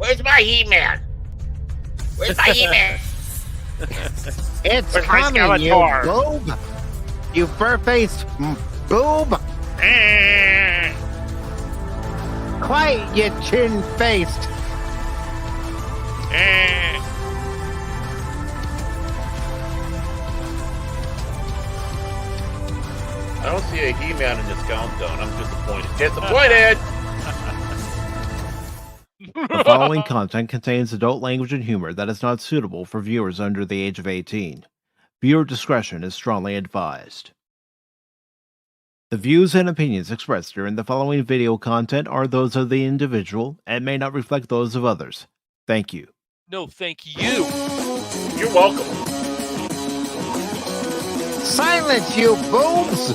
Where's my He-Man? Where's my He-Man? It's Where's my coming, you Skeletor? boob! You fur-faced boob! Quiet, you chin-faced! I don't see a He-Man in this countdown. I'm disappointed. Disappointed! The following content contains adult language and humor that is not suitable for viewers under the age of 18. Viewer discretion is strongly advised. The views and opinions expressed during the following video content are those of the individual and may not reflect those of others. Thank you. No, thank you. You're welcome. Silence, you boobs!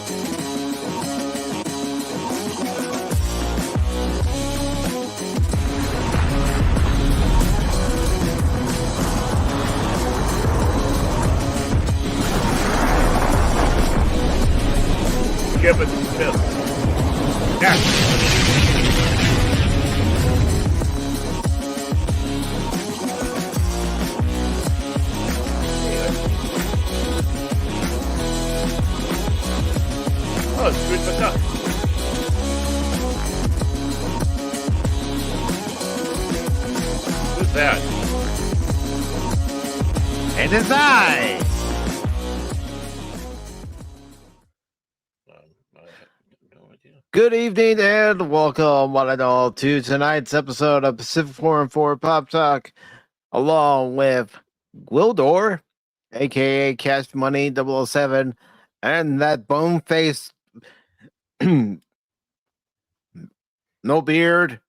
Give it Smith. Yeah. Oh, it's good for that. Who's that? It is I! Good evening and welcome, one and all, to tonight's episode of PACIFIC414 Pop Talk, along with Gwildor, aka Cash Money 007, and that bone-faced, no beard.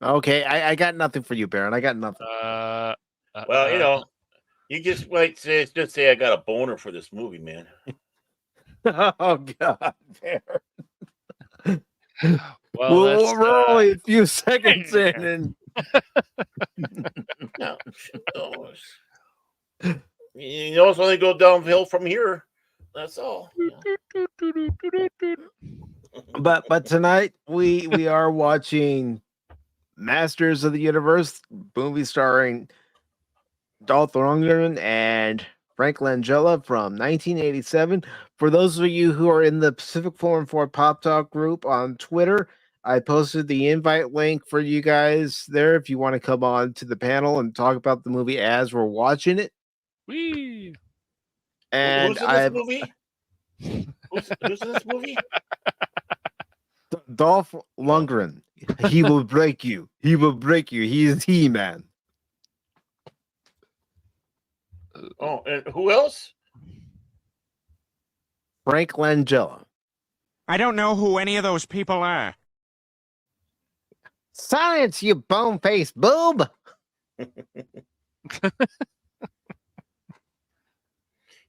Okay, I got nothing for you, Baron. I got nothing. Well, you know, you just might say, just say I got a boner for this movie, man. Oh God, Baron. Well, we're only a few seconds in, and No. You know, it's only go downhill from here. That's all. but tonight we are watching Masters of the Universe, movie starring Dolph Lundgren and Frank Langella from 1987. For those of you who are in the PACIFIC414 Pop Talk group on Twitter, I posted the invite link for you guys there if you want to come on to the panel and talk about the movie as we're watching it. Whee! Who's And in this movie? Who's in this movie? Dolph Lundgren. He will break you. He will break you. He is He-Man. Oh, and who else? Frank Langella. I don't know who any of those people are. Silence, you bone-faced boob!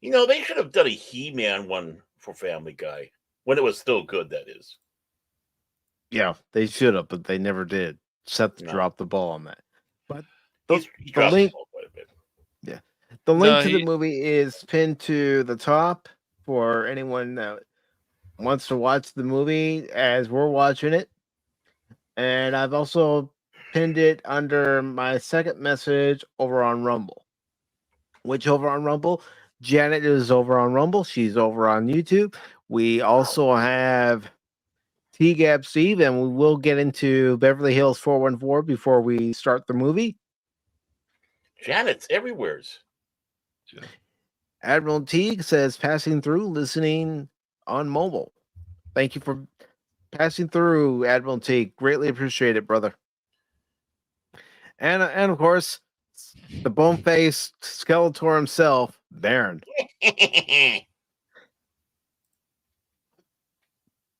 You know, they should have done a He-Man one for Family Guy when it was still good. That is. Yeah, they should have, but they never did. Seth No. dropped the ball on that. But He dropped the link- ball quite a bit. the link to he- the movie is pinned to the top for anyone that wants to watch the movie as we're watching it. And I've also pinned it under my second message over on Rumble. Which over on Rumble? Janet is over on Rumble. She's over on YouTube. We also have T-Gap Steve, and we will get into Beverly Hills 414 before we start the movie. Janet's everywhere's. Admiral Teague says, passing through, listening on mobile. Thank you for passing through, Admiral Teague. Greatly appreciate it, brother. And of course, the bone-faced Skeletor himself, Baron.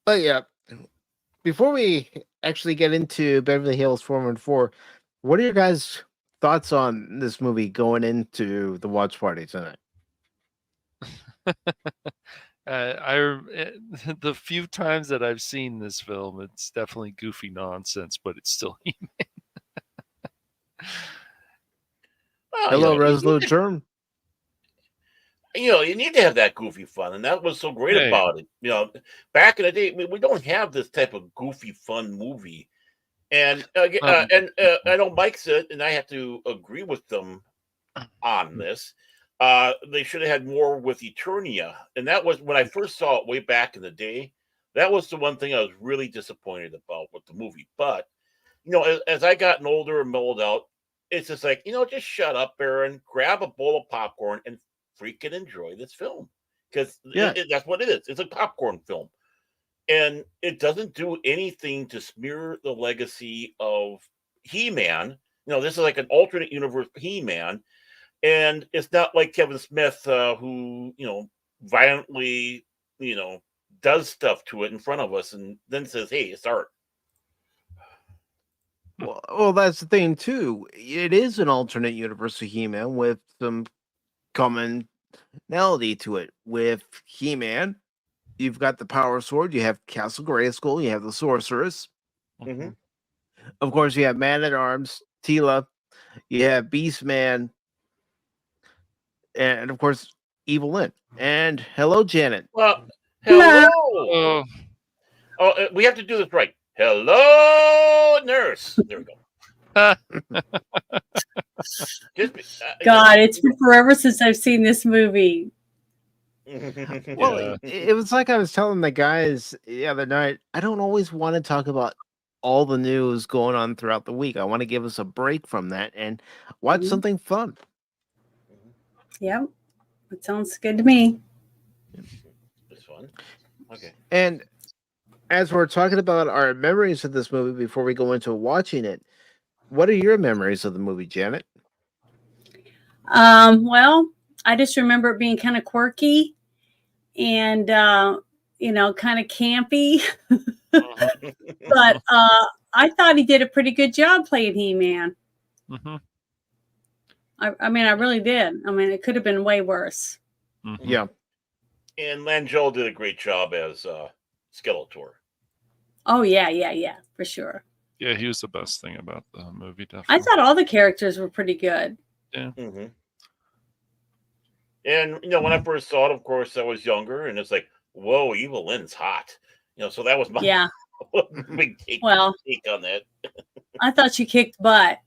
But yeah, before we actually get into Beverly Hills 414, what are your guys' thoughts on this movie going into the watch party tonight? The few times that I've seen this film, it's definitely goofy nonsense, but it's still He-Man. Well, Hello, you know, Resolute Term. You know, you need to have that goofy fun, and that was so great Yeah. about it. You know, back in the day, we don't have this type of goofy fun movie And I know Mike said, and I have to agree with them on this. They should have had more with Eternia, and that was when I first saw it way back in the day. That was the one thing I was really disappointed about with the movie. But as I gotten older and mellowed out, it's just like just shut up, Baron, grab a bowl of popcorn, and freaking enjoy this film because that's what it is. It's a popcorn film. And it doesn't do anything to smear the legacy of He-Man. This is like an alternate universe He-Man. And it's not like Kevin Smith, who, violently, does stuff to it in front of us and then says, hey, it's art. Well, that's the thing, too. It is an alternate universe of He-Man with some commonality to it. With He-Man, you've got the Power Sword, you have Castle Grayskull, you have the Sorceress. Mm-hmm. Of course, you have Man-at-Arms, Teela, you have Beastman, and of course, Evil-Lyn. And hello, Janet. Well, hello. Oh, we have to do this right. Hello, nurse. There we go. God, it's been forever since I've seen this movie. Well, it was like I was telling the guys the other night, I don't always want to talk about all the news going on throughout the week. I want to give us a break from that and watch something fun. Yep. That sounds good to me. It's fun. Okay. And as we're talking about our memories of this movie before we go into watching it, what are your memories of the movie, Janet? Well, I just remember it being kind of quirky and, kind of campy. But I thought he did a pretty good job playing He-Man. Mm-hmm. I mean, I really did. I mean, it could have been way worse. Mm-hmm. Yeah. And Langella did a great job as Skeletor. Oh, yeah, for sure. Yeah, he was the best thing about the movie, definitely. I thought all the characters were pretty good. Yeah. Mm-hmm. And, when I first saw it, of course, I was younger, and it's like, whoa, Evil-Lyn's hot. So that was my big take on that. I thought she kicked butt,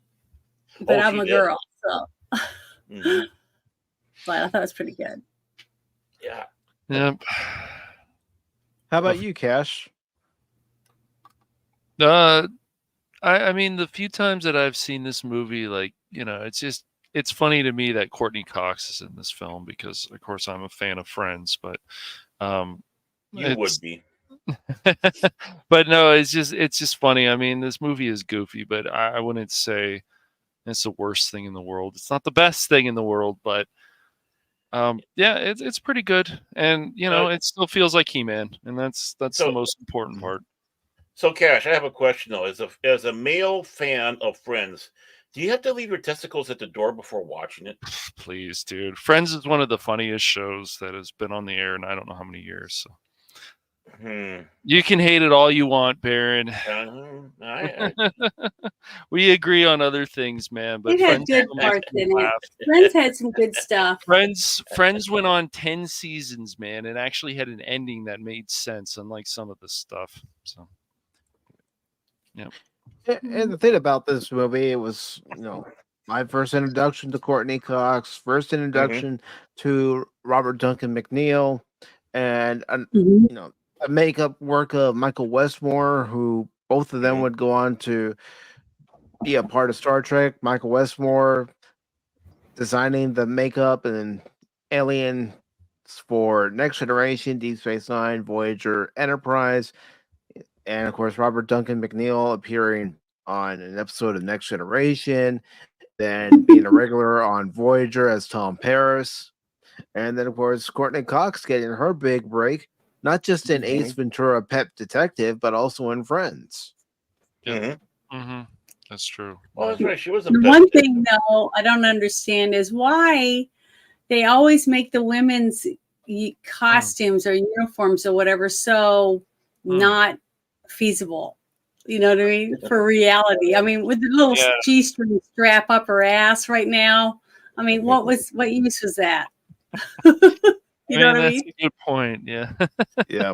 but I'm a did. girl, so. Mm-hmm. But I thought it was pretty good. Yeah. Yep. How about you, Cash? I mean, the few times that I've seen this movie, like, it's funny to me that Courteney Cox is in this film because, of course, I'm a fan of Friends, but you would be. But no, it's just funny. I mean, this movie is goofy, but I wouldn't say it's the worst thing in the world. It's not the best thing in the world, but it's pretty good, and it still feels like He-Man, and that's the most important part. So, Cash, I have a question though. As a male fan of Friends, do you have to leave your testicles at the door before watching it? Please, dude. Friends is one of the funniest shows that has been on the air in I don't know how many years. So. You can hate it all you want, Baron. We agree on other things, man. But it had good parts in it. Friends had some good stuff. Friends went on 10 seasons, man, and actually had an ending that made sense, unlike some of the stuff. So, yeah. And the thing about this movie, it was, my first introduction to Courteney Cox, first introduction to Robert Duncan McNeill, and a makeup work of Michael Westmore, who both of them would go on to be a part of Star Trek. Michael Westmore designing the makeup and aliens for Next Generation, Deep Space Nine, Voyager, Enterprise, and of course Robert Duncan McNeill appearing on an episode of Next Generation, then being a regular on Voyager as Tom Paris, and then of course Courteney Cox getting her big break. Not just in Ace Ventura: Pet Detective, but also in Friends. That's true. Well, that's right. She was one thing, though, I don't understand is why they always make the women's costumes or uniforms or whatever so not feasible. You know what I mean? For reality. I mean, with the little G-string strap up her ass right now. I mean, what use was that? You know what I mean? That's a good point. Yeah. Yeah.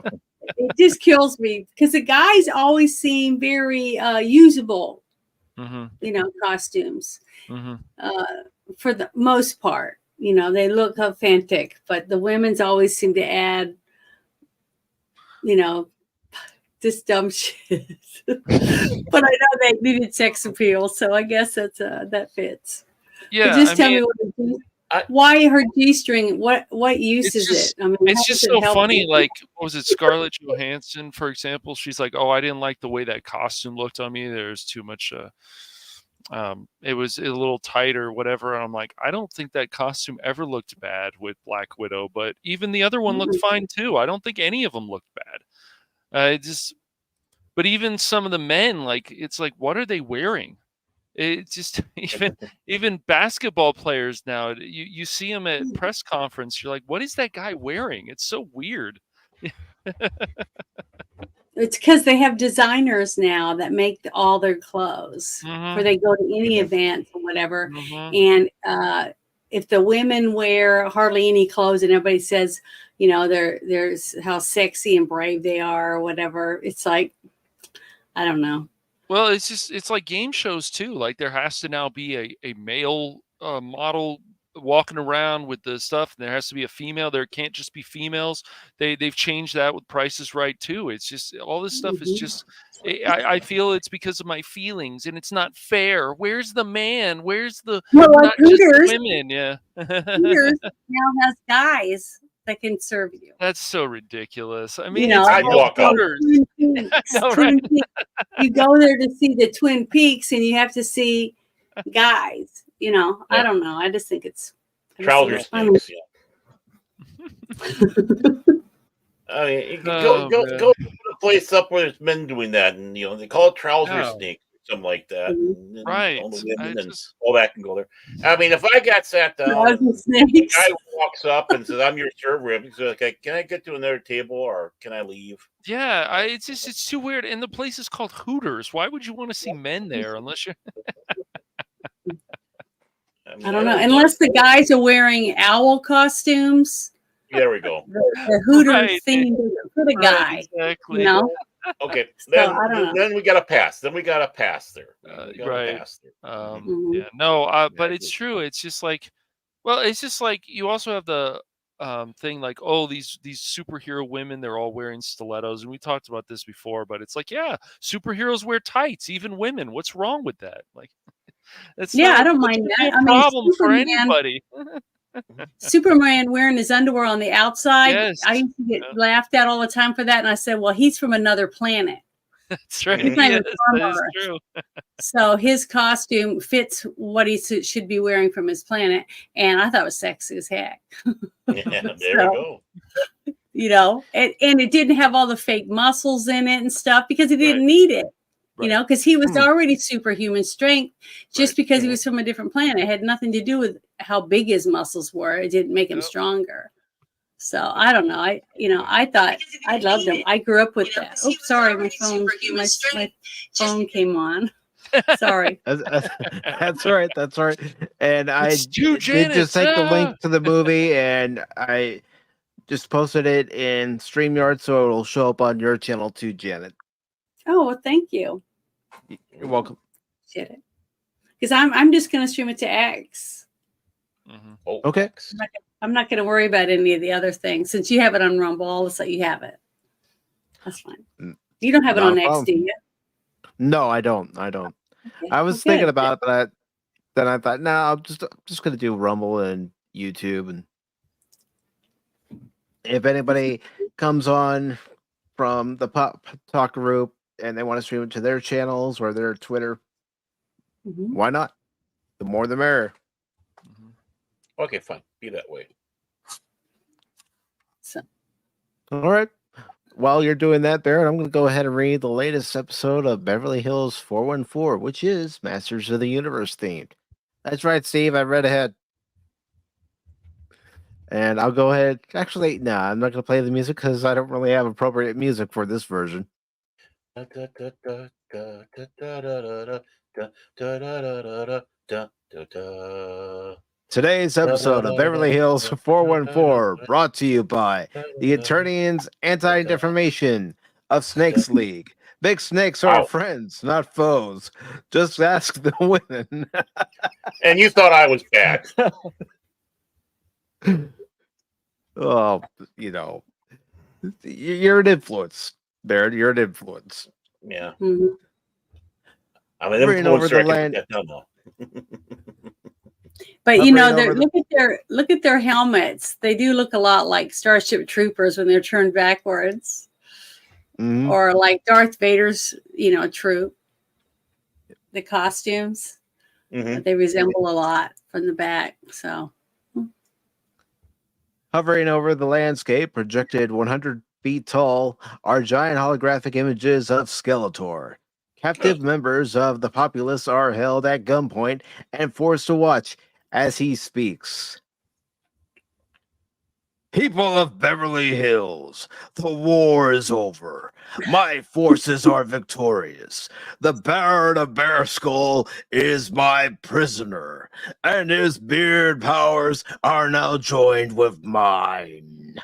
it just kills me because the guys always seem very usable, costumes for the most part. They look authentic, but the women's always seem to add, this dumb shit. But I know they needed sex appeal, so I guess that fits. Yeah, but just tell me why her G-string? What use is it? I mean, it's just so funny. Like, what was it, Scarlett Johansson, for example? She's like, "Oh, I didn't like the way that costume looked on me. There's too much. It was a little tight or whatever." And I'm like, I don't think that costume ever looked bad with Black Widow, but even the other one looked fine too. I don't think any of them looked bad. But even some of the men, like, it's like, what are they wearing? It's just even basketball players now. You see them at press conference. You're like, what is that guy wearing? It's so weird. It's because they have designers now that make all their clothes, where they go to any event or whatever. And if the women wear hardly any clothes, and everybody says, there's how sexy and brave they are or whatever, it's like, I don't know. Well, it's like game shows too. Like, there has to now be a male model walking around with the stuff. And there has to be a female. There can't just be females. They've changed that with Price is Right too. It's just all this stuff is just. I feel it's because of my feelings, and it's not fair. Where's the man? Where's the not just the women? Yeah. Hooters now has guys that can serve you. That's so ridiculous. I mean, I'd walk out. Twin Peaks. You go there to see the Twin Peaks, and you have to see guys. I don't know. I just think it's trouser snakes. I mean, go to a place up where there's men doing that, and they call it trouser snakes or something like that. And right. All the women and all that can go there. I mean, if I got sat down, and the guy walks up and says, "I'm your server," he's like, "Can I get to another table, or can I leave?" Yeah, it's too weird. And the place is called Hooters. Why would you want to see men there unless you're? I don't know. Unless the guys are wearing owl costumes. There we go. The Hooters theme for the guy. Exactly. Okay. Then we got to pass. Then we got to pass there. Right. Yeah. No. But it's true. It's just like, you also have the thing like, oh, these superhero women, they're all wearing stilettos, and we talked about this before. But it's like, yeah, superheroes wear tights, even women. What's wrong with that? Like. I don't mind that. Problem for anybody. Superman wearing his underwear on the outside. Yes. I used to get laughed at all the time for that, and I said, "Well, he's from another planet." That's right. He's not even from that Earth. is true. So his costume fits what he should be wearing from his planet, and I thought it was sexy as heck. There we go. And it didn't have all the fake muscles in it and stuff because he didn't need it. Because he was already superhuman strength just because he was from a different planet. It had nothing to do with how big his muscles were. It didn't make him stronger. So I don't know. I thought I loved him. I grew up with that. Oops, sorry, my phone came on. Sorry. That's all right. That's all right. And I did just take the link to the movie, and I just posted it in StreamYard, so it'll show up on your channel too, Janet. Oh, well, thank you. You're welcome. Shit it. Because I'm just going to stream it to X. Oh, okay. I'm not going to worry about any of the other things. Since you have it on Rumble, all of a sudden you have it. That's fine. You don't have it on X, do you? No, I don't. Okay. I was thinking about it, but then I thought, no, I'm just going to do Rumble and YouTube. And if anybody comes on from the Pop Talk group and they want to stream it to their channels or their Twitter, why not? The more the merrier. Okay, fine. Be that way. All right. While you're doing that, Barrett, I'm going to go ahead and read the latest episode of Beverly Hills 414, which is Masters of the Universe themed. That's right, Steve. I read ahead. And I'll go ahead. Actually, no, I'm not going to play the music because I don't really have appropriate music for this version. Today's episode of Beverly Hills 414 brought to you by the Attorney's Anti-Defamation of Snakes League. Big snakes are Ow. friends, not foes. Just ask the women. And you thought I was bad. Oh, you know, you're an influence, Baird. You're an influence. Yeah. Mhm. I'm an Hovering over influencer. the I can land- put that down now. But Hovering you know, over look at their helmets. They do look a lot like Starship Troopers when they're turned backwards, Mhm. or like Darth Vader's, troop. The costumes, Mhm. they resemble a lot from the back. So Hovering over the landscape, projected 100 feet tall, are giant holographic images of Skeletor. Captive members of the populace are held at gunpoint and forced to watch as he speaks. People of Beverly Hills, the war is over. My forces are victorious. The Baron of Grayskull is my prisoner, and his beard powers are now joined with mine.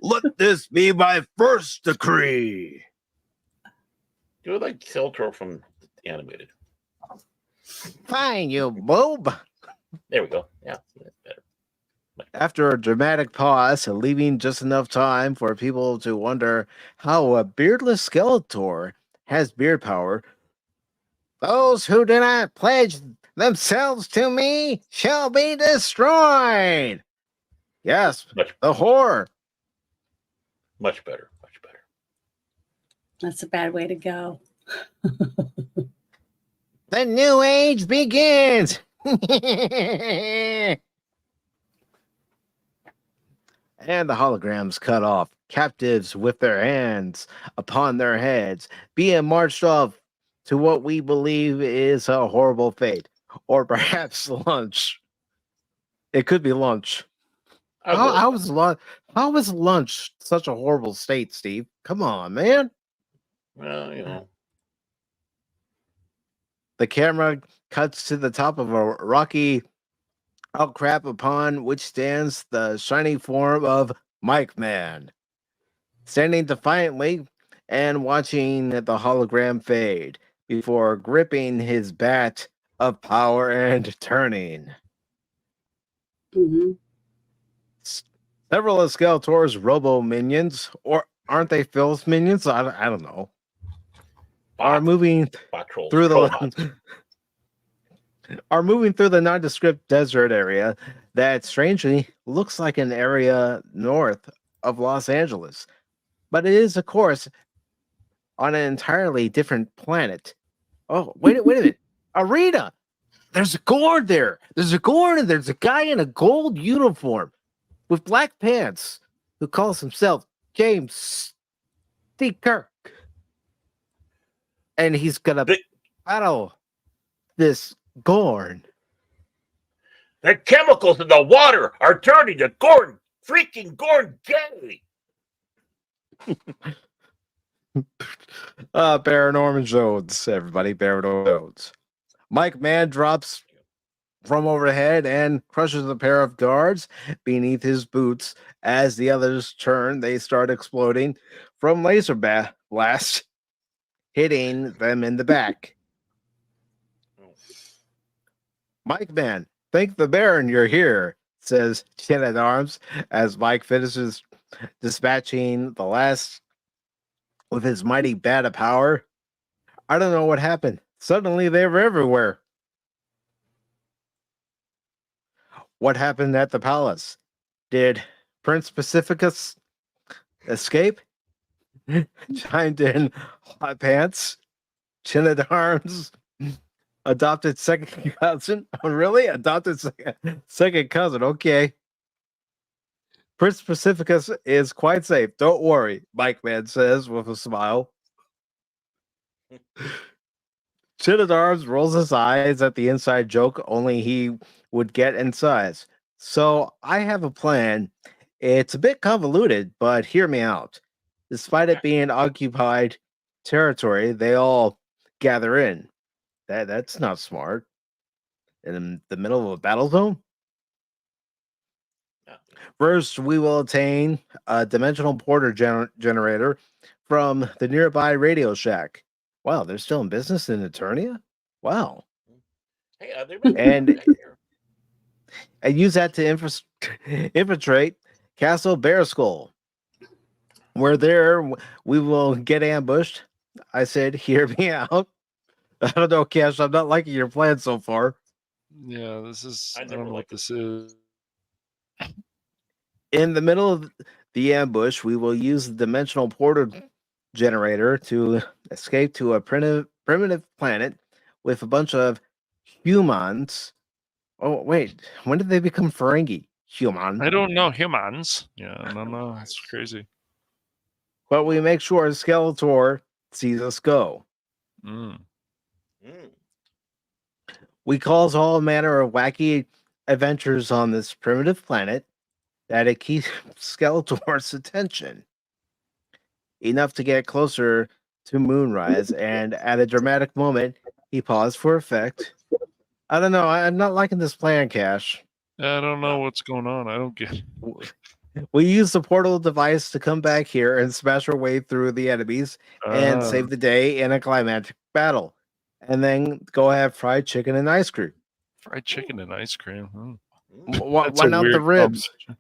Let this be my first decree. Do it like Skeletor from the animated. Fine, you boob. There we go. Yeah, that's better. After a dramatic pause, leaving just enough time for people to wonder how a beardless Skeletor has beard power, Those who do not pledge themselves to me shall be destroyed. yes, Much, the horror. much better. Much better. that's a bad way to go. The new age begins. And the holograms cut off, captives with their hands upon their heads, being marched off to what we believe is a horrible fate, or perhaps lunch. It could be lunch. I'll go with How that. was lunch? How was lunch such a horrible state, Steve? Come on, man. Well, you know. The camera cuts to the top of a rocky outcrop upon which stands the shiny form of Mike Man, standing defiantly and watching the hologram fade before gripping his bat of power and turning. Hmm. Several of Skeletor's robo minions, or aren't they Phil's minions? I don't know. Are moving Bot trolls. through Troll the bots. are moving through the nondescript desert area that strangely looks like an area north of Los Angeles, but it is, of course, on an entirely different planet. Oh, wait a minute, Arena! There's a guard there. There's a guard, and there's a guy in a gold uniform with black pants who calls himself James C. Kirk, and he's gonna Big- battle this Gorn. The chemicals in the water are turning the freaking Gorn gay. Baron Norman Jones, everybody. Baron Norman Jones. Mike Man drops from overhead and crushes a pair of guards beneath his boots. As the others turn, they start exploding from laser blast, hitting them in the back. Mike Man, thank the Baron you're here, says Chin at Arms as Mike finishes dispatching the last with his mighty bat of power. I don't know what happened. Suddenly they were everywhere. What happened at the palace? Did Prince Pacificus escape? Chimed in Hot Pants. Chin at Arms. Adopted second cousin? Oh, really? Adopted second cousin. Okay. Prince Pacificus is quite safe. Don't worry, Mike Man says with a smile. Chin at Arms rolls his eyes at the inside joke only he would get in size. So I have a plan. It's a bit convoluted, but hear me out. Despite it being occupied territory, they all gather in. That's not smart. In the middle of a battle zone? First, we will obtain a dimensional porter generator from the nearby Radio Shack. Wow, they're still in business in Eternia? Wow. Hey, they make And back there. I use that to infiltrate Castle Bearskull. Where there, we will get ambushed. I said, hear me out. I don't know, Cash. I'm not liking your plan so far. Yeah, this is. I I never don't know what liked it. this is. In the middle of the ambush, we will use the dimensional portal generator to escape to a primitive planet with a bunch of humans. Oh, wait. When did they become Ferengi? Human. I don't know humans. Yeah, no, it's crazy. But we make sure Skeletor sees us go. Mm. Mm. We cause all manner of wacky adventures on this primitive planet that it keeps Skeletor's attention. Enough to get closer to Moonrise, and at a dramatic moment, he paused for effect. I don't know. I'm not liking this plan, Cash. I don't know what's going on. I don't get it. We use the portal device to come back here and smash our way through the enemies and save the day in a climactic battle. And then go have fried chicken and ice cream. Fried chicken and ice cream. Hmm. Why That's a not the weird ribs? combination.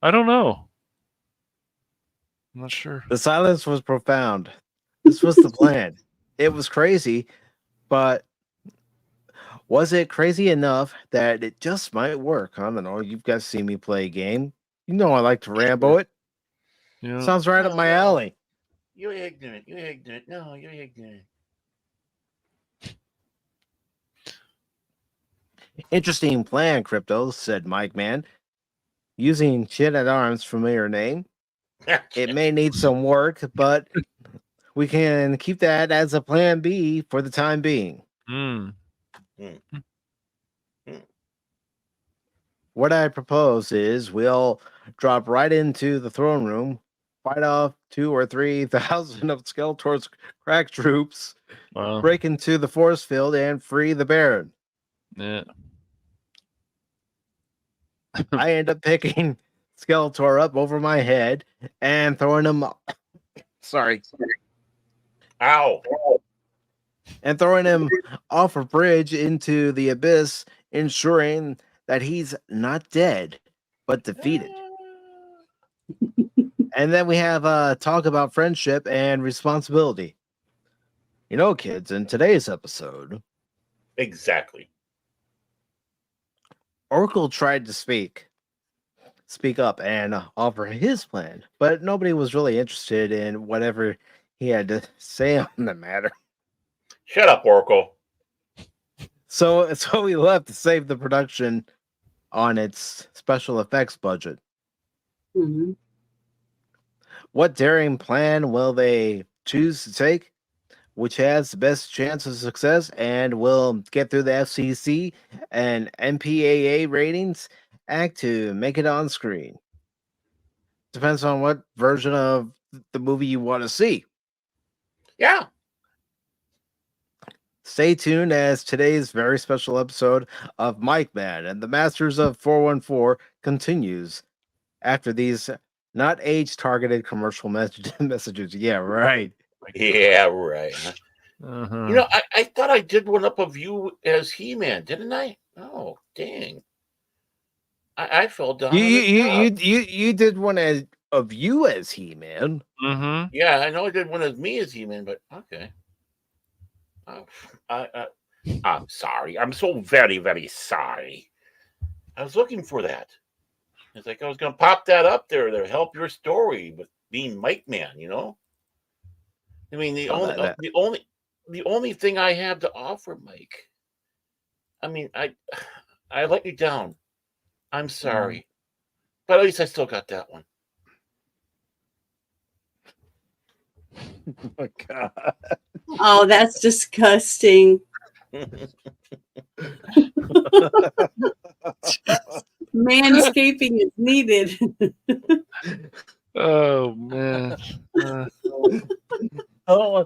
I don't know. I'm not sure. The silence was profound. This was the plan. It was crazy, but was it crazy enough that it just might work? I don't know. You've guys seen me play a game. You know I like to Rambo it. Yeah. Sounds right up my alley. You're ignorant. You're ignorant. No, you're ignorant. Interesting plan, Crypto, said Mike Man. Using Shit at Arms' familiar name. It may need some work, but we can keep that as a plan B for the time being. Mm. What I propose is we'll drop right into the throne room, fight off 2,000 or 3,000 of Skeletor's crack troops, Wow. break into the force field, and free the Baron. Yeah. I end up picking Skeletor up over my head and throwing him. Sorry. Ow. And throwing him off a bridge into the abyss, ensuring that he's not dead, but defeated. And then we have talk about friendship and responsibility. You know, kids, in today's episode, Exactly. Oracle tried to speak up and offer his plan, but nobody was really interested in whatever he had to say on the matter. Shut up, Oracle. So we left to save the production on its special effects budget. Mm-hmm. What daring plan will they choose to take? Which has the best chance of success and will get through the FCC and MPAA ratings act to make it on screen? Depends on what version of the movie you want to see. Yeah. Stay tuned as today's very special episode of Mike Man and the Masters of 414 continues after these not age-targeted commercial messages. Yeah, right. Yeah, right. Uh-huh. You know, I thought I did one up of you as He-Man, didn't I? Oh, dang. I fell down. You did one of you as He-Man. Mm-hmm. Yeah, I know I did one of me as He-Man, but okay. I'm sorry. I'm so very, very sorry. I was looking for that. It's like I was going to pop that up there to help your story with being Mike Man. You know. I mean, the only thing I have to offer, Mike. I mean, I let you down. I'm sorry, but at least I still got that one. Oh my God. Oh, that's disgusting. Manscaping is needed. Oh man. Oh,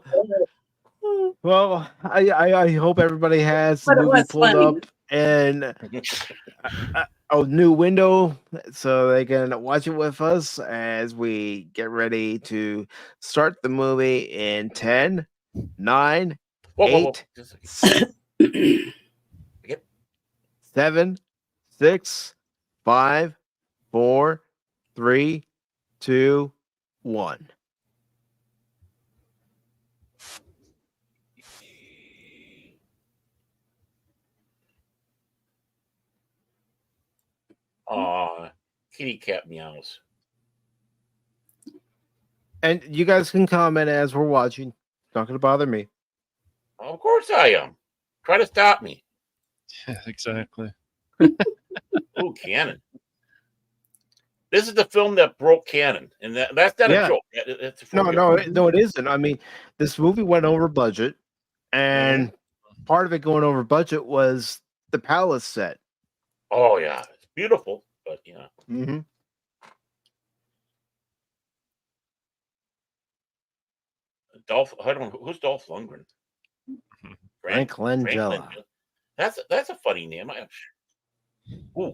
well, I hope everybody has the But it movie was pulled funny. up, and a new window so they can watch it with us as we get ready to start the movie in 10, 9, Whoa, whoa, whoa. 8, Just a second. Yep. 7, 6, 5, 4, 3, 2, 1. Aw, kitty cat meows. And you guys can comment as we're watching. Not going to bother me. Of course I am. Try to stop me. Yeah, exactly. Oh, canon. This is the film that broke canon, and that's not Yeah. a joke. It's for real. No, it isn't. I mean, this movie went over budget, and part of it going over budget was the palace set. Oh yeah, it's beautiful, but yeah. Mm-hmm. Who's Dolph Lundgren? Frank Langella. That's a funny name. Ooh.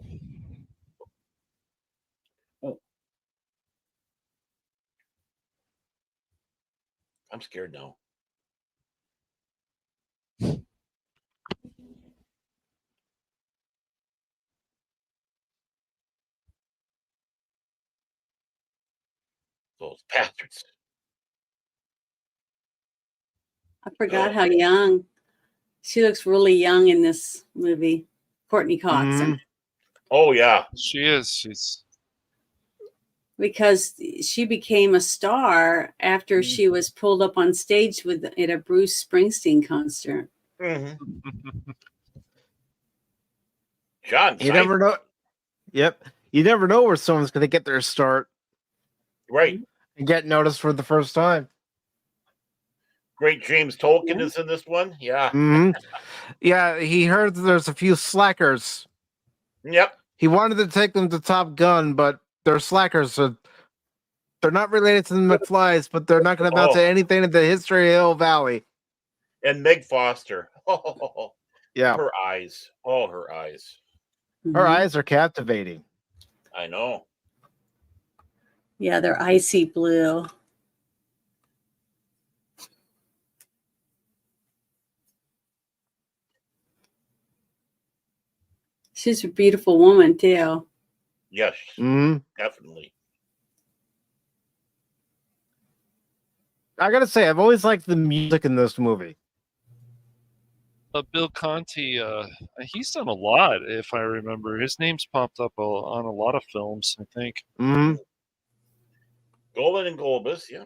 Ooh. I'm scared now. Those bastards. I forgot how young she looks. Really young in this movie. Courteney Cox, Oh yeah. She is. She's because she became a star after she was pulled up on stage at a Bruce Springsteen concert. John, You never know. Yep. You never know where someone's going to get their start right? and get noticed for the first time. Great James Tolkan is in this one. Yeah. Yeah, he heard that there's a few slackers. Yep. He wanted to take them to Top Gun, but they're slackers. So they're not related to the McFlys, but they're not going to amount to anything in the history of Hill Valley. And Meg Foster. Oh, Yeah. her eyes. Oh, her eyes. Her eyes are captivating. I know. Yeah, they're icy blue. She's a beautiful woman too. Yes, definitely. I gotta say, I've always liked the music in this movie. Bill Conti. He's done a lot, if I remember. His name's popped up on a lot of films, I think. Golan and Golbus, yeah.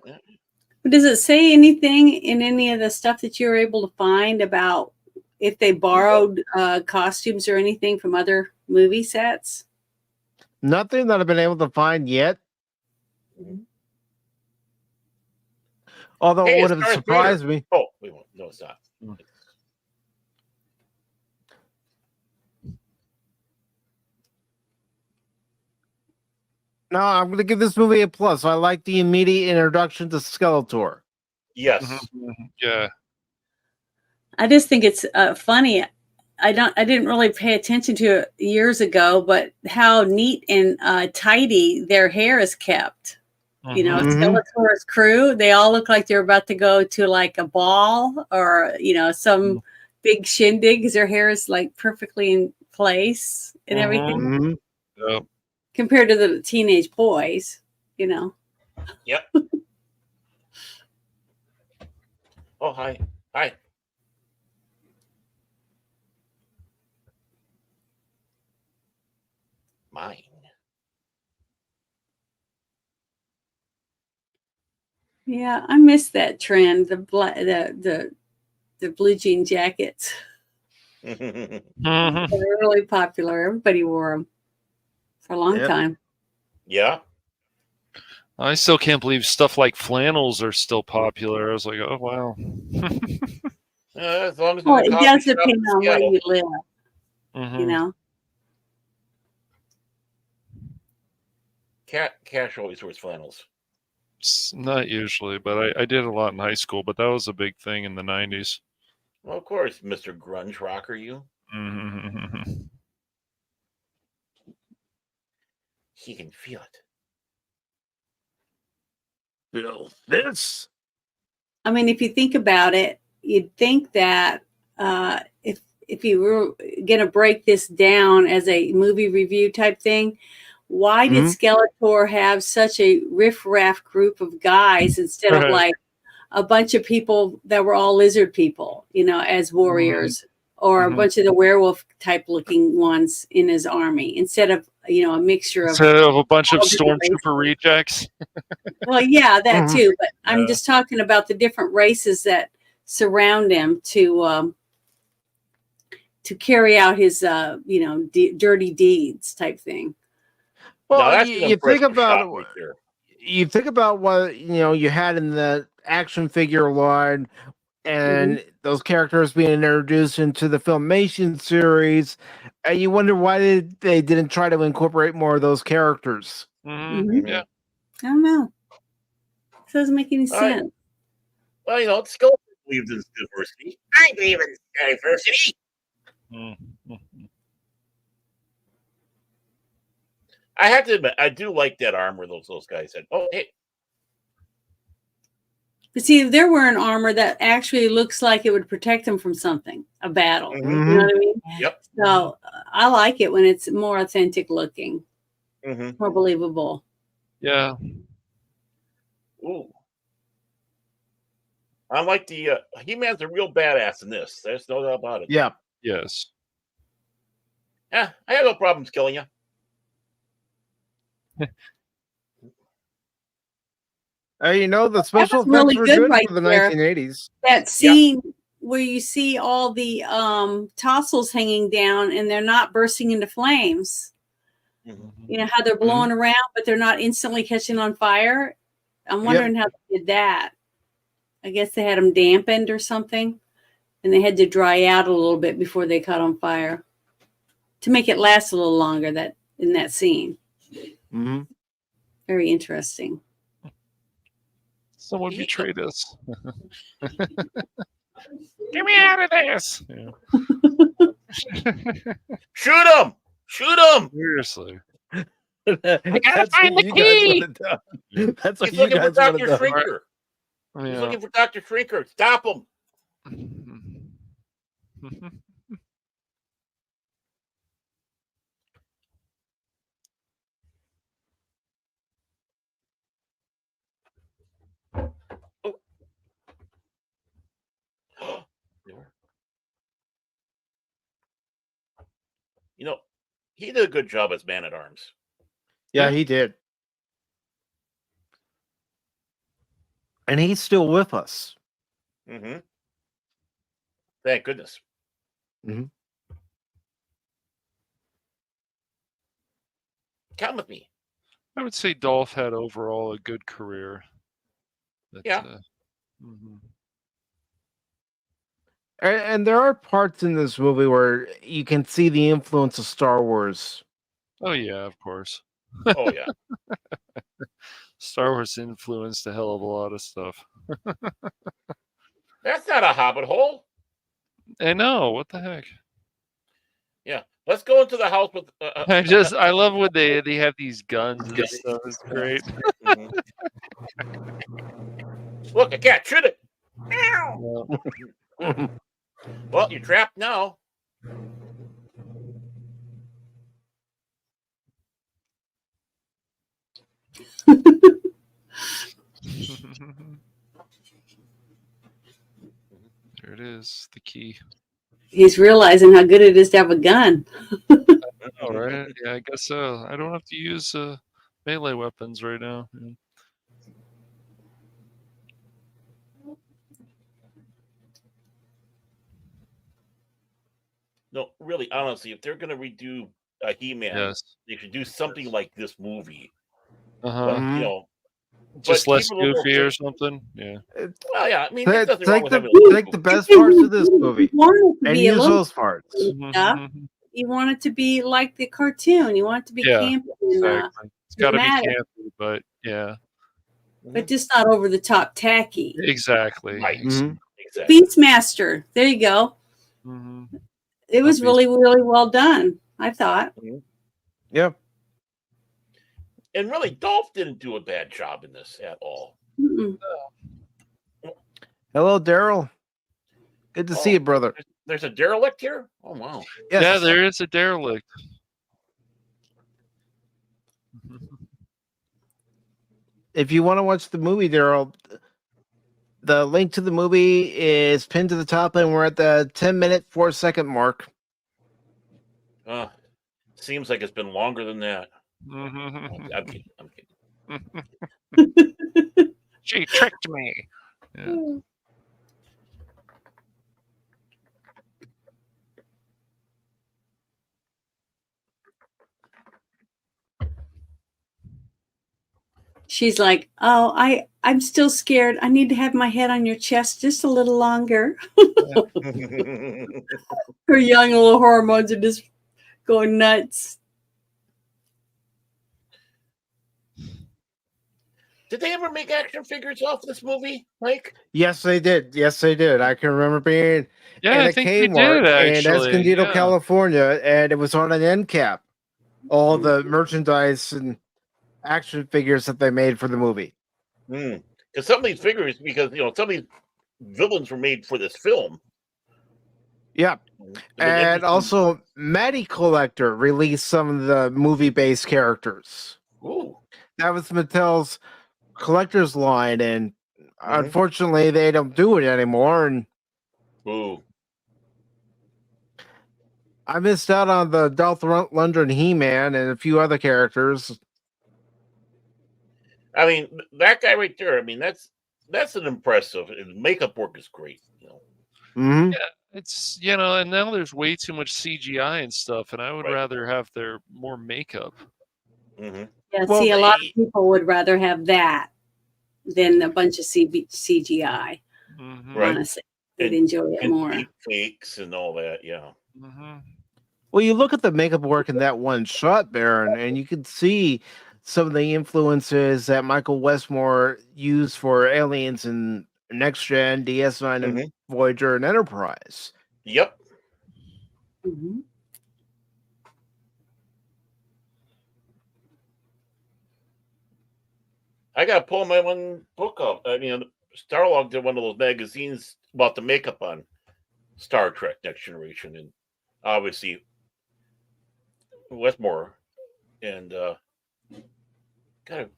Does it say anything in any of the stuff that you were able to find about if they borrowed costumes or anything from other movie sets? Nothing that I've been able to find yet. Although it would have surprised me. Oh, wait, no, it's not. No, I'm going to give this movie a plus. I like the immediate introduction to Skeletor. Yes. Yeah. I just think it's funny. I didn't really pay attention to it years ago, but how neat and tidy their hair is kept. You know, Skeletor's crew, they all look like they're about to go to like a ball or, you know, some big shindig because their hair is like perfectly in place and everything. Yep. Compared to the teenage boys, you know. Yep. Oh, hi. Hi. Mine. Yeah, I miss that trend. The blue jean jackets. They were really popular. Everybody wore them for a long time. Yeah. I still can't believe stuff like flannels are still popular. I was like, oh wow. As long as it does depend on where you live. You know. Cash always wears flannels. Not usually, but I did a lot in high school. But that was a big thing in the 90s. Well, of course, Mr. Grunge Rocker, you. he can feel it. Feel this. I mean, if you think about it, you'd think that if you were going to break this down as a movie review type thing, why did Skeletor have such a riff-raff group of guys instead of like a bunch of people that were all lizard people, you know, as warriors, or a bunch of the werewolf type looking ones in his army, instead of, you know, a mixture of a bunch of stormtrooper rejects? Well, yeah, that too. But I'm just talking about the different races that surround him to carry out his, you know, dirty deeds type thing. Well, you think about you think about what, you know, you had in the action figure line, and those characters being introduced into the Filmation series, and you wonder why they didn't try to incorporate more of those characters. Yeah, I don't know. It doesn't make any sense. Well, you know, Skeletor believes in diversity. I believe in diversity. I have to admit, I do like that armor those guys had. Oh, hey. But see, if they're wearing armor that actually looks like it would protect them from something, a battle. You know what I mean? Yep. So I like it when it's more authentic looking, more believable. Yeah. Ooh. I like the He-Man's a real badass in this. There's no doubt about it. Yeah. Yes. Yeah, I have no problems killing you. You know, the special effects really were good good right for the there. 1980s. That scene where you see all the tassels hanging down and they're not bursting into flames. You know how they're blowing around, but they're not instantly catching on fire. I'm wondering how they did that. I guess they had them dampened or something, and they had to dry out a little bit before they caught on fire to make it last a little longer. That in that scene, very interesting. Someone betrayed us. Get me out of this! Yeah. Shoot him! Shoot him! Seriously. I gotta find the key! That's what He's you looking for guys want to Dr. do. Shrinker. He's looking for Dr. Shrinker. Stop him. You know, he did a good job as Man-at-Arms. Yeah, he did. And he's still with us. Thank goodness. Come with me. I would say Dolph had overall a good career. And there are parts in this movie where you can see the influence of Star Wars. Oh, yeah, of course. Oh, yeah. Star Wars influenced a hell of a lot of stuff. That's not a hobbit hole. I know. What the heck? Yeah. Let's go into the house with... I love when they have these guns and stuff. It's great. Look, a cat. Shoot it. Yeah. Well, you're trapped now. There it is, the key. He's realizing how good it is to have a gun. All right. Yeah, I guess so. I don't have to use melee weapons right now. Yeah. No, really, honestly, if they're going to redo a He-Man, they should do something like this movie. But, you know, just less goofy or something. Yeah. Well, yeah. I mean, take the best parts of this movie and use those parts. You want it to be like the cartoon. You want it to be campy. Exactly. It's got to be campy, but but just not over the top tacky. Exactly. Right. Exactly. Beastmaster. There you go. It was really, really well done, I thought. Yeah. And really, Dolph didn't do a bad job in this at all. Mm-mm. Hello, Daryl. Good to see you, brother. There's a derelict here? Oh, wow. Yes. Yeah, there is a derelict. If you want to watch the movie, Daryl, the link to the movie is pinned to the top, and we're at the 10-minute, 4-second mark. Seems like it's been longer than that. Mhm. I'm kidding. I'm kidding. She tricked me. Yeah. She's like, oh, I'm still scared. I need to have my head on your chest just a little longer. Her young little hormones are just going nuts. Did they ever make action figures off this movie, Mike? Yes, they did. Yes, they did. I can remember being Yeah, in I a think they Kmart did, in actually. Escondido, Yeah. California, and it was on an end cap. All the merchandise and action figures that they made for the movie. Because some of these figures, because some of these villains were made for this film. Yeah. And also, Matty Collector released some of the movie-based characters. Ooh. That was Mattel's collector's line, and unfortunately, they don't do it anymore. And ooh. I missed out on the Dolph Lundgren He-Man and a few other characters. I mean, that guy right there. I mean, that's an impressive. And makeup work is great. Mm-hmm. Yeah, it's and now there's way too much CGI and stuff, and I would rather have their more makeup. Mm-hmm. Yeah, well, see, a lot of people would rather have that than a bunch of CGI. Mm-hmm. Honestly, they'd enjoy it more. Fakes and all that, yeah. Mm-hmm. Well, you look at the makeup work in that one shot, Baron, and you can see some of the influences that Michael Westmore used for Aliens and Next Gen, DS9, and Voyager and Enterprise. Yep. Mm-hmm. I got to pull my one book up. I mean, Starlog did one of those magazines about the makeup on Star Trek Next Generation, and obviously Westmore, and gotta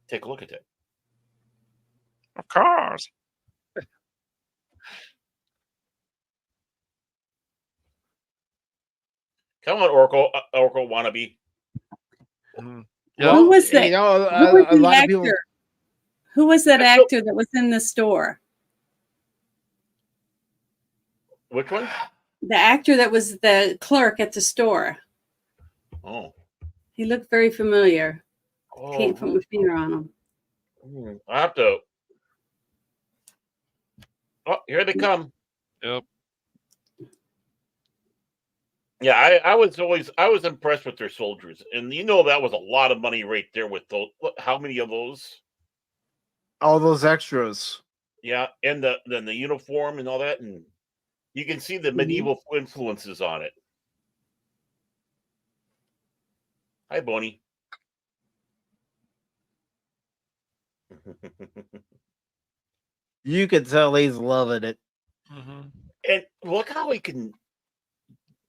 take a look at that. Of course. Come on, Oracle wannabe. Yeah. Who was that? Who was the actor? Who was that actor that was in the store? Which one? The actor that was the clerk at the store. Oh. He looked very familiar. Oh. Can't put my finger on him. I have to. Oh, here they come. Yep. Yeah, I was impressed with their soldiers, and that was a lot of money right there with those. How many of those? All those extras. Yeah, and the uniform and all that, and you can see the medieval influences on it. Hi, Bonnie. You can tell he's loving it. Mm-hmm. And look how he can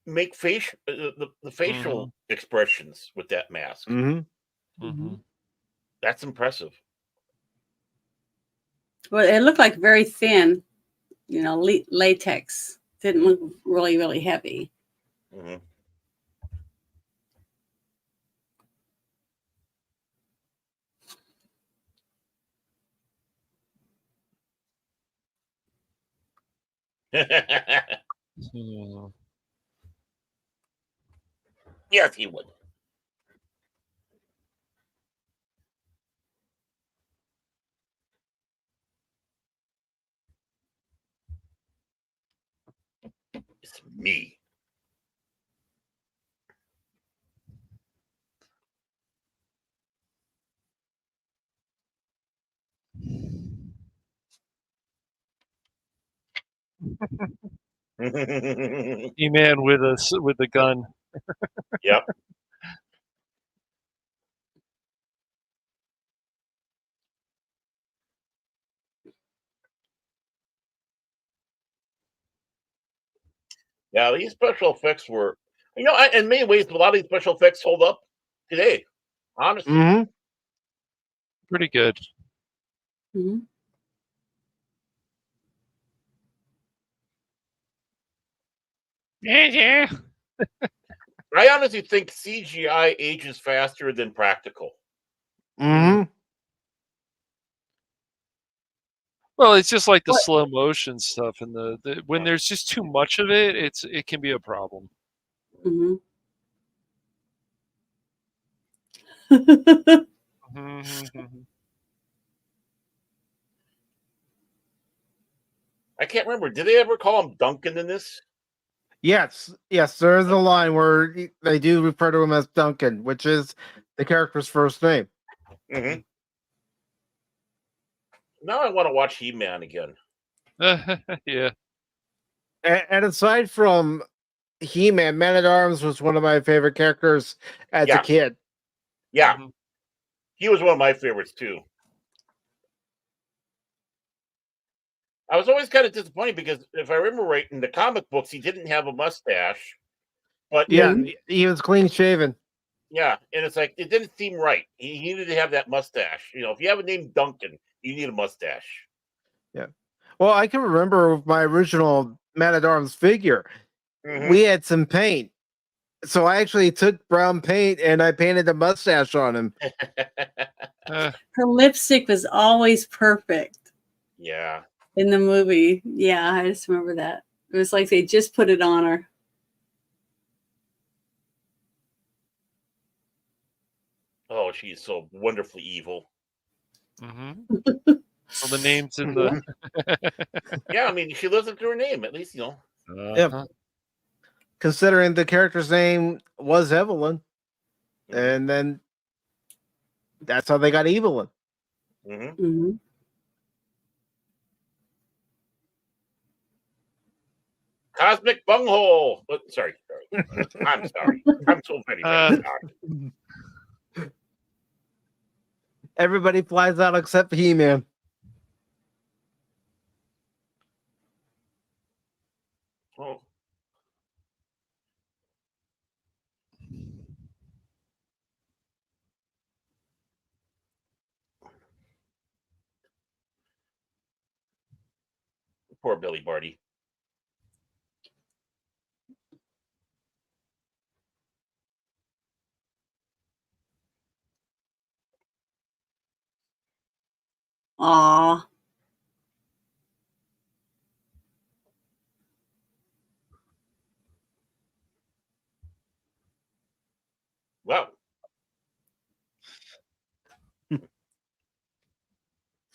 make the facial expressions with that mask. Mm-hmm. Mm-hmm. That's impressive. Well, it looked like very thin, latex. Didn't look really, really heavy. Mm-hmm. Yes, he would. It's me. E-Man with the gun. Yep. Yeah, these special effects were, in many ways, a lot of these special effects hold up today. Honestly, Mm-hmm. Pretty good. Mhm. Yeah. I honestly think CGI ages faster than practical. Mm-hmm. Well, it's just like the What? slow motion stuff, and the when there's just too much of it, it can be a problem. Mhm. Mhm. I can't remember. Did they ever call him Duncan in this? Yes, there is a line where they do refer to him as Duncan, which is the character's first name. Mm-hmm. Now I want to watch He-Man again. Yeah. And aside from He-Man, Man at Arms was one of my favorite characters as a Yeah. kid. Yeah, Mhm. he was one of my favorites too. I was always kind of disappointed because if I remember right, in the comic books, he didn't have a mustache. But Yeah, Mhm. he was clean shaven. yeah, and it's like it didn't seem right. He needed to have that mustache. If you have a name Duncan, you need a mustache. Yeah. Well, I can remember my original Man at Arms figure. Mm-hmm. We had some paint. So I actually took brown paint and I painted a mustache on him. Uh, Her lipstick was always perfect Yeah. in the movie. Yeah, I just remember that. It was like they just put it on her. Oh, she's so wonderfully evil. mhm. Well, the names in the. Yeah, I mean, she lives up to her name. At least, Uh-huh. Considering the character's name was Evil-Lyn. Mhm. And then that's how they got Evil-Lyn. Mm-hmm. Mhm. Cosmic bunghole. Sorry. I'm sorry. I'm so very, very sorry. Everybody flies out except He-Man. Oh. Poor Billy Barty. Aw. Well,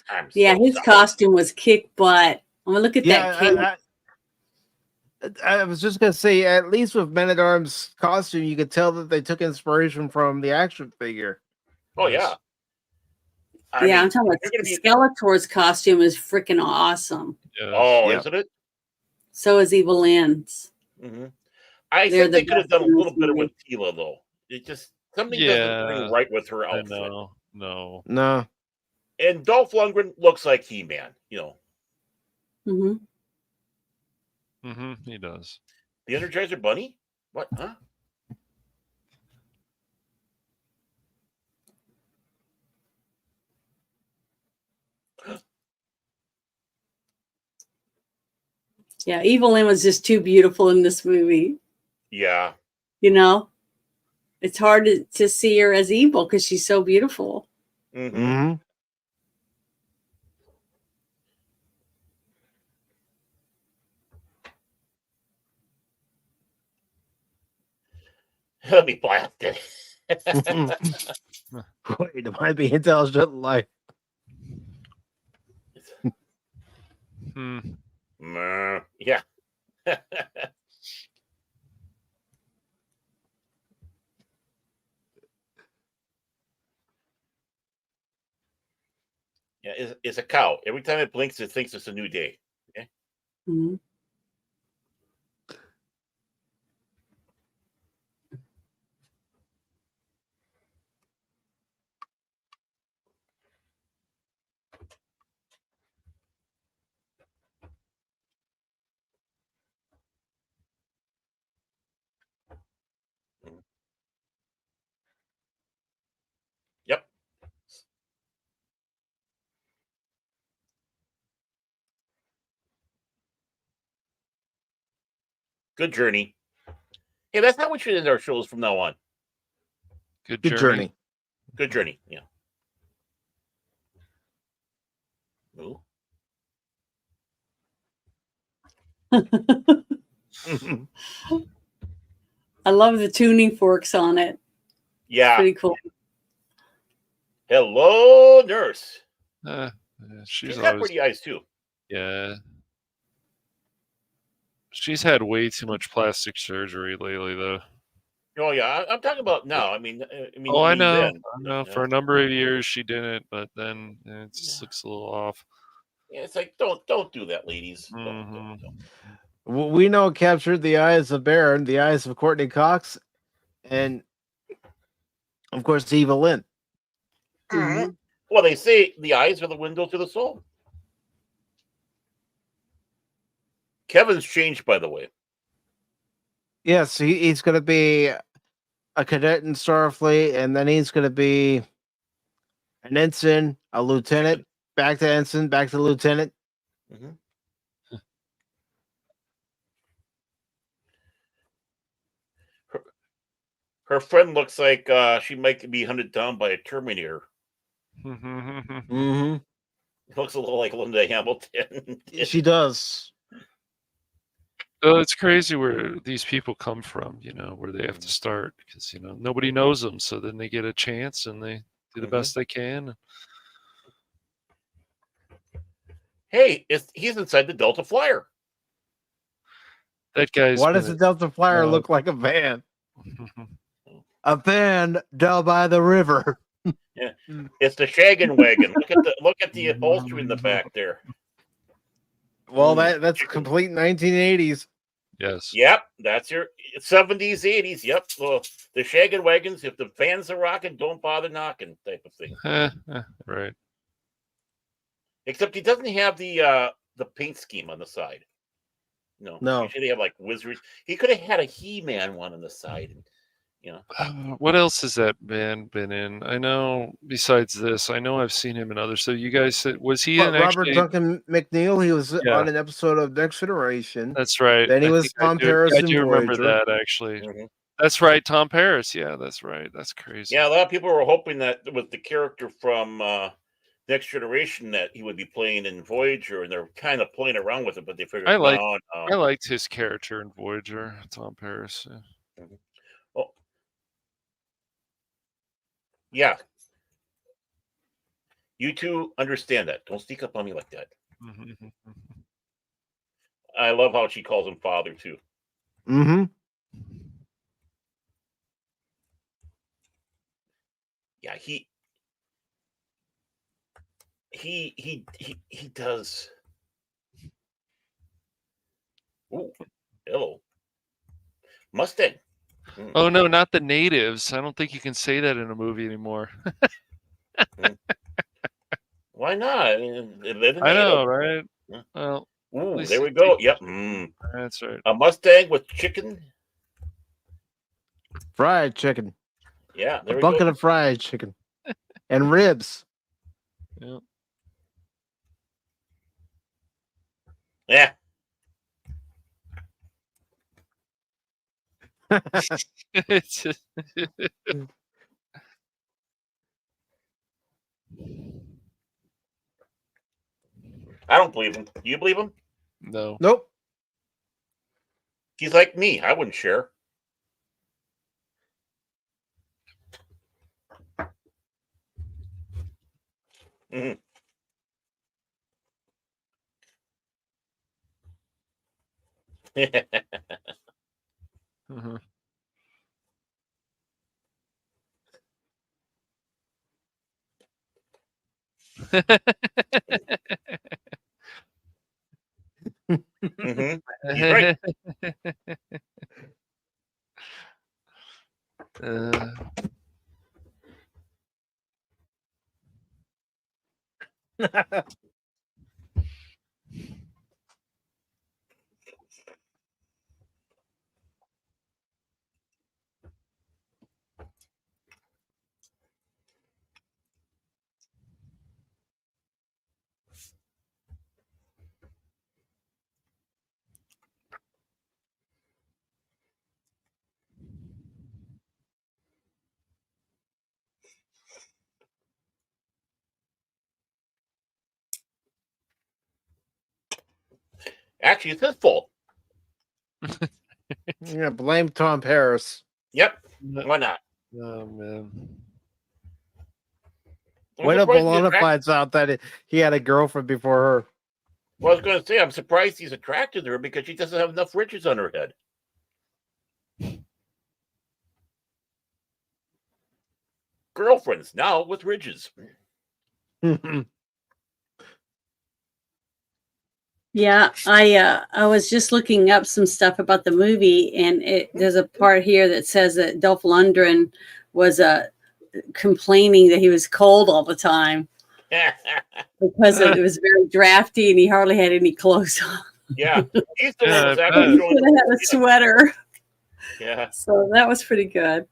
I'm Yeah, so his sorry. costume was kick butt. I'm gonna look at that cape. I was just gonna say, at least with Men at Arms costume, you could tell that they took inspiration from the action figure. Oh, Yes. yeah. Yeah, I'm talking about you're gonna be. Skeletor's costume is freaking awesome. Yes. Oh, Yeah. isn't it? So is Evil-Lyn's. Mm-hmm. I They're think the they could have best done a in little this better movie. with Teela, though. It just something doesn't ring Yeah. right with her I outfit. know. No. No. And Dolph Lundgren looks like He-Man. Hmm. He does. The Energizer Bunny. What? Huh? Yeah, Evil-Lyn was just too beautiful in this movie. Yeah. You know, it's hard to see her as evil because she's so beautiful. Mm-hmm. Mm-hmm. Let me blast it. Wait, am I being intelligent? Like, Hmm. Yeah. Yeah, it's a cow. Every time it blinks, it thinks it's a new day. Mhm. Good journey. Hey, that's how we should end our shows from now on. Good Good journey. Good journey. Yeah. Ooh. I love the tuning forks on it. Yeah. Pretty cool. Hello, nurse. Yeah, She's she's got always, pretty eyes too. yeah. She's had way too much plastic surgery lately, though. Oh yeah, I'm talking about now. I mean, Oh, I know. then. I know. Yeah. For a number of years she didn't, but then it just looks a little off. Yeah, it's like don't do that, ladies. Mhm. We know captured the eyes of Baron, the eyes of Courtney Cox, and of course Evil-Lyn. Mhm. Well, they say the eyes are the window to the soul. Kevin's changed, by the way. Yes, he's going to be a cadet in Starfleet, and then he's going to be an ensign, a lieutenant, back to ensign, back to lieutenant. Mm-hmm. Her friend looks like she might be hunted down by a Terminator. Mm-hmm. It looks a little like Linda Hamilton. She does. Oh, it's crazy where these people come from, where they have to start because, nobody knows them. So then they get a chance and they do the best they can. Hey, he's inside the Delta Flyer. That guy's. Why does the Delta Flyer look like a van? A van down by the river. Yeah, it's the shaggin' wagon. Look at the upholstery in the back there. Well, that's complete 1980s. Yes. Yep, that's your 70s, 80s. Yep, so the shaggin' wagons. If the fans are rocking, don't bother knocking, type of thing. Right. Except he doesn't have the paint scheme on the side. No. Usually they have like wizards. He could have had a He-Man one on the side. What else has that band been in? I know. Besides this, I know I've seen him in others. So you guys said, was he in Robert actually? Duncan McNeill. He was on an episode of Next Generation. That's right. Then he was Tom Paris. I do remember Voyager. that actually. That's right, Tom Paris. Yeah, that's right. That's crazy. Yeah, a lot of people were hoping that with the character from Next Generation that he would be playing in Voyager, and they're kind of playing around with it, but they figured I no. liked his character in Voyager, Tom Paris. Yeah. Oh, yeah. You two understand that. Don't sneak up on me like that. I love how she calls him father too. Mm-hmm. Yeah, he does. Ooh, hello. Mustang. Oh no, not the natives. I don't think you can say that in a movie anymore. Why not? I mean, I know, right? Well, ooh, there we go. Yep. That's right. A Mustang with chicken. Fried chicken. Yeah, there a we bucket go. of fried chicken. And ribs. Yeah. Yeah. It's just... I don't believe him. Do you believe him? No. Nope. He's like me. I wouldn't share. Mm-hmm. Mm-hmm. He's right. Actually, it's his fault. Yeah, blame Tom Paris. Yep. Why not? Oh man. I'm When surprised he's Bologna attracted- finds out that he had a girlfriend before her. Well, I was going to say, I'm surprised he's attracted to her because she doesn't have enough riches on her head. Girlfriends now with riches. Yeah, I was just looking up some stuff about the movie, and there's a part here that says that Dolph Lundgren was complaining that he was cold all the time because it was very drafty and he hardly had any clothes on. Yeah, he's the Yeah, one who's I actually He showing. should have had a sweater. Yeah, So that was pretty good.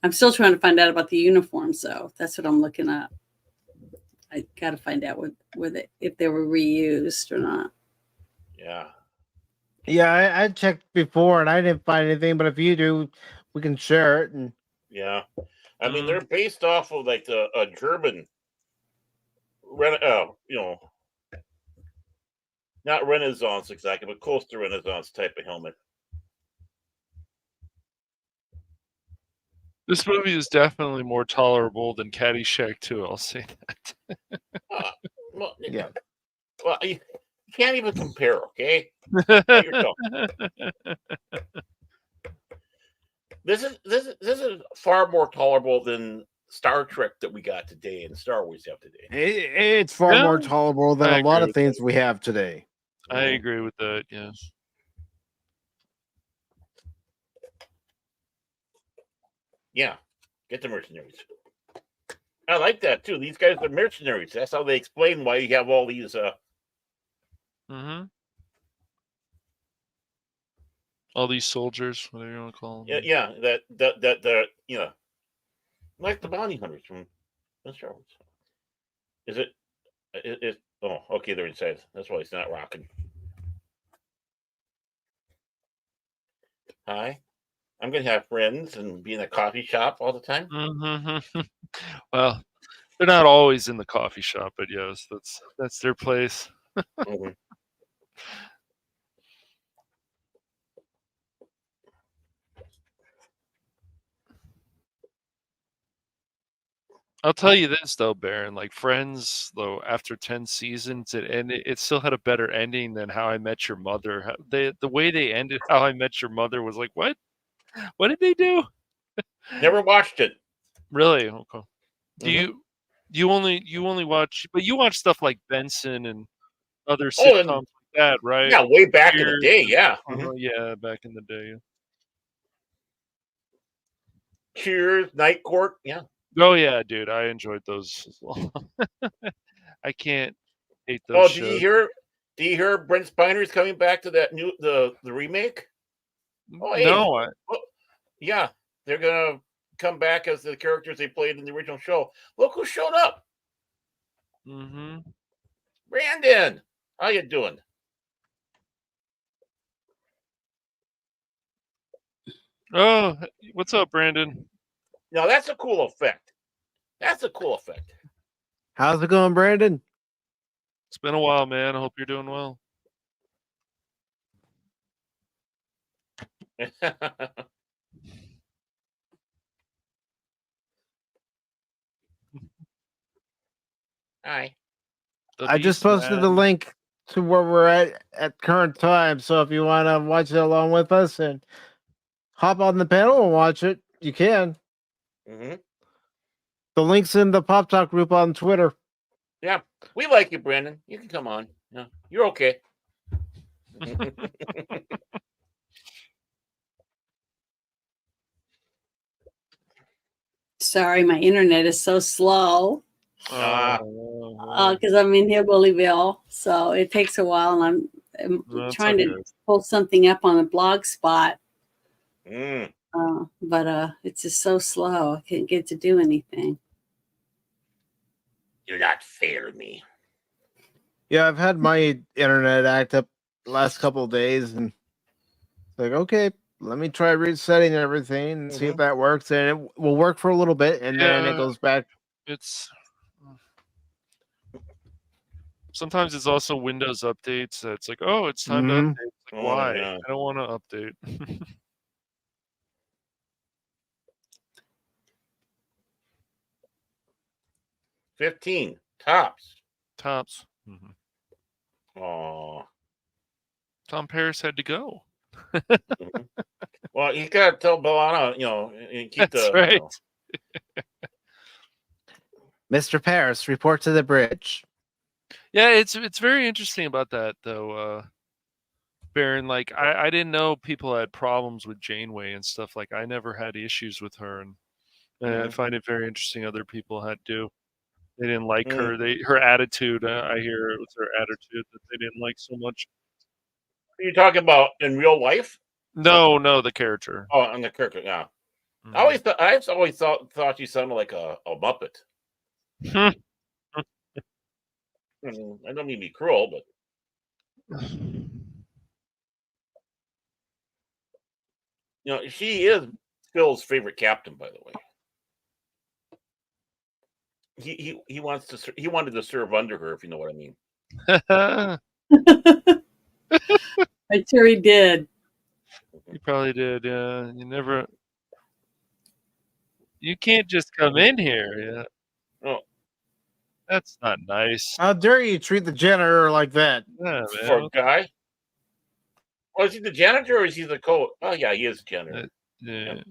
I'm still trying to find out about the uniforms, though. That's what I'm looking up. I got to find out if they were reused or not. yeah. Yeah, I checked before and I didn't find anything. But if you do, we can share it. And Yeah, I mean they're based off of like a German, not Renaissance exactly, but close to Renaissance type of helmet. This movie is definitely more tolerable than Caddyshack 2. I'll say that. Well, yeah, well, you can't even compare, okay? Yourself. This is far more tolerable than Star Trek that we got today and Star Wars have today. it's far Yeah, more tolerable than I a lot agree of with things we have today. I agree with that. Yes. Yeah, get the mercenaries. I like that too. These guys are mercenaries. That's how they explain why you have all these. Mm-hmm. All these soldiers, whatever you want to call them. Yeah. That like the bounty hunters from Star Wars. Is it? Oh, okay. They're inside. That's why it's not rocking. Hi. I'm gonna have friends and be in a coffee shop all the time. Mm-hmm. Well, they're not always in the coffee shop, but yes, that's their place. Mhm. I'll tell you this though, Baron. Like Friends, though, after 10 seasons, it still had a better ending than How I Met Your Mother. The way they ended How I Met Your Mother was like, what? What did they do? Never watched it. Really? Okay. Do Mhm. you only watch? But you watch stuff like Benson and other Oh, and sitcoms like that, right? yeah, way back in the Cheers. day. Yeah. Mhm. Yeah, back in the day. Cheers, Night Court. Yeah. Oh yeah, dude, I enjoyed those as well. I can't hate Oh, those did shows. you hear? Do you hear Brent Spiner's coming back to that new the remake? Oh, hey. No, Yeah, they're gonna come back as the characters they played in the original show. Look who showed up, mm-hmm. Brandon. How you doing? Oh, what's up, Brandon? Now that's a cool effect. That's a cool effect. How's it going, Brandon? It's been a while, man. I hope you're doing well. Hi. I just posted the link to where we're at current time. So if you want to watch it along with us and hop on the panel and watch it, you can. Mm-hmm. The link's in the Pop Talk group on Twitter. Yeah, we like you, Brandon. You can come on. Yeah, you're okay. Sorry, my internet is so slow Oh, because I'm in Hillbillyville, so it takes a while, and I'm That's trying to okay. pull something up on a blog spot, Mm. but it's just so slow. I can't get to do anything. You're not fair to me. Yeah, I've had my internet act up the last couple of days, and it's like, okay, let me try resetting everything and see if that works. And it will work for a little bit, and then it Yeah. goes back. It's Sometimes it's also Windows updates. That's like, oh, it's time to Mhm. update. It's like, Oh, why? yeah. I don't want to update. 15 tops. Tops. Oh, Tom Paris had to go. well, you got to tell Belana, and keep That's the. right. Mr. Paris, report to the bridge. Yeah, it's very interesting about that though, Baron. Like I didn't know people had problems with Janeway and stuff. Like I never had issues with her, and I find it very interesting other people had to. They didn't like her. Her attitude. I hear it was her attitude that they didn't like so much. Are you talking about in real life? No, the character. Oh, on the character, yeah. Mhm. I always thought she sounded like a Muppet. I don't mean to be cruel, but she is Phil's favorite captain, by the way. He wanted to serve under her, if you know what I mean. I'm sure he did. You probably did. Yeah, you can't just come in here. Yeah. Oh, that's not nice. How dare you treat the janitor like that? Yeah, for man. a guy. Oh, is he the janitor or is he the coach? Oh, yeah, he is the janitor. Yeah.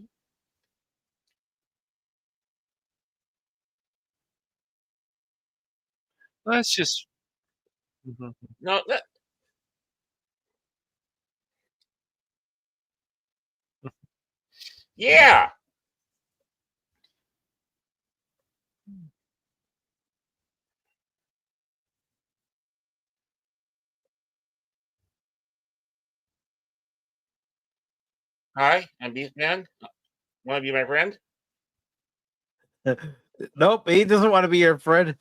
That's just. No, that. Yeah. Hi, I'm Beastman. Want to be my friend? Nope, he doesn't want to be your friend.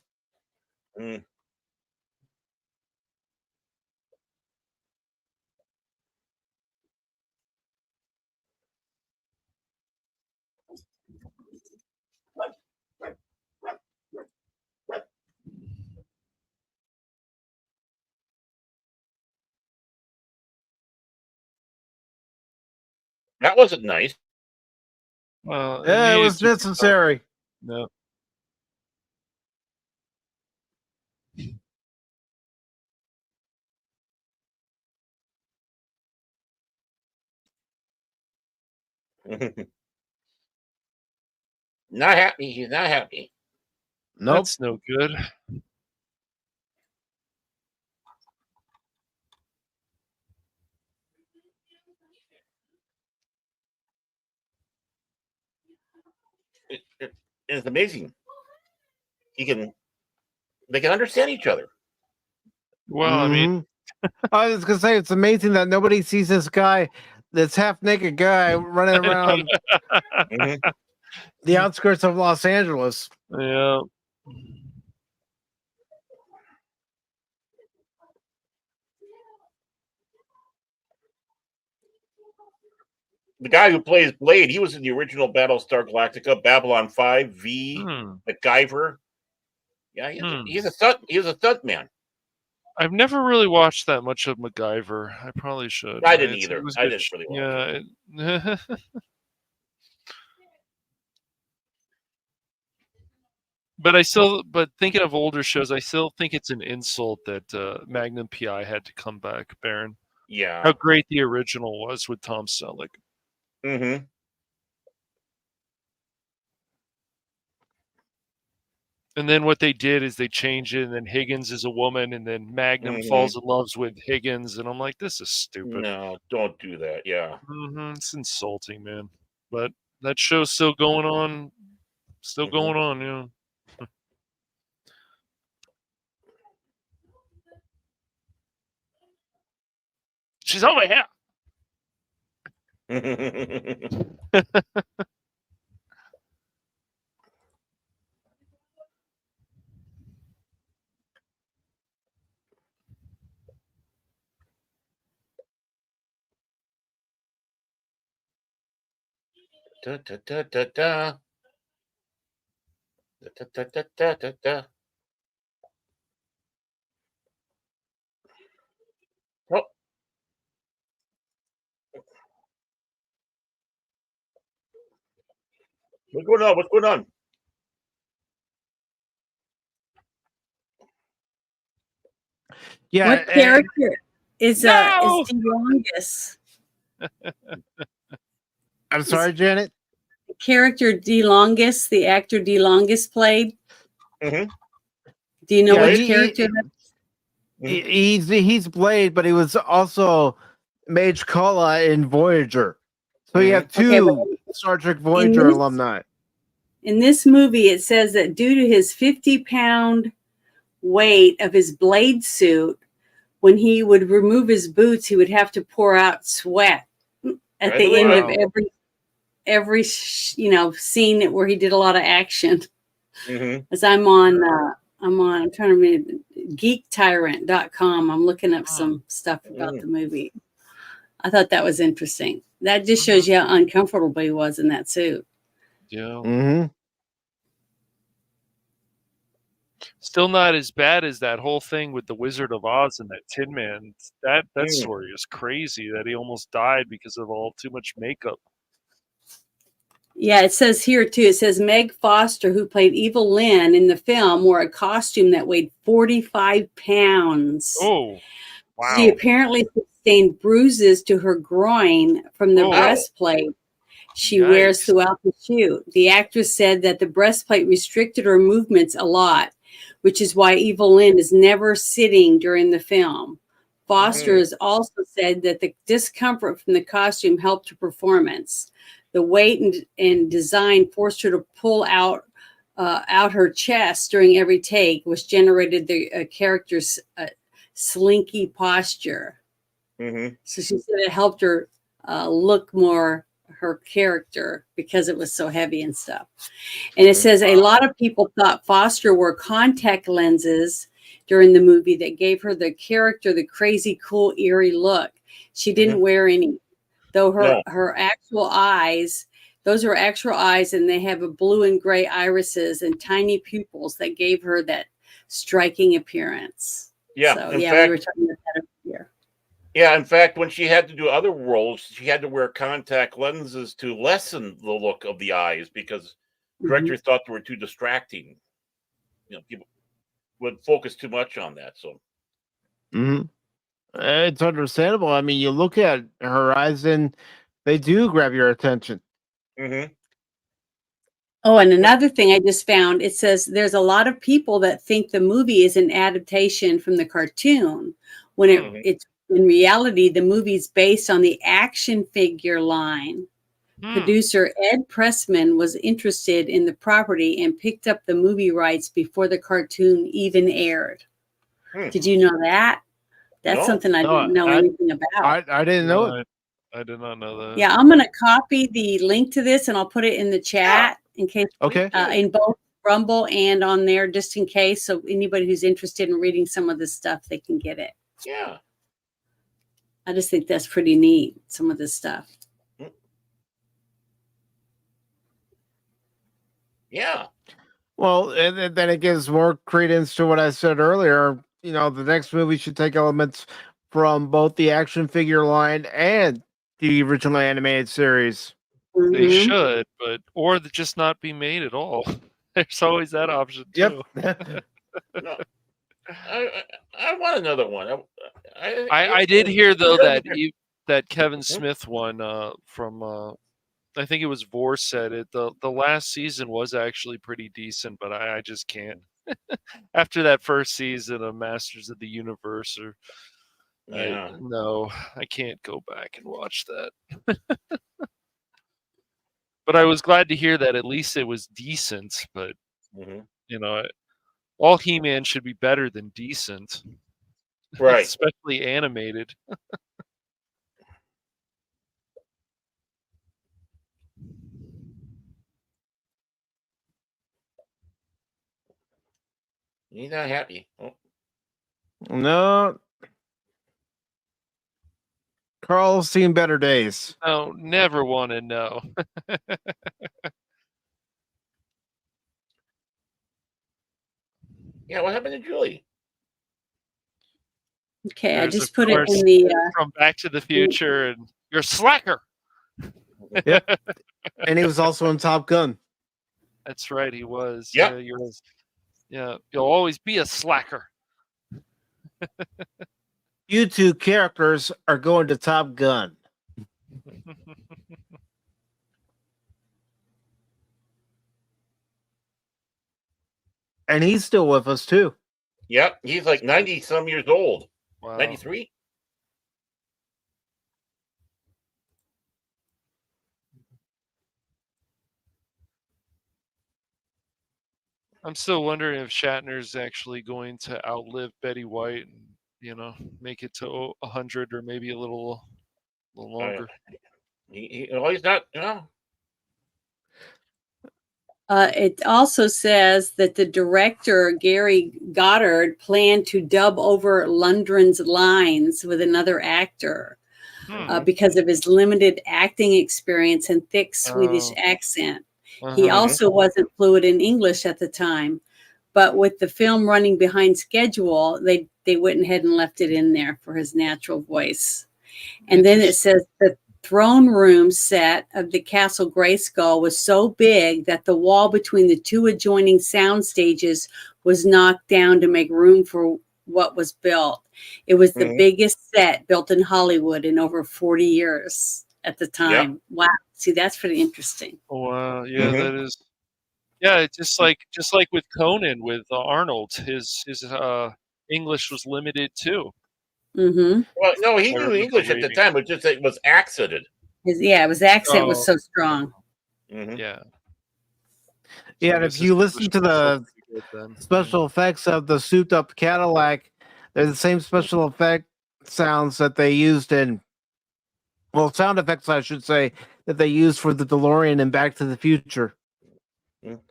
That wasn't nice. Well, Yeah, it was necessary. No. Not happy. He's not happy. Nope. That's no good. It's amazing. They can understand each other. Well, I mean, I was gonna say it's amazing that nobody sees this guy, this half naked guy running around the outskirts of Los Angeles. Yeah. The guy who plays Blade, he was in the original Battlestar Galactica, Babylon 5, V, MacGyver. Yeah, he's a stunt man. I've never really watched that much of MacGyver. I probably should. I didn't either. I didn't really watch it. But thinking of older shows, I still think it's an insult that Magnum PI had to come back, Baron. Yeah. How great the original was with Tom Selleck. Mm-hmm. And then what they did is they changed it, and then Higgins is a woman, and then Magnum falls in love with Higgins, and I'm like, this is stupid. No, don't do that. Yeah. It's insulting, man. But that show's still going on. Still going on, yeah. She's over here. Da, da, da, da, da. Da, da, da, da, da, da. What's going on? What's going on? Yeah. What character is No! DeLongis? I'm sorry, Janet. The character DeLongis, the actor DeLongis played. Mhm. Do you know Yeah, which character? He's Blade, but he was also Mage Kala in Voyager. So you have two Star Trek Voyager alumni. In this movie, it says that due to his 50-pound weight of his Blade suit, when he would remove his boots, he would have to pour out sweat at the end of every scene where he did a lot of action. As I'm trying to read geektyrant.com. I'm looking up some stuff about the movie. I thought that was interesting. That just shows you how uncomfortable he was in that suit. Yeah. Still not as bad as that whole thing with the Wizard of Oz and that Tin Man. That story is crazy that he almost died because of too much makeup. Yeah, it says here too. It says Meg Foster, who played Evil-Lyn in the film, wore a costume that weighed 45 pounds. Oh, wow. She apparently sustained bruises to her groin from the breastplate she wears throughout the shoot. The actress said that the breastplate restricted her movements a lot, which is why Evil-Lyn is never sitting during the film. Foster has also said that the discomfort from the costume helped her performance. The weight and design forced her to pull out her chest during every take, which generated the character's slinky posture. So she said it helped her look more her character because it was so heavy and stuff. And it says a lot of people thought Foster wore contact lenses during the movie that gave her the character the crazy, cool, eerie look. She didn't wear any, though her actual eyes, those are actual eyes, and they have a blue and gray irises and tiny pupils that gave her that striking appearance. Yeah, so, we were talking about that earlier. Yeah, in fact, when she had to do other roles, she had to wear contact lenses to lessen the look of the eyes because directors thought they were too distracting. People would focus too much on that. So, it's understandable. I mean, you look at her eyes and they do grab your attention. Oh, and another thing I just found, it says there's a lot of people that think the movie is an adaptation from the cartoon when it's in reality, the movie's based on the action figure line. Producer Ed Pressman was interested in the property and picked up the movie rights before the cartoon even aired. Did you know that? That's something I didn't know anything about. I didn't know it. I did not know that. Yeah, I'm going to copy the link to this and I'll put it in the chat in case. In both Rumble and on there, just in case. So anybody who's interested in reading some of this stuff, they can get it. Yeah. I just think that's pretty neat, some of this stuff. Yeah. Well, and then it gives more credence to what I said earlier. The next movie should take elements from both the action figure line and the original animated series. They should, or just not be made at all. There's always that option too. No. I want another one. I did hear though that Kevin Smith one from I think it was Vor said it. The last season was actually pretty decent, but I just can't. After that first season of Masters of the Universe, I can't go back and watch that. But I was glad to hear that at least it was decent. But all He-Man should be better than decent, right? Especially animated. He's not happy. No. Carl's seen better days. No, never want to know. Yeah, what happened to Julie? Okay, I just put it in the from Back to the Future, and you're a slacker. Yep. And he was also in Top Gun. That's right. He was. Yep. Yeah, he was. Yeah, you'll always be a slacker. You two characters are going to Top Gun. And he's still with us too. Yep. He's like 90 some years old. Wow. 93. I'm still wondering if Shatner's actually going to outlive Betty White and, you know, make it to 100 or maybe a little longer. He's not. No. It also says that the director, Gary Goddard, planned to dub over Lundgren's lines with another actor because of his limited acting experience and thick Swedish accent. He also wasn't fluent in English at the time, but with the film running behind schedule, they went ahead and left it in there for his natural voice. And then it says the throne room set of the Castle Grayskull was so big that the wall between the two adjoining sound stages was knocked down to make room for what was built. It was the biggest set built in Hollywood in over 40 years at the time. Yep. Wow. See, that's pretty interesting. Oh, wow. Yeah, that is. Yeah, it's just like with Conan, with Arnold, his English was limited too. Mm-hmm. Well, no, he knew English at the time, but just it was accented. His accent was so strong. Mm-hmm. Yeah. Yeah, and if you listen to the special effects of the souped-up Cadillac, they're the same special effect sounds that they used in, well, sound effects, I should say, that they used for the DeLorean in Back to the Future.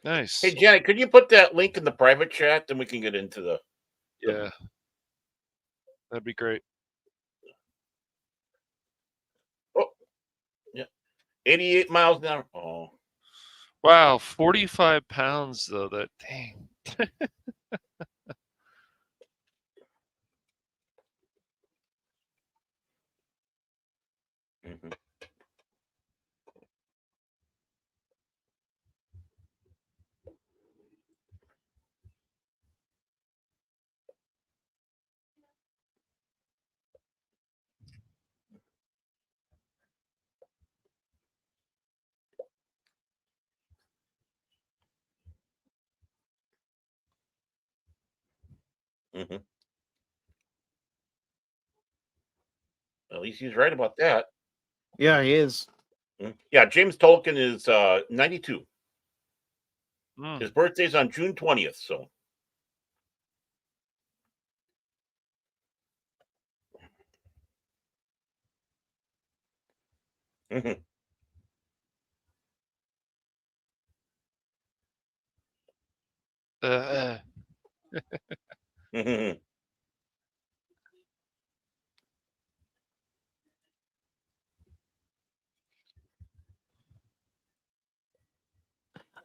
Nice. Hey, Janet, could you put that link in the private chat? Then we can get into the... Yeah. That'd be great. Oh, yeah. 88 miles an hour. Oh. Wow, 45 pounds, though. That, dang. Mm-hmm. Mm-hmm. At least he's right about that. Yeah, he is. Yeah, James Tolkan is 92. His birthday's on June 20th, so. Mm-hmm. Mm-hmm.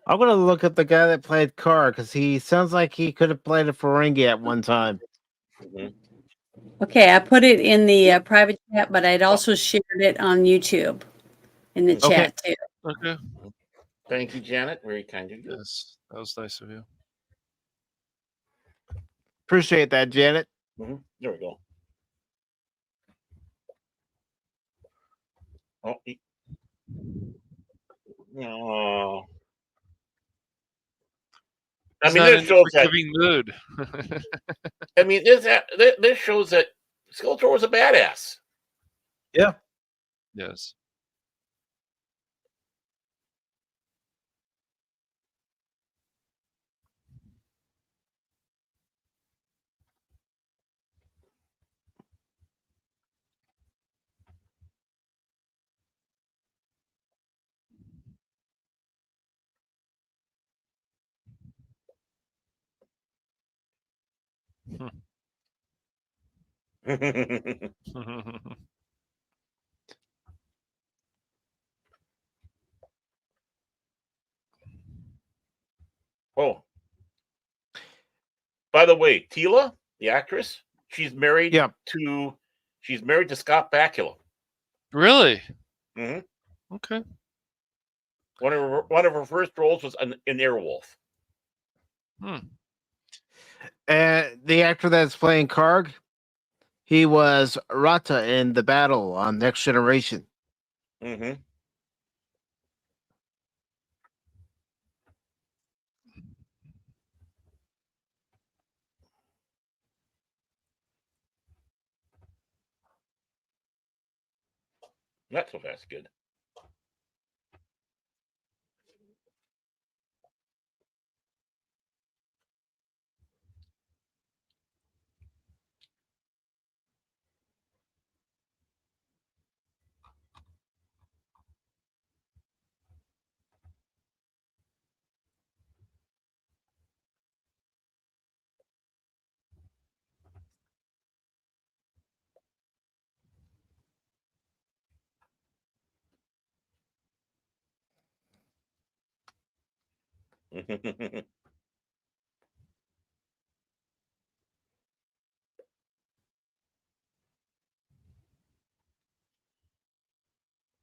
I'm going to look up the guy that played Carr because he sounds like he could have played a Ferengi at one time. Mm-hmm. Okay, I put it in the private chat, but I'd also shared it on YouTube in the chat too. Okay. Thank you, Janet. Very kind of you. Yes, that was nice of you. Appreciate that, Janet. Mm-hmm. There we go. Oh, no. I mean, this shows that. Mood. I mean, this shows that Skeletor was a badass. Yeah. Yes. Oh. By the way, Teela, the actress, she's married to Scott Bakula. Really? Mm-hmm. Okay. One of her first roles was in Airwolf. And the actor that's playing Karg, he was Rata in the battle on Next Generation. Mm-hmm. Not so fast. Good.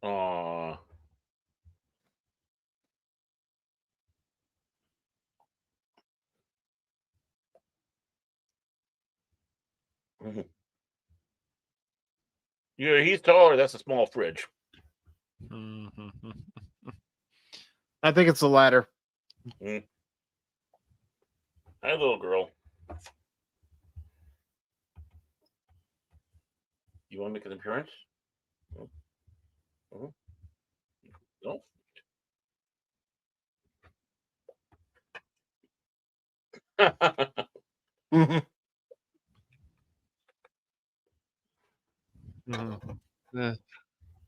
Aw. Mhm. Yeah, he's taller. That's a small fridge. I think it's the latter. Hi, little girl. You want to make an appearance? No.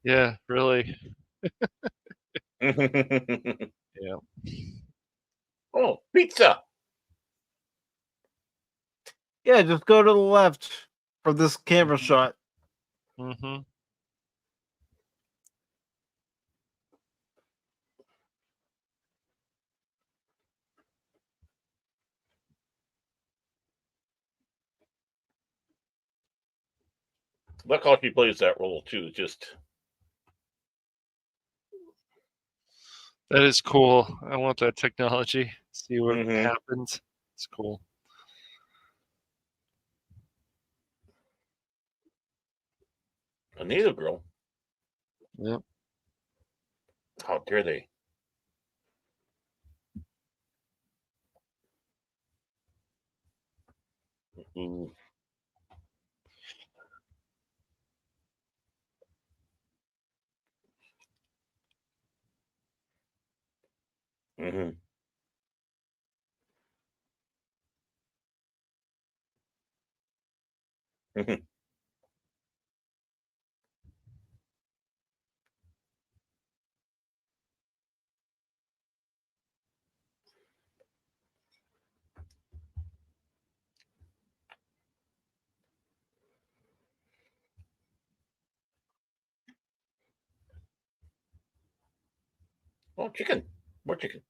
Yeah, really. Yeah. Oh, pizza. Yeah, just go to the left for this camera shot. Mm-hmm. Look how she plays that role too. Just That is cool. I want that technology. See what Mhm. happens. It's cool. a native girl. Yep. How dare they? Ooh. Mm-hmm. Mm-hmm. Oh, chicken. More chicken.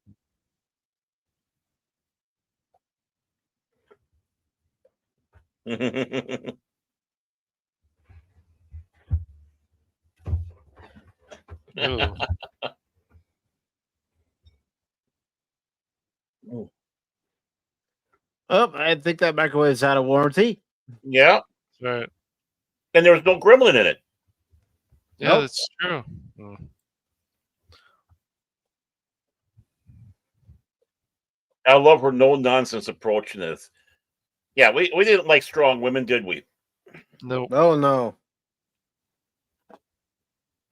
Ooh. Oh, I think that microwave is out of warranty. Yeah, Right. and there's no gremlin in it. Yeah, Nope. that's true. I love her no nonsense approach to this. Yeah, we didn't like strong women, did we? Nope. Oh no.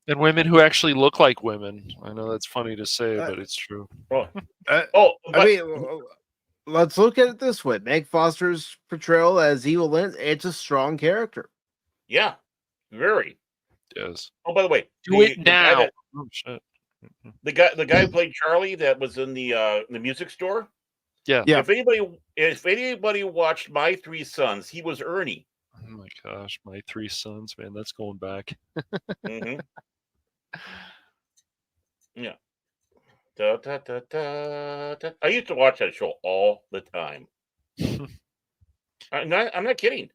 And women who actually look like women. I know that's funny to say, but it's true. Oh, Uh, oh I but, mean, let's look at it this way: Meg Foster's portrayal as Evil-Lyn, it's a strong character. yeah, very. Yes. Oh, by the way, Do it the guy now. that Oh shit. the guy who played Charlie that was in the music store. Yeah. Yeah. If anybody watched My Three Sons, he was Ernie. Oh my gosh, my three sons, man, that's going back. Mm-hmm. Yeah. Da, da, da, da, da. I used to watch that show all the time. I'm not kidding.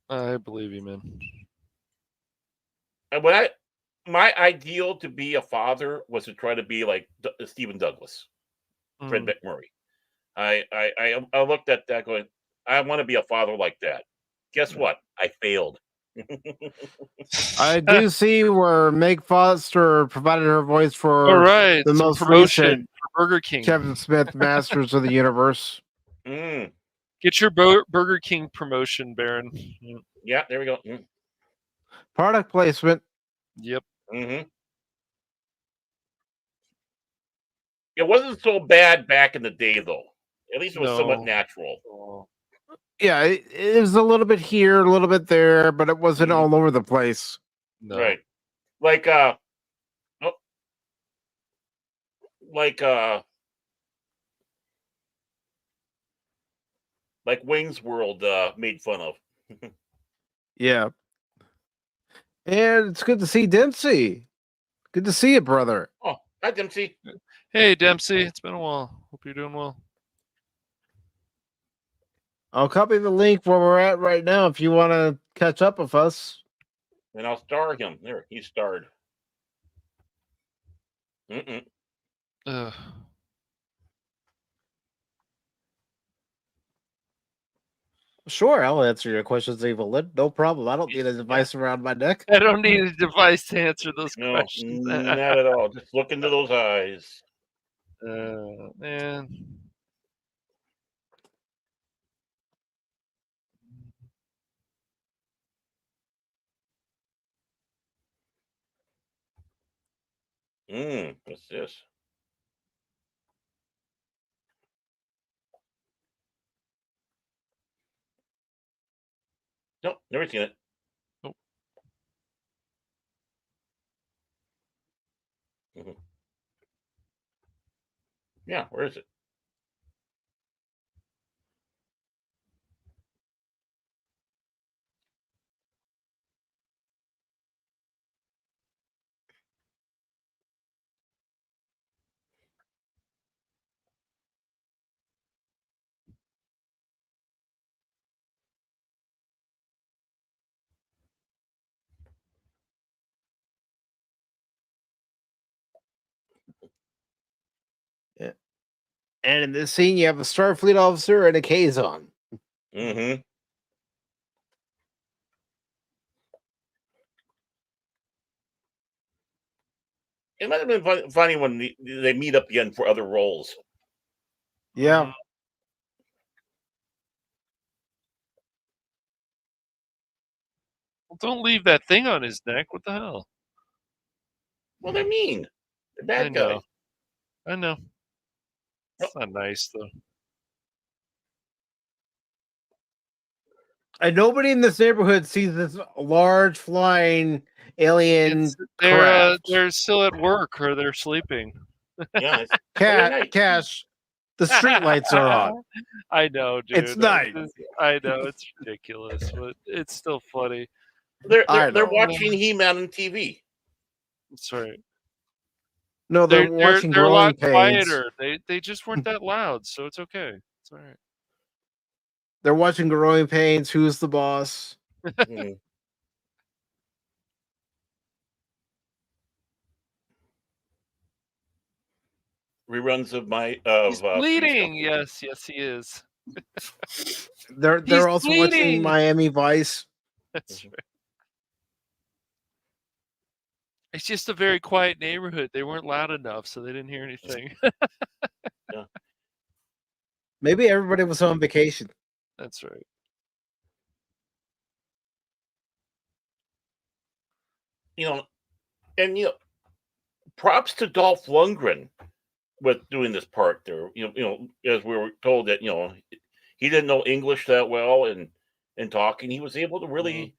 I believe you, man. And when my ideal to be a father was to try to be like Stephen Douglas, Fred McMurray. I looked at that going, I want to be a father like that. Guess what? I failed. I do see where Meg Foster provided her voice for All right, the some most promotion recent for Burger King. Kevin Smith Masters of the Universe. Get your Burger King promotion, Baron. Yeah, there we go. Product placement. Yep. It wasn't so bad back in the day, though. At least it was somewhat natural. Yeah, it was a little bit here, a little bit there, but it wasn't all over the place. No. Right. Like Wayne's World made fun of. Yeah. And it's good to see Dempsey. Good to see you, brother. Oh, hi, Dempsey. Hey, Dempsey. It's been a while. Hope you're doing well. I'll copy the link where we're at right now if you want to catch up with us. And I'll star him. There, he's starred. Sure, I'll answer your questions, Evil-Lyn. No problem. I don't need a device around my neck. I don't need a device to answer those questions. Not at all. Just look into those eyes. Man. What's this? Nope, never seen it. Nope. Yeah, where is it? Yeah. And in this scene, you have a Starfleet officer and a Kazon. It might have been funny when they meet up again for other roles. Yeah. Well, don't leave that thing on his neck. What the hell? Well, they're mean. They're bad guys. I know. It's not nice, though. And nobody in this neighborhood sees this large flying alien craft. They're still at work or they're sleeping. Yeah, Cash, the street lights are on. I know, dude. It's night. I know, it's ridiculous, but it's still funny. They're watching He-Man on TV. That's right. No, they're watching they're a lot Growing Pains. quieter. They just weren't that loud, so it's okay. It's all right. They're watching Growing Pains. Who's the boss? Reruns of He's bleeding. Yes, he is. They're also watching Miami Vice. That's right. It's just a very quiet neighborhood. They weren't loud enough, so they didn't hear anything. Yeah. Maybe everybody was on vacation. That's right. Props to Dolph Lundgren with doing this part there. As we were told that he didn't know English that well and talking, he was able to really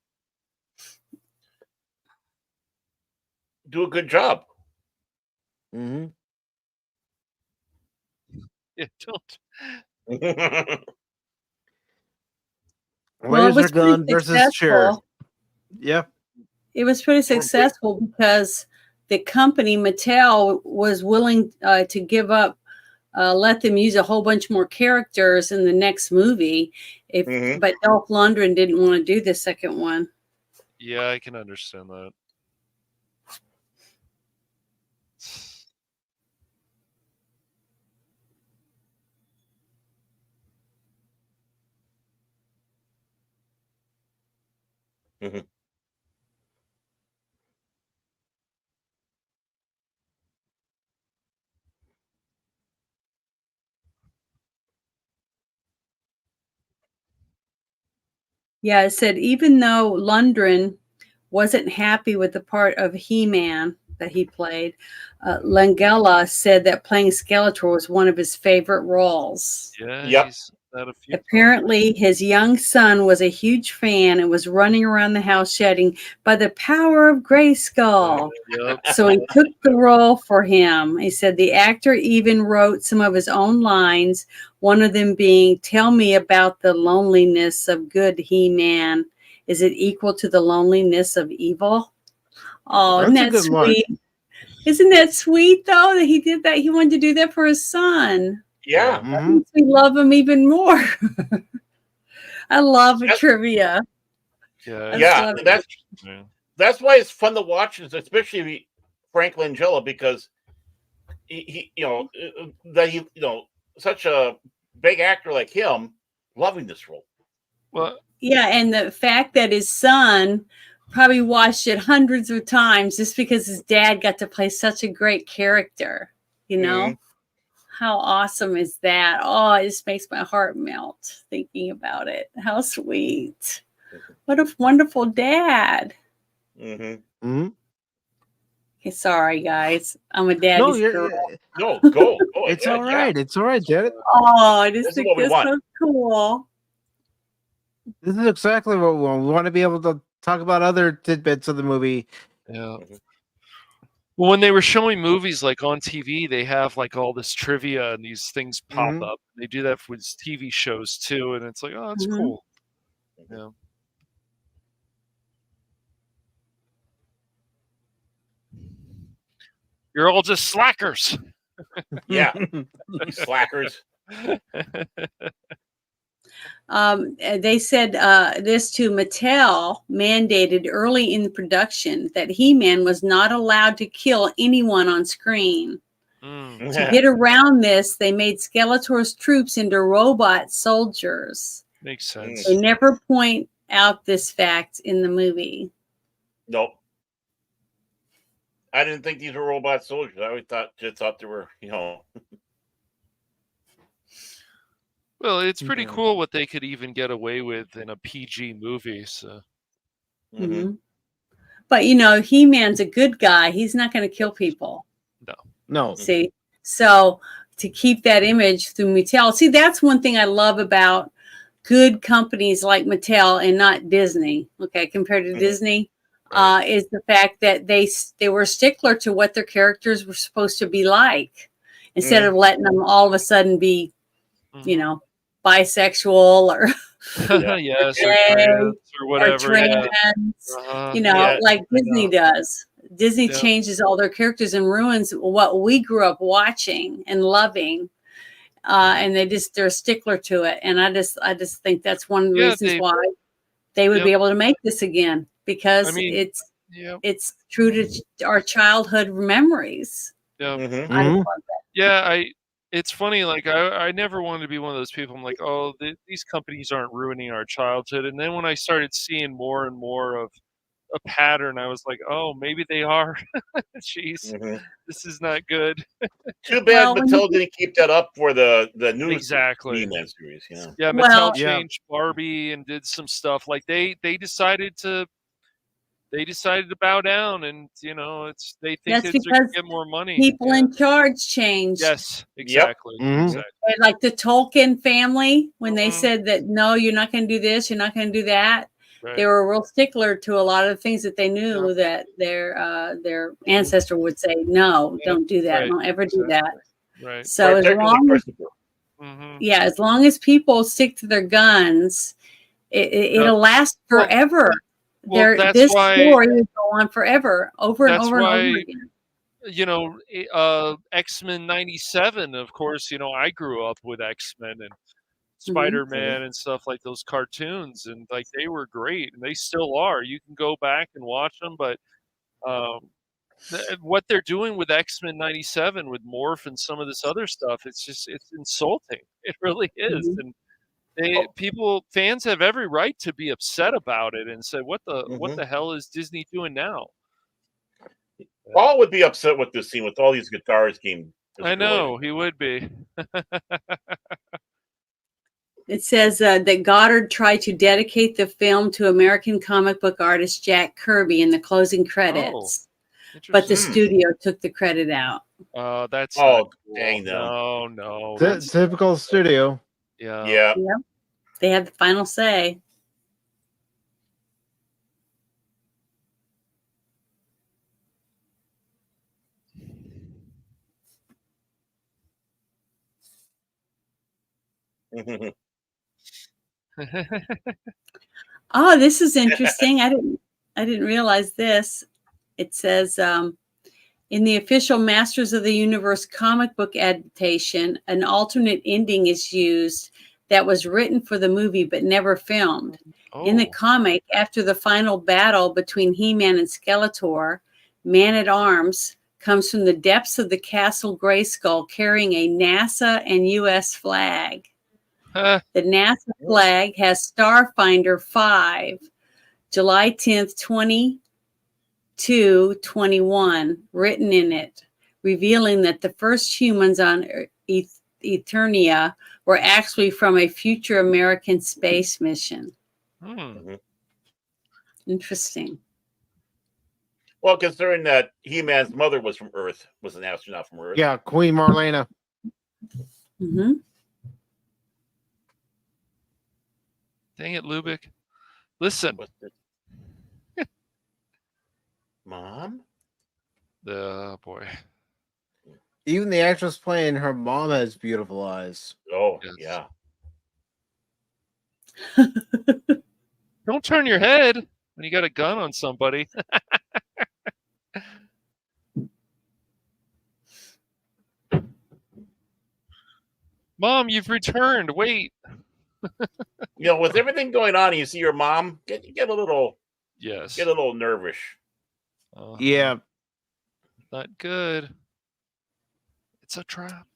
do a good job. Mm-hmm. Yeah, don't. Laser gun versus chair. Yeah. It was pretty successful because the company Mattel was willing to give up, let them use a whole bunch more characters in the next movie. But Dolph Lundgren didn't want to do the second one. Yeah, I can understand that. Mhm. Yeah, it said even though Lundgren wasn't happy with the part of He-Man that he played, Langella said that playing Skeletor was one of his favorite roles. Yeah, Yep. he's had a few times. Apparently, his young son was a huge fan and was running around the house shouting, "By the power of Grayskull." Yep. So he took the role for him. He said the actor even wrote some of his own lines, one of them being, "Tell me about the loneliness of good He-Man. Is it equal to the loneliness of evil?" Oh, isn't That's a that good line. sweet? Isn't that sweet, though, that he did that? He wanted to do that for his son. Yeah. That makes me love him even more. I love That's- trivia. Yeah. I Yeah, love that's Yeah. that's why it's fun to watch, especially Frank Langella, because he that he such a big actor like him loving this role. Well, Yeah, and the fact that his son probably watched it hundreds of times just because his dad got to play such a great character, you know? Mhm. How awesome is that? Oh, it just makes my heart melt thinking about it. How sweet. What a wonderful dad. Mm-hmm. Hmm. Okay, sorry, guys. I'm a No, daddy's girl. No, go. it's Yeah, all right. It's all right, Janet. Oh, I just This is think what we that's want. so cool. This is exactly what we want. We want to be able to talk about other tidbits of the movie. yeah. Well, when they were showing movies like on TV, they have like all this trivia and these things pop Mhm. up. They do that with TV shows too, and it's like, oh, that's Mhm. cool. Yeah. You're all just slackers. Yeah, you slackers. They said this to Mattel mandated early in the production that He-Man was not allowed to kill anyone on screen. Mm. To get around this, they made Skeletor's troops into robot soldiers. Makes sense. They never point out this fact in the movie. Nope. I didn't think these were robot soldiers. I always just thought they were, Well, it's pretty Yeah. cool what they could even get away with in a PG movie. So Mhm. But you know, He-Man's a good guy. He's not going to kill people. No. See, so to keep that image through Mattel, see, that's one thing I love about good companies like Mattel and not Disney. Okay, compared to Mhm. Disney, Right. is the fact that they were a stickler to what their characters were supposed to be like, instead of letting them all of a sudden be, you know, bisexual or Yeah. yes, or gay trans or or whatever. Yeah. trans, you know, Yeah, like I Disney know. does. Disney Yeah. changes all their characters and ruins what we grew up watching and loving. And they're a stickler to it. And I just think that's one of the Yeah, reasons why they would Yep. be able to make this again, because I mean, yeah, it's true to our childhood memories. yeah, Mhm. I just Mhm. love that. yeah. It's funny. Like I never wanted to be one of those people. I'm like, oh, these companies aren't ruining our childhood. And then when I started seeing more and more of a pattern, I was like, oh, maybe they are. Jeez, Mhm. this is not good. Too bad Well, when you Mattel didn't keep that up for the newest Exactly. He-Man series. Yeah. Yeah, Well- Mattel Yeah. changed Barbie and did some stuff. Like they decided to bow down, and you know, they think That's that they're gonna because get more money. people Yeah. in charge changed. Yes, exactly. Mhm. Exactly. And like the Tolkien family, when they Mhm. said that no, you're not going to do this, you're not going to do that, Right. they were a real stickler to a lot of things that they knew Yep. that their ancestor would say, no, Yep. don't do that, Right. don't ever do that. Right. So as Protecting the long as principle. Mm-hmm. as long as people stick to their guns, it'll last Well- forever. well, that's This why- story will go on forever, over and That's over and over why- again. You know, X-Men '97. Of course, you know I grew up with X-Men and Spider-Man and stuff like those cartoons, and like they were great, and they still are. You can go back and watch them, but what they're doing with X-Men '97 with Morph and some of this other stuff, it's insulting. It really is, Mhm. and Fans have every right to be upset about it and say, what the hell is Disney doing now? Paul would be upset with this scene with all these guitars being destroyed. I know, he would be. It says that Goddard tried to dedicate the film to American comic book artist Jack Kirby in the closing credits, but the studio took the credit out. That's cool. Dang them. No. Typical studio. Yeah. They had the final say. Oh, this is interesting. I didn't realize this. It says in the official Masters of the Universe comic book adaptation, an alternate ending is used that was written for the movie but never filmed. In the comic, after the final battle between He-Man and Skeletor, Man-at-Arms comes from the depths of the Castle Grayskull carrying a NASA and U.S. flag. The NASA flag has Starfinder 5, July 10th, 2221, written in it, revealing that the first humans on Eternia were actually from a future American space mission. Interesting. Well, considering that He-Man's mother was from Earth, was an astronaut from Earth. Yeah, Queen Marlena. Mm-hmm. Dang it, Lubic. Listen. Mom? Oh, boy. Even the actress playing her mom has beautiful eyes. Oh, yes. Yeah. Don't turn your head when you got a gun on somebody. Mom, you've returned. Wait. With everything going on, you see your mom, get a little nervous. Yeah. Not good. It's a trap.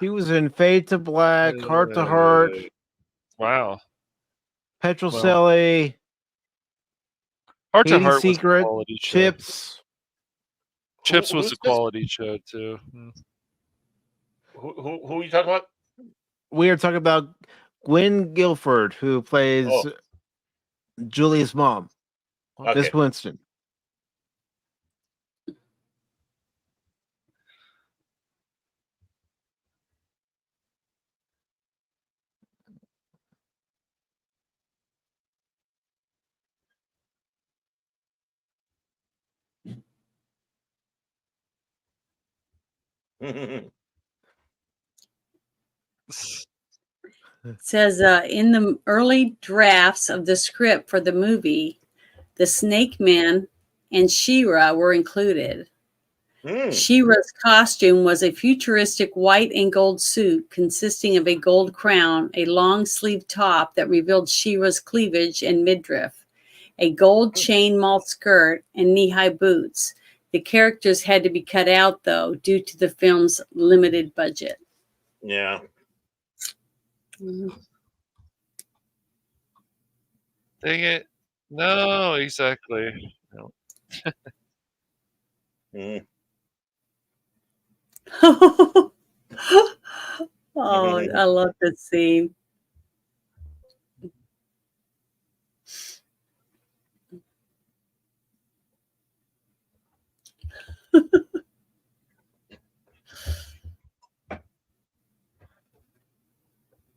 He was in Fade to Black, Heart to Heart. Wow. Petrocelli. Heart to Hating Heart Secret, was a quality show. Chips. Chips was a quality show too. Who are you talking about? We are talking about Gwen Guilford, who plays Julia's mom, Miss Winston. It says in the early drafts of the script for the movie, the Snake Man and She-Ra were included. She-Ra's costume was a futuristic white and gold suit consisting of a gold crown, a long sleeve top that revealed She-Ra's cleavage and midriff, a gold chain mall skirt, and knee-high boots. The characters had to be cut out, though, due to the film's limited budget. Yeah. Dang it. No, exactly. No. Oh, I love that scene.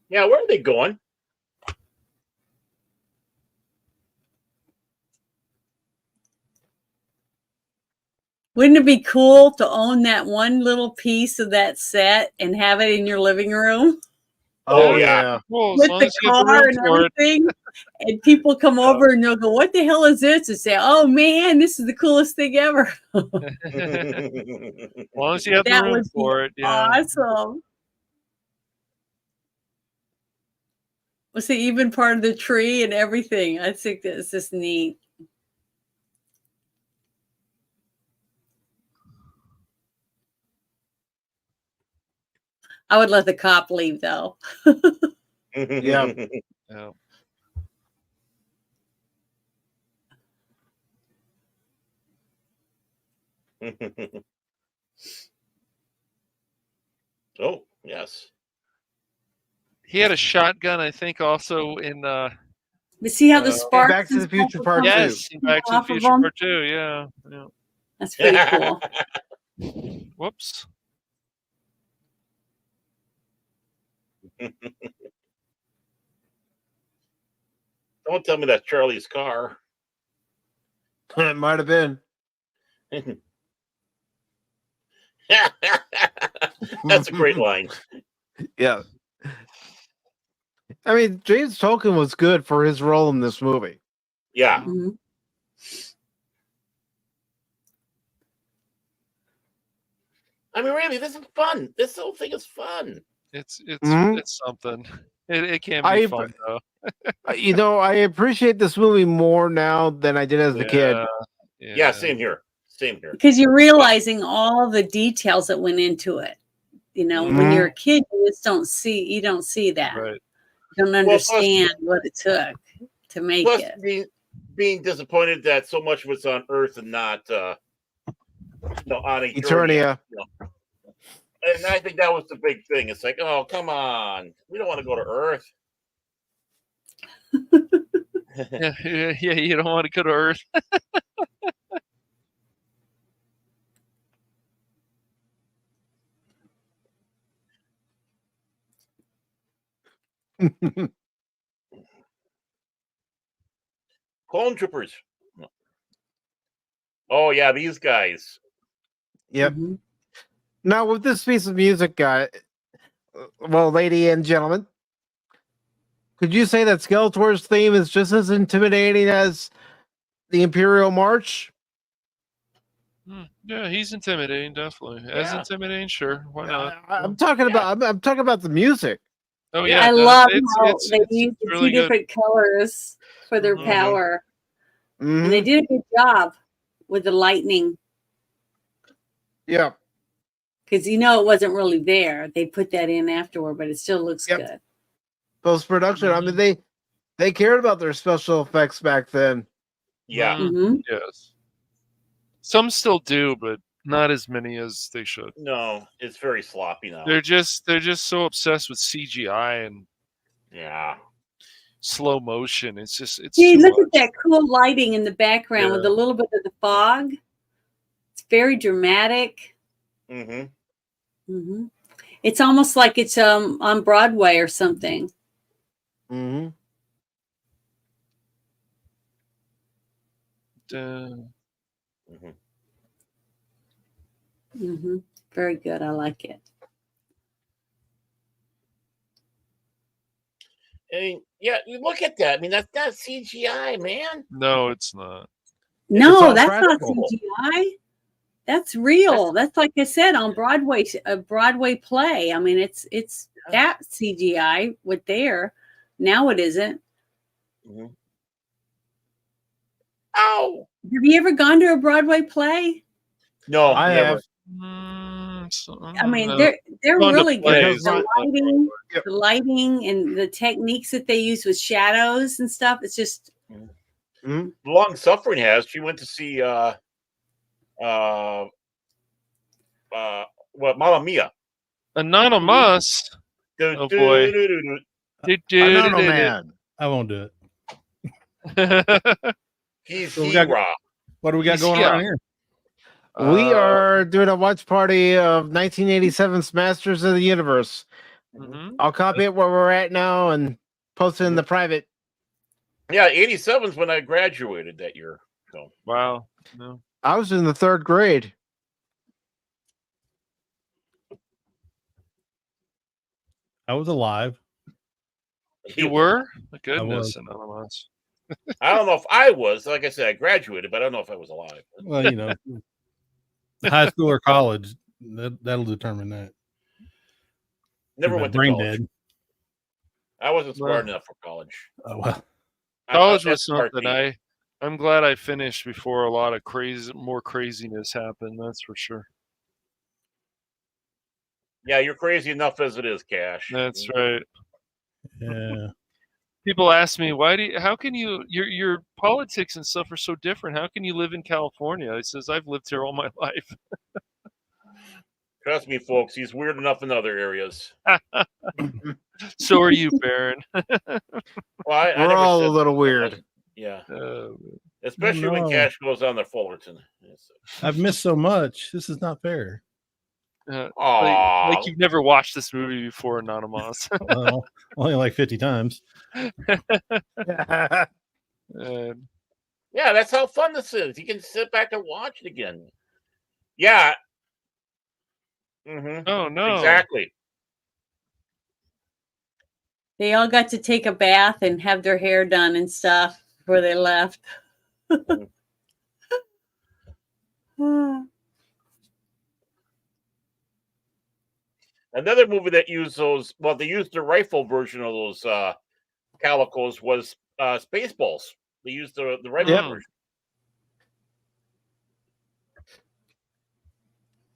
Yeah, where are they going? Wouldn't it be cool to own that one little piece of that set and have it in your living room? Oh, yeah. Well, with the car and everything. And people come over and they'll go, "What the hell is this?" And say, "Oh, man, this is the coolest thing ever." As long as you have the room for it. Yeah. Awesome. Was he even part of the tree and everything? I think that's just neat. I would let the cop leave, though. Yeah. Yeah. Oh, yes. He had a shotgun, I think, also in But see how the Uh, sparks Back to and the Future stuff Part are coming yes, in Back to the off of Future them? Part 2. Yeah. Yeah. That's pretty cool. Whoops. Don't tell me that's Charlie's car. It might have been. That's a great line. Yeah. I mean, James Tolkan was good for his role in this movie. Yeah. Mhm. I mean, really, this is fun. This whole thing is fun. It's Mhm. it's something. It can be I- fun though. You know, I appreciate this movie more now than I did as a kid. Yeah, same here. Same here. Because you're realizing all the details that went into it. You know, when you're a kid, you just don't see that. Right. You don't Well, plus- understand what it took to make Plus, it. being disappointed that so much was on Earth and not, on Eternia. Eternia. And I think that was the big thing. It's like, oh, come on, we don't want to go to Earth. Yeah, you don't want to go to Earth. Clone troopers. Oh yeah, these guys. Yep. Mhm. Now, with this piece of music, well, lady and gentlemen, could you say that Skeletor's theme is just as intimidating as the Imperial March? Yeah, he's intimidating, definitely. As Yeah. intimidating, sure. Why not? I'm talking about. I'm talking about the music. Oh Yeah, yeah, I no, love it's- how it's- they it's used the really two good. different colors for their Mhm. power. Mhm. And they did a good job with the lightning. Yeah. Because you know it wasn't really there. They put that in afterward, but it still looks Yep. good. Post production. I mean, they cared about their special effects back then. Yeah. Hmm. Yes. Some still do, but not as many as they should. No, it's very sloppy now. They're just so obsessed with CGI and Yeah. slow motion. It's See, too look much. at that cool lighting in the background with Yeah. a little bit of the fog. It's very dramatic. Mm-hmm. Hmm. It's almost like it's on Broadway or something. Mm-hmm. Mm-hmm. Hmm. Very good. I like it. And yeah, you look at that. I mean, that's not CGI, man. No, it's not. No, all that's practical. not CGI. That's real. That's like I said on Broadway, a Broadway play. I mean, it's that CGI with there. Now it isn't. Mm-hmm. Ow! Have you ever gone to a Broadway play? No, I never. have. I mean, No. they're Gone to really good. plays, The but not lighting and the techniques that they use with shadows and stuff. It's just Long Suffering has. She went to see Mamma Mia. Anonymous. Oh, boy. Banana Man. I won't do it. He's So we got- He-Ra. What do we got going Yeah. on here? We are doing a watch party of 1987's Masters of the Universe. Mhm. I'll copy it where we're at now and post it in the private. Yeah, 87's when I graduated that year. So Wow. No. I was in the 3rd grade. I was alive. You were? was. Goodness, Anonymous. I don't know if I was. Like I said, I graduated, but I don't know if I was alive. Well, you know, high school or college, that'll determine that. Never You've went been to brain college. dead. I wasn't smart Well, enough for college. Oh, well, college was That's part something. B. I'm glad I finished before a lot of more craziness happened. That's for sure. Yeah, you're crazy enough as it is, Cash. That's right. yeah. People ask me, how can your politics and stuff are so different? How can you live in California? I says, I've lived here all my life. Trust me, folks, he's weird enough in other areas. So are you, Baron. Well, I We're never all said a little that. weird. Yeah. Uh, Especially when No. Cash goes on the Fullerton. I've missed so much. This is not fair. Aw. like you've never watched this movie before, Anonymous. Well, only like 50 times. Yeah, that's how fun this is. You can sit back and watch it again. Yeah. Mm-hmm. Oh no! Exactly. They all got to take a bath and have their hair done and stuff before they left. Another movie that used those, well, they used the rifle version of those calicos was Spaceballs. They used the rifle Yep. version.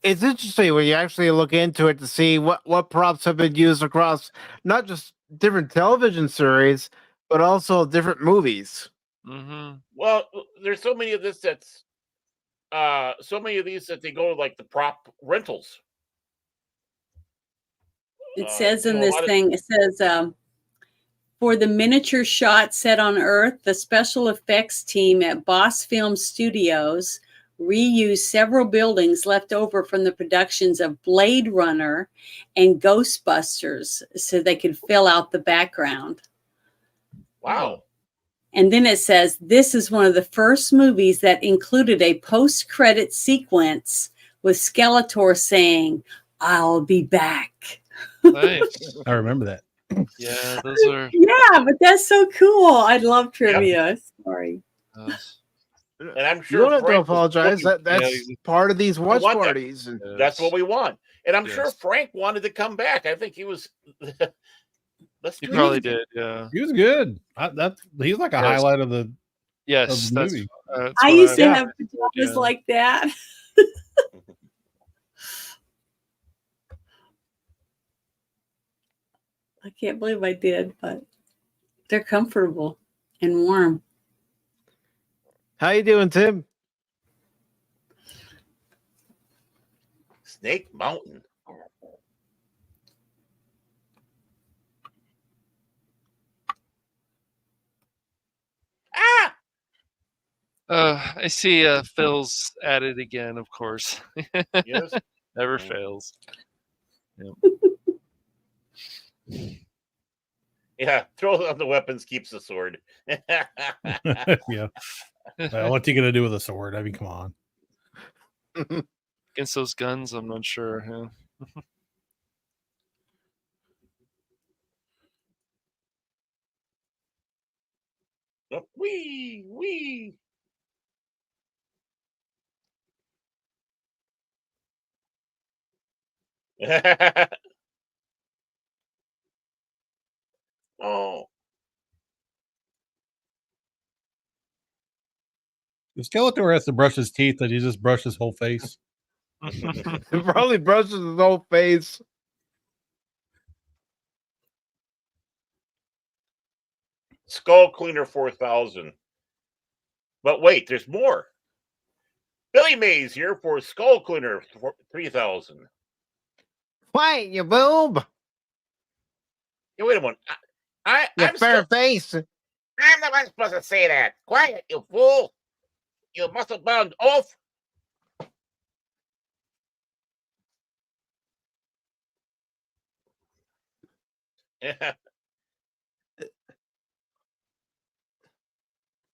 It's interesting when you actually look into it to see what props have been used across not just different television series, but also different movies. Mm-hmm. Well, there's so many of this that's so many of these that they go to like the prop rentals. It says in a this lot of- thing, it says, for the miniature shot set on Earth, the special effects team at Boss Film Studios reused several buildings left over from the productions of Blade Runner and Ghostbusters so they could fill out the background. Wow. And then it says, this is one of the first movies that included a post-credit sequence with Skeletor saying, "I'll be back." Nice. I remember that. Yeah, those are. Yeah, but that's so cool. I love trivia. Sorry. And I'm You sure don't have to Frank was apologize. looking- That's part of these watch want that. parties. And That's what we want. And I'm sure Yes. Frank wanted to come back. I think he was. Let's He do probably it. did. Yeah. He was good. He's like a Yes. highlight of the Yes, the that's. movie. That's I what used to yeah. have pajamas Yeah. like that. I can't believe I did, but they're comfortable and warm. how you doing, Tim? Snake Mountain. Ah! I see Phil's at it again, of course. Yes. Never fails. Yeah, throw on the weapons keeps the sword. Yeah. Well, what's he gonna do with a sword? I mean, come on. Against those guns, I'm not sure. Yeah. Wee, wee. Oh, If Skeletor has to brush his teeth, then he just brush his whole face. He probably brushes his whole face. Skull Cleaner 4000. But wait, there's more. Billy Mays here for Skull Cleaner 3000. Quiet, you boob. Yeah, wait a minute. You I'm fair still- face. I'm the one supposed to say that. Quiet, you fool. You muscle bound oaf.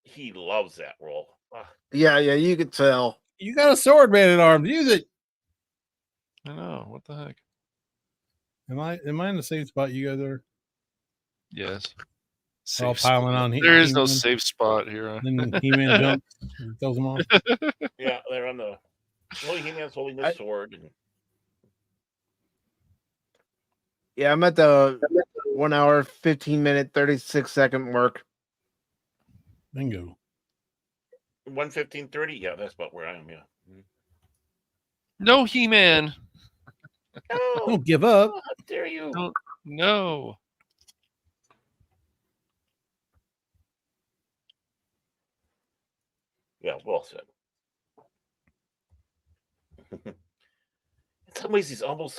He loves that role. Yeah, you could tell. You got a sword, man at arms. Use it. I know. What the heck? Am I in the same spot you guys are? Yes. We're all Safe piling spot. on. There is no He-Man. safe spot here. Then He-Man jumps and throws them off. Yeah, they're on the. Well, He-Man's holding the sword. And... Yeah, I'm at the 1 hour, 15-minute, 36-second mark. Bingo. 1:15:30. Yeah, that's about where I am. Yeah. No He-Man. No, Don't give up. how dare you? No. Yeah, well said. In some ways, he's almost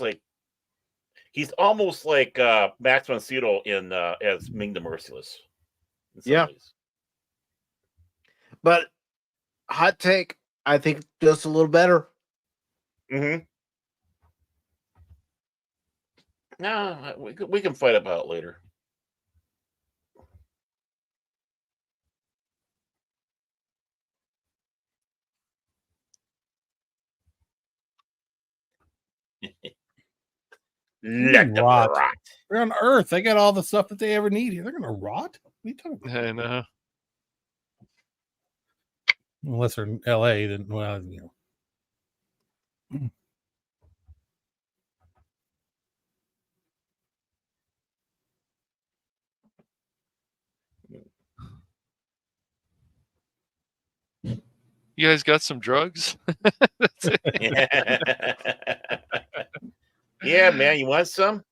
like Max von Sydow in as Ming the Merciless. In some Yeah. ways. But hot take, I think just a little better. Mm-hmm. No, we can fight about it later. Let them rot. rot. They're on Earth. They got all the stuff that they ever need. They're gonna rot. What are you talking about? I know. Unless they're in LA, then well, you know. You guys got some drugs? Yeah, man. You want some?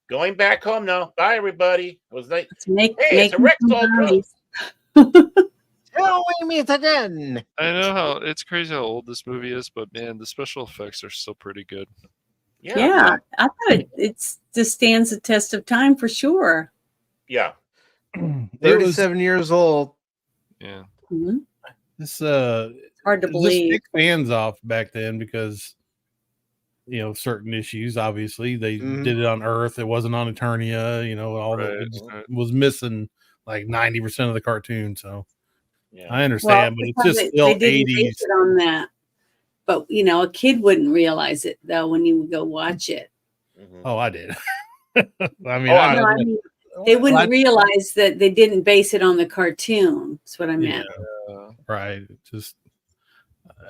Going back home now. Bye, everybody. It was nice. Hey, it's a Rexall drug. Till we meet again. I know how it's crazy how old this movie is, but man, the special effects are still pretty good. Yeah, I thought it just stands the test of time for sure. Yeah. 37 years old. Yeah. Mm-hmm. This hard to this believe. ticked fans off back then because certain issues. Obviously, they did it on Earth. It wasn't on Eternia. All that it just was missing like 90% of the cartoon. So I understand, but it's just still they didn't 80s. base it on that. But a kid wouldn't realize it though when you would go watch it. Oh, I did. I mean, they wouldn't realize that they didn't base it on the cartoon. That's what I meant. Yeah, right. Just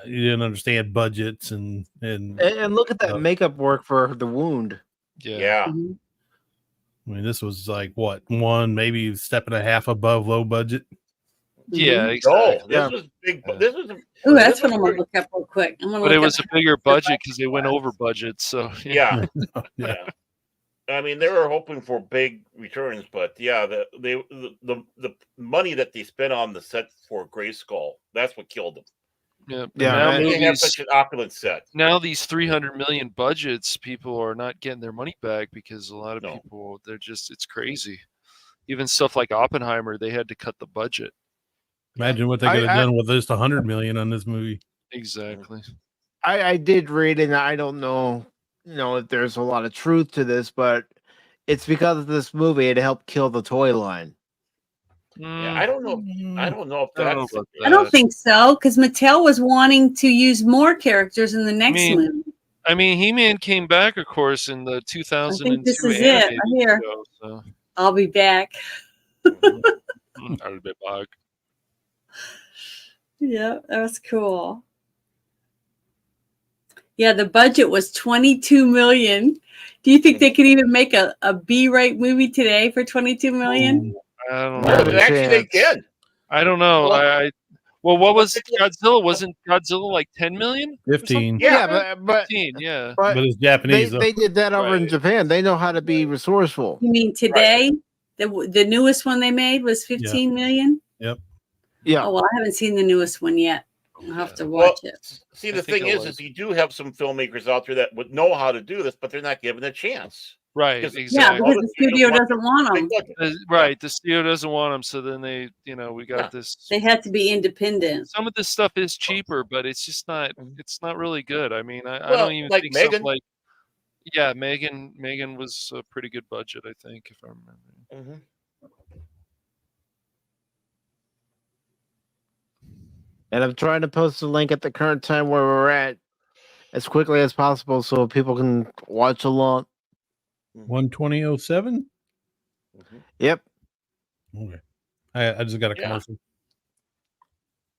you didn't understand budgets and look at that makeup work for the wound. Yeah. Mm-hmm. I mean, this was like what, maybe step and a half above low budget. Yeah, No, exactly. this was big. This was. Ooh, that's what I'm gonna look up real quick. But it was a bigger budget because they went over budget. So yeah. I mean, they were hoping for big returns, but yeah, the money that they spent on the set for Grayskull, that's what killed them. Yeah. Now they have such an opulent set. Now these 300 million budgets, people are not getting their money back because a lot of people, it's crazy. Even stuff like Oppenheimer, they had to cut the budget. Imagine what they could have done with just 100 million on this movie. Exactly. I did read, and I don't know, if there's a lot of truth to this, but it's because of this movie it helped kill the toy line. Yeah, I don't know. I don't know if that's. I don't think so, because Mattel was wanting to use more characters in the next movie. I mean, He-Man came back, of course, in the 2002. I think this is it right here. So. I'll be back. I'll be back. Yeah, that was cool. Yeah, the budget was $22 million. Do you think they could even make a B-rate movie today for $22 million? I don't know. Actually, they can. I don't know. What was Godzilla? Wasn't Godzilla like 10 million? 15. Yeah, but 15. Yeah, but it's Japanese. They did that over in Japan. They know how to be resourceful. You mean today? The newest one they made was 15 million? Yep. Yeah. Oh well, I haven't seen the newest one yet. I'll have to watch it. See, the thing is you do have some filmmakers out there that would know how to do this, but they're not given a chance. Right. Exactly. Yeah, because the studio doesn't want them. Right. The studio doesn't want them. So then they, we got this. They have to be independent. Some of this stuff is cheaper, but it's just not. It's not really good. I mean, I don't even think Megan. Megan was a pretty good budget, I think, if I remember. Mm-hmm. And I'm trying to post a link at the current time where we're at as quickly as possible so people can watch along. 120.07? Yep. Okay. I just got a commercial.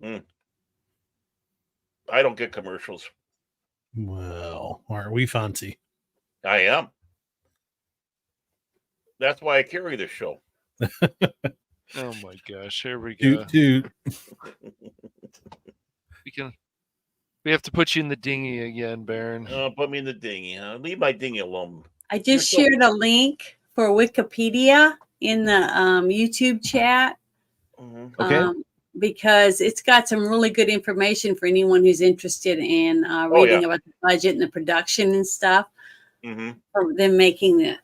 I don't get commercials. Well, aren't we fancy? I am. That's why I carry this show. Oh my gosh! Here we go. Dude. We have to put you in the dinghy again, Baron. Put me in the dinghy. Huh? Leave my dinghy alone. I just shared a link for Wikipedia in the YouTube chat. Okay. Because it's got some really good information for anyone who's interested in reading about the budget and the production and stuff. For them making the.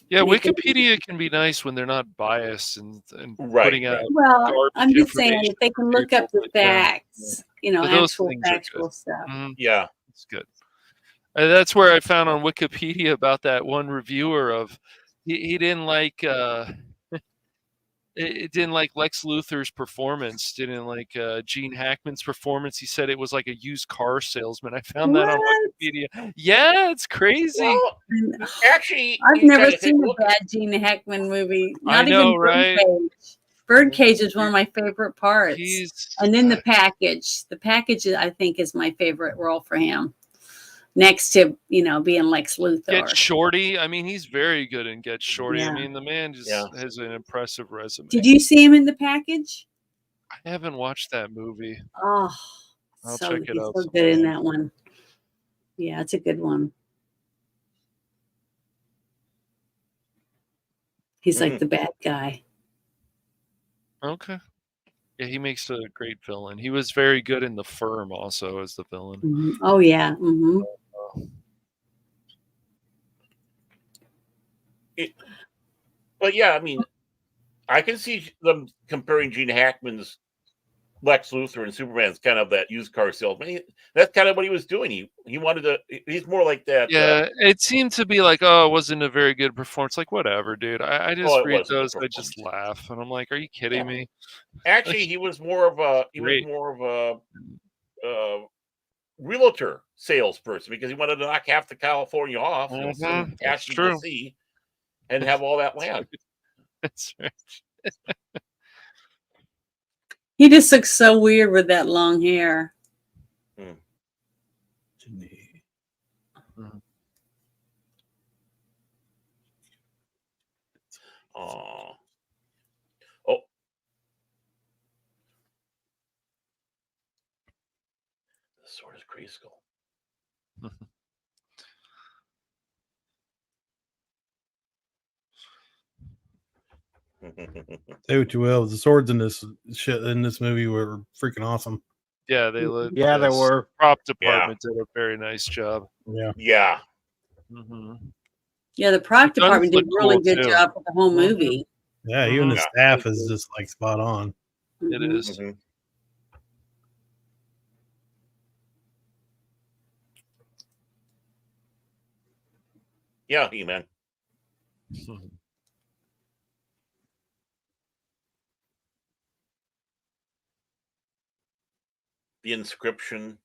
Yeah, Wikipedia can be nice when they're not biased and putting out. Well, I'm just saying if they can look up the facts, actual factual stuff. Yeah, it's good. That's where I found on Wikipedia about that one reviewer of he didn't like it didn't like Lex Luthor's performance, didn't like Gene Hackman's performance. He said it was like a used car salesman. I found that on Wikipedia. Yeah, it's crazy. Well, actually, I've never seen a bad Gene Hackman movie. Not even Birdcage. Birdcage is one of my favorite parts. And then the package. The package, I think, is my favorite role for him. Next to, being Lex Luthor. Get Shorty. I mean, he's very good in Get Shorty. Yeah. I mean, the man just has an impressive resume. Did you see him in the package? I haven't watched that movie. Oh, I'll check it out. So good in that one. Yeah, it's a good one. He's like the bad guy. Okay. Yeah, he makes a great villain. He was very good in The Firm also as the villain. Oh, yeah. But yeah, I mean, I can see them comparing Gene Hackman's Lex Luthor and Superman's kind of that used car salesman. That's kind of what he was doing. He wanted to. He's more like that. Yeah, it seemed to be like, it wasn't a very good performance. Like, whatever, dude. I just read those. I just laugh, and I'm like, are you kidding me? Actually, he was more of a realtor salesperson because he wanted to knock half the California off, cash to see, and have all that land. That's right. He just looks so weird with that long hair. Oh. The sword is Grayskull. Say what you will. The swords in this movie were freaking awesome. Yeah, they look. Yeah, they were. Prop department did a very nice job. Yeah. Yeah, the prop department did a really good job for the whole movie. Yeah, even the staff is just like spot on. It is. Yeah, He-Man. The inscription.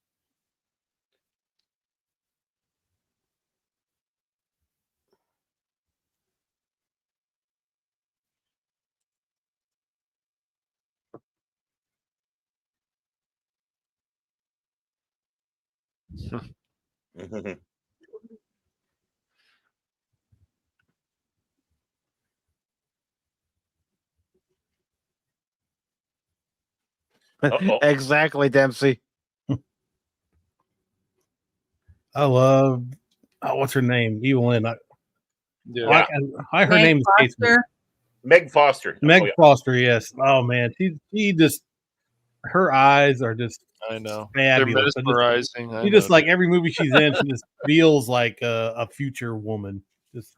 Exactly, Dempsey. I love what's her name? Evil-Lyn. Her name is Meg Foster. Meg Foster, yes. Oh man, she just her eyes are just fabulous. They're mesmerizing. She just like every movie she's in, she just feels like a future woman. Just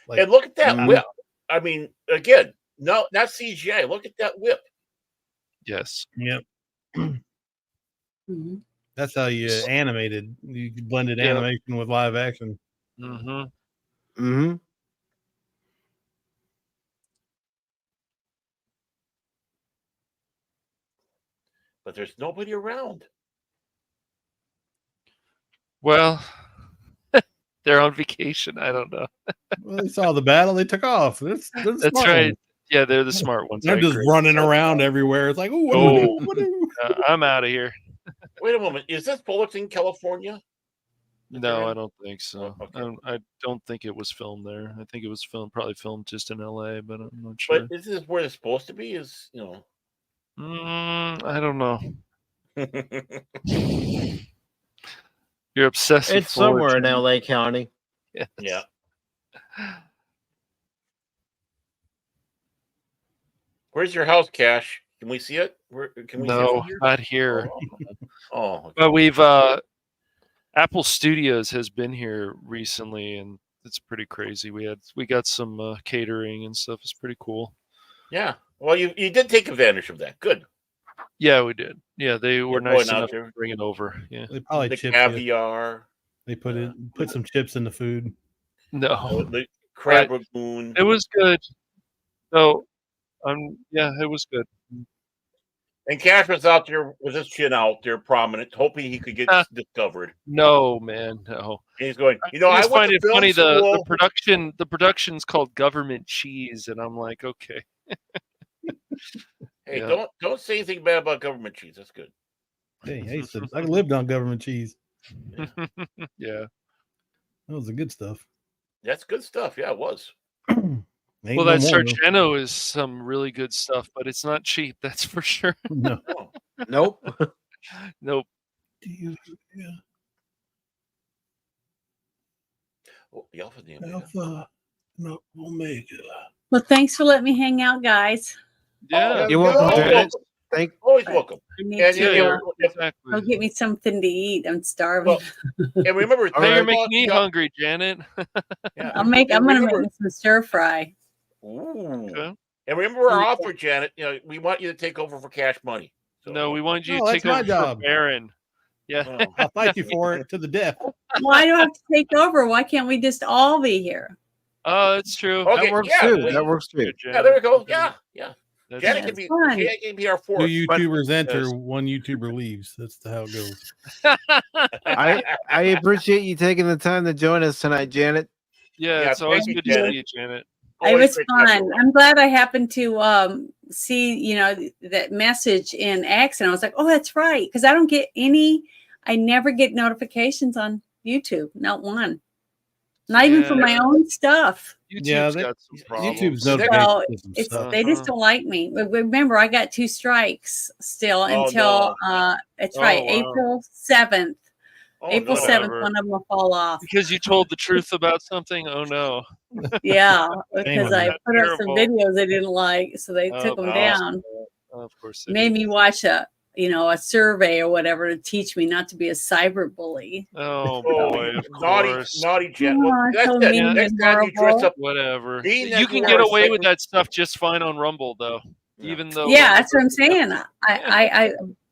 like, and look at that whip. I mean, again, not CGI. Look at that whip. Yes. Yep. That's how you animated. You blended animation with live action. But there's nobody around. Well, they're on vacation. I don't know. Well, they saw the battle. They took off. That's right. Yeah, they're the smart ones. They're just running around everywhere. It's like, I'm out of here. Wait a moment. Is this Fullerton, California? No, I don't think so. Oh, okay. I don't think it was filmed there. I think it was probably filmed just in LA, but I'm not But sure. is this where it's supposed to be? Is I don't know. You're obsessed with It's somewhere in Florida. LA County. Yes. Yeah. Where's your house, Cash? Can we see it? Can we see it No, from here? not here. Oh, okay. But we've Apple Studios has been here recently, and it's pretty crazy. We got some catering and stuff. It's pretty cool. Yeah. Well, you did take advantage of that. Good. Yeah, we did. Yeah, they were They're nice going out enough there. to bring it over. Yeah. They probably The chipped you. caviar. They put some chips in the food. No, The crab ragoon. it was good. So, yeah, it was good. And Cash was out there with his chin out there, prominent, hoping he could get discovered. No, man, no. And he's going, I I just went find to it film funny. school. The production's called Government Cheese, and I'm like, okay. Hey, Yeah. don't say anything bad about government cheese. That's good. Hey, I lived on government cheese. Yeah. That was the good stuff. That's good stuff. Yeah, it was. Well, that Sargento is some really good stuff, but it's not cheap. That's for sure. No. Oh. Nope. Nope. Yeah. Oh, the Alpha, the Omega. Alpha, no, Omega. Well, thanks for letting me hang out, guys. Yeah. You're welcome, Always Janet. Thank. Always welcome. I need And, to Exactly. go get me something to eat. I'm starving. Well, and remember, Now you're Teela- making me hungry, Janet. Yeah. I'm gonna remember- make some stir fry. Ooh. Okay. And remember our offer, Janet. We want you to take over for Cash Money. So, No, we want you No, to that's take my over job. for Baron. Yeah. Oh. I'll fight you for it to the death. Why do I have to take over? Why can't we just all be here? Oh, that's true. Okay, That works yeah, too. we- That works too. Good, Yeah, Janet. there we go. Yeah. That's Janet That's can fun. be our Two fourth. YouTubers enter, Yes. one YouTuber leaves. That's how it goes. I appreciate you taking the time to join us tonight, Janet. Yeah, Yeah, it's always thank you, good to Janet. see you, Janet. It Always was great to have fun. you. I'm glad I happened to see, that message in X, and I was like, oh, that's right, because I never get notifications on YouTube, not one, not even for my own stuff. YouTube's Yeah, got some problems. YouTube's So notification system it's sucks. they just don't like me. But remember, I got 2 strikes still until it's Oh, right, wow. April 7th. Oh, April no. 7th, Whatever. one of them will fall off. Because you told the truth about something? Oh, no. Yeah, because I That's put up some terrible. videos they didn't like, so they took them wow. down. Oh, of course. they Made did. me watch a survey or whatever to teach me not to be a cyber bully. Oh, Oh, boy. Of naughty course. Jen. Oh, Well, that's so it. mean Next and time you dress horrible. up, Whatever. being that You can you get are a away with cyber- that stuff just fine on Rumble, though. Yeah. Even though. Yeah, that's what I'm saying.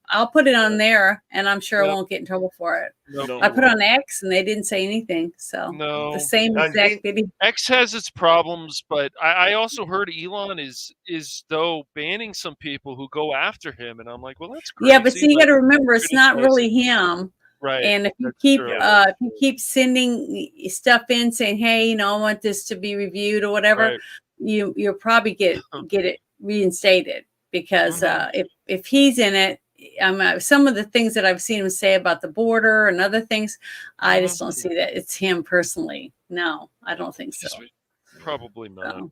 I'll put it on there, and I'm sure I Yep. won't get in trouble for it. No, I put on X, and they didn't say anything. So No. the same Now, exact video. X has its problems, but I also heard Elon is though banning some people who go after him, and I'm like, well, that's crazy. Yeah, but see, you got to remember, it's not really him. Right. And if you That's true. keep sending stuff in saying, hey, I want this to be reviewed or whatever, Right. you'll probably get it reinstated, because if he's in it, some of the things that I've seen him say about the border and other things, I just don't see that it's him personally. No, I don't think so. Probably not. So,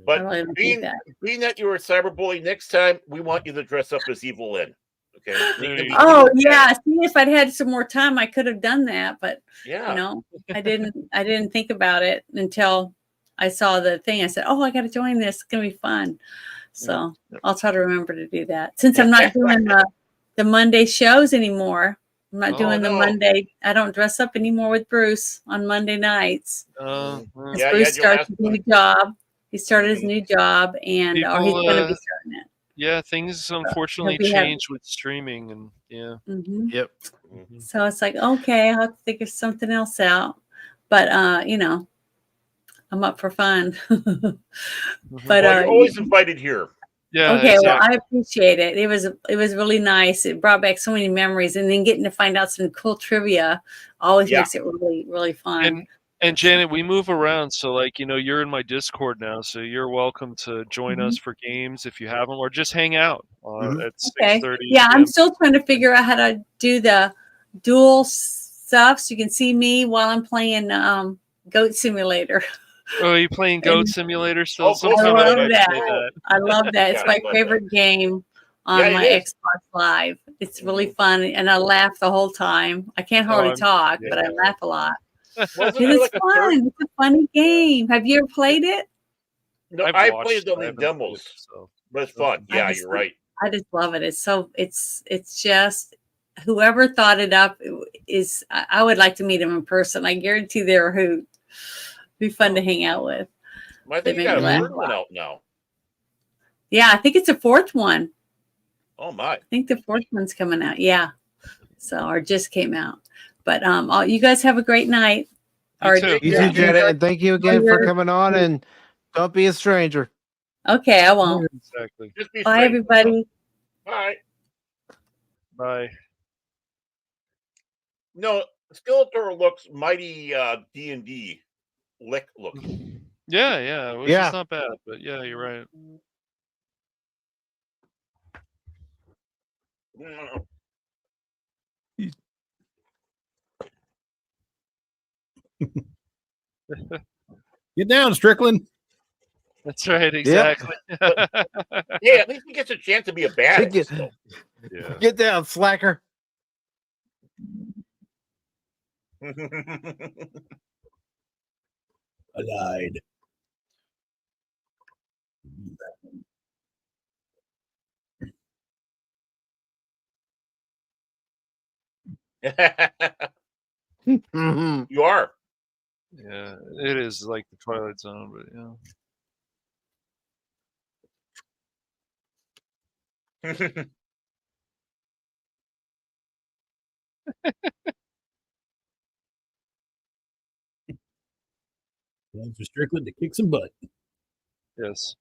But I really don't being think that. that you're a cyberbully, next time we want you to dress up as Evil-Lyn. Okay. There you Oh yeah, see, if I'd had some more time, I could have done that, but Yeah. I didn't think about it until I saw the thing. I said, oh, I got to join this. It's gonna be fun. So I'll try to remember to do that. Since I'm not doing the Monday shows anymore, I'm not doing the no. Monday. I don't dress up anymore with Bruce on Monday nights. Yeah, Bruce you had your starts his last new job. He started his new job, and he's People, going to be starting it. Yeah, things unfortunately he'll be having- change with streaming, and yeah. Mhm. Yep. So it's like, okay, I'll have to think of something else out. But I'm up for fun. But Well, you're always invited here. Yeah. okay, exactly. well, I appreciate it. It was really nice. It brought back so many memories, and then getting to find out some cool trivia always makes it really, really fun. And Janet, we move around, so you're in my Discord now, so you're welcome to join us for games if you haven't, or just hang out at 6:30. Yeah, I'm still trying to figure out how to do the dual stuff, so you can see me while I'm playing Goat Simulator. Oh, are you playing Goat Simulator still? Oh, Goat I love Simulator. that. I love that. It's Yeah, my I love favorite game on Yeah, it my is. Xbox Live. It's really fun, and I laugh the whole time. I can't hardly talk, but I laugh a lot. Wasn't It there is like a third? fun. It's a funny game. Have you ever played it? No, I've I watched played it, the I haven't demos, played it myself. but it's fun. I Yeah, just- you're right. I just love it. It's just whoever thought it up is. I would like to meet them in person. I guarantee they're a hoot. Be fun to hang out with. I They think you make got me a laugh third a one lot. out now. Yeah, I think it's a fourth one. Oh my! I think the fourth one's coming out. Yeah, so or just came out. But you guys have a great night. You too. You Yeah. too, Janet, and thank you again for Your- coming on. And don't be a stranger. Okay, I won't. Exactly. Just be Bye, straight. everybody. Bye. Bye. No, Skeletor looks mighty D&D lick looking. Yeah, which Yeah. is not bad, but yeah, you're right. Get down, Strickland. That's right, exactly. Yeah, at least he gets a chance to be a badass. Get, still. Yeah. get down, slacker. I lied. Mhm. You are. Yeah, it is like the Twilight Zone, but yeah. Time for Strickland to kick some butt. Yes.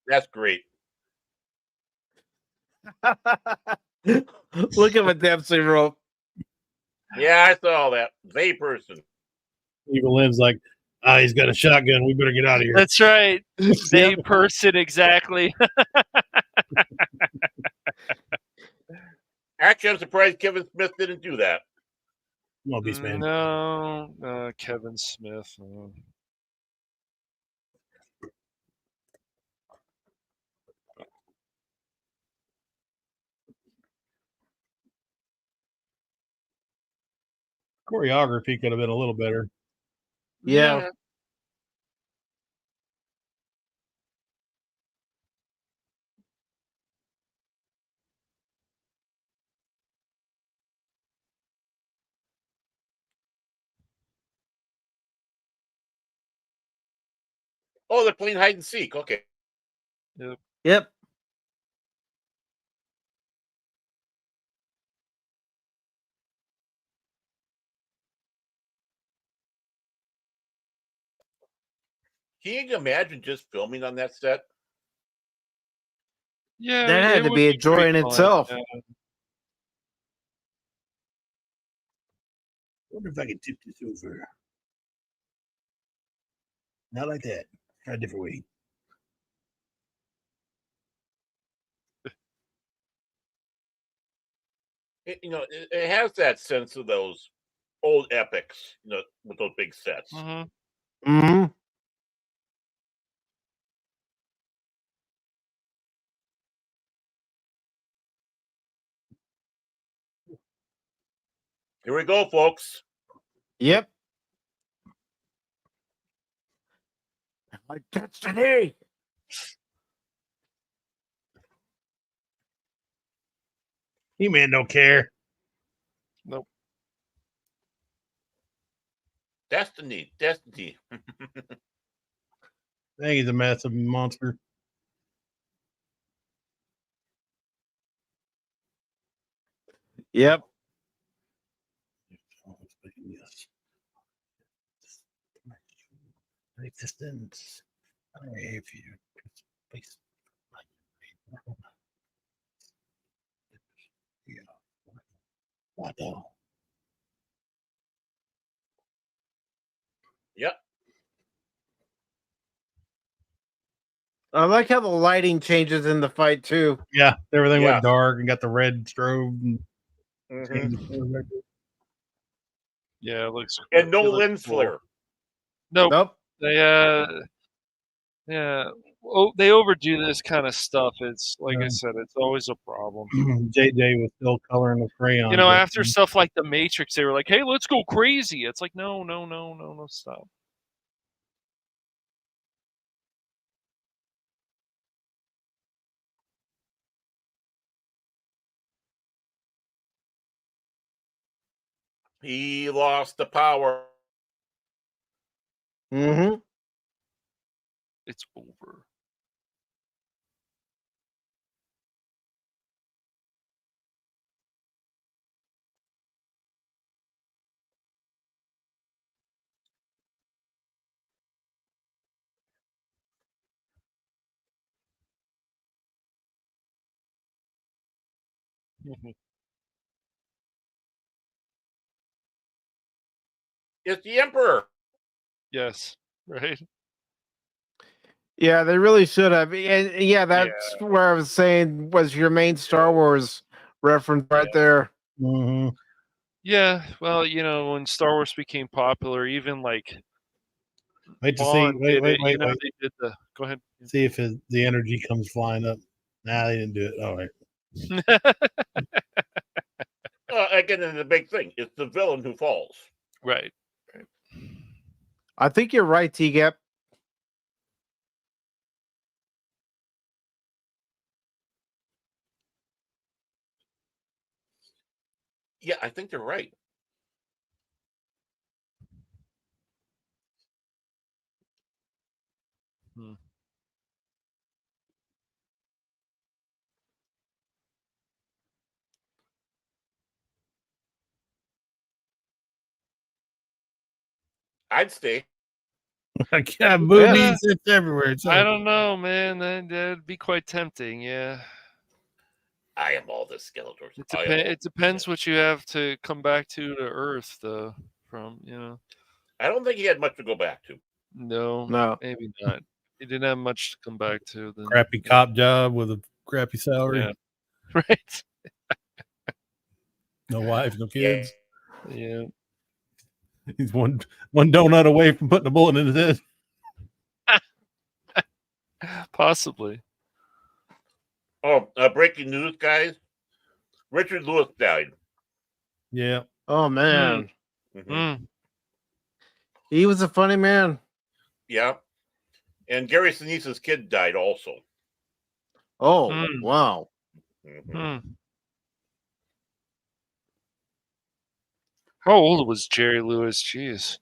That's great. Look at what Dempsey wrote. Yeah, I saw that. They person. Evil-Lyn's like, he's got a shotgun. We better get out of here. That's right. They Yep. person, exactly. Actually, I'm surprised Kevin Smith didn't do that. Come on, Beastman. No, Kevin Smith. Choreography could have been a little better. Yeah. Oh, they're playing hide and seek. Okay. Yep. Can you imagine just filming on that set? Yeah, That had it to would be a joy pretty in fun, itself. yeah. Wonder if I can tip this over. Not like that. Try a different way. It has that sense of those old epics, with those big sets. Mhm. Mm-hmm. Here we go, folks. Yep. My destiny. He-Man don't care. Nope. Destiny. I think he's a massive monster. Yep. Yes. Existence. I have you. Place. Yeah. What the? Yep. I like how the lighting changes in the fight too. Yeah, everything Yeah. went dark and got the red strobe. And Yeah, it looks And no it looks lens cool. flare. Nope. Nope. They yeah. Oh, they overdo this kind of stuff. It's like I said, it's always a problem. JJ was still coloring with crayon. You know, after stuff like The Matrix, they were like, "Hey, let's go crazy." It's like, no, stop. He lost the power. Mm-hmm. It's over. It's the Emperor. Yes, right. Yeah, they really should have. And yeah, that's where I was saying was your main Star Wars reference right there. Mm-hmm. Yeah, well, you know, when Star Wars became popular, even like Wait to Bond see. did Wait. it. You know, they did the. Go ahead. See if the energy comes flying up. Nah, they didn't do it. All right. Again, and the big thing, it's the villain who falls. Right. I think you're right, T-Gap. Yeah, I think they're right. I'd stay. I can't movies. It's everywhere. I don't know, man. That'd be quite tempting. Yeah. I am all the Skeletors. It depends what you have to come back to Earth, though. From I don't think he had much to go back to. No, maybe not. He didn't have much to come back to. Then. Crappy cop job with a crappy salary. Yeah. Right. No wife, no kids. Yeah. He's one donut away from putting a bullet in his head. Possibly. Oh, breaking news, guys. Richard Lewis died. Yeah. Oh man. Mm-hmm. He was a funny man. Yeah. And Gary Sinise's kid died also. Oh, wow. Mm-hmm. How old was Jerry Lewis? Jeez.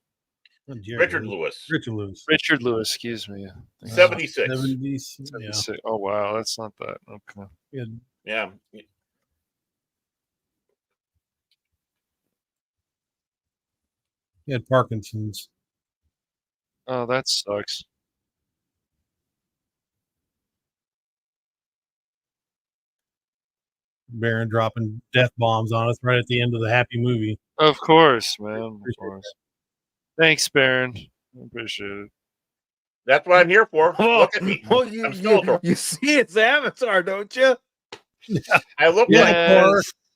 Richard Lewis. Richard Lewis, excuse me. 76. 76. Yeah. Oh, wow. That's not that. Okay. Yeah. He had Parkinson's. Oh, that sucks. Baron dropping death bombs on us right at the end of the happy movie. Of course, man. Of course. Thanks, Baron. I appreciate it. That's what I'm here for. Look at me. Well, I'm Skeletor. you see his avatar, don't you? I look like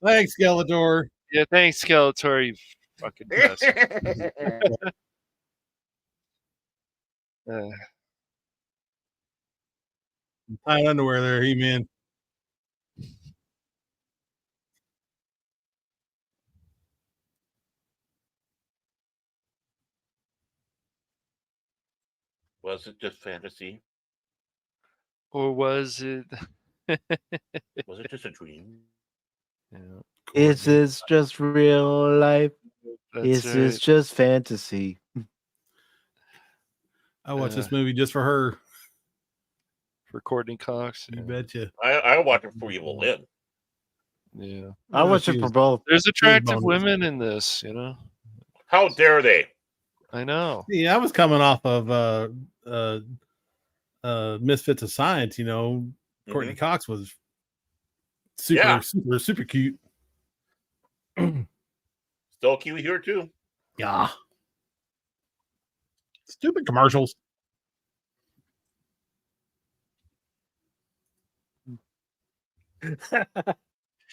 Thanks, Skeletor. Yeah, thanks, Skeletor. You fucking bastard. Tight underwear there, He-Man. Was it just fantasy? Or was it? Was it just a dream? Yeah. Is this just real life? Is this just fantasy? I watched this movie just for her. For Courteney Cox. You betcha. I watch it for Evil-Lyn. Yeah. I watch it for both. There's attractive women in this, you know. How dare they? I know. Yeah, I was coming off of Misfits of Science, you know. Courteney Cox was super cute. Still cute here too. Yeah. Stupid commercials.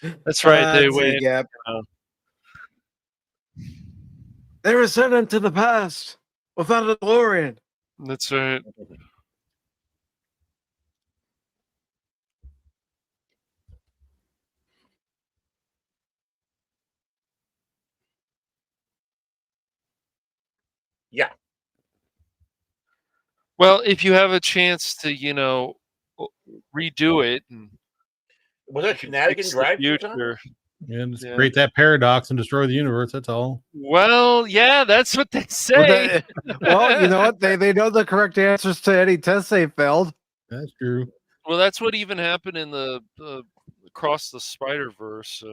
That's right. They went. Yep. They were sent into the past without a DeLorean. That's right. Yeah. Well, if you have a chance to, redo it and Was that Shenanigan fix the Drive? future. And just create that paradox and destroy the universe. That's all. Well, yeah, that's what they say. Well, you know what? They know the correct answers to any test they failed. That's true. Well, that's what even happened in the Across the Spider-Verse.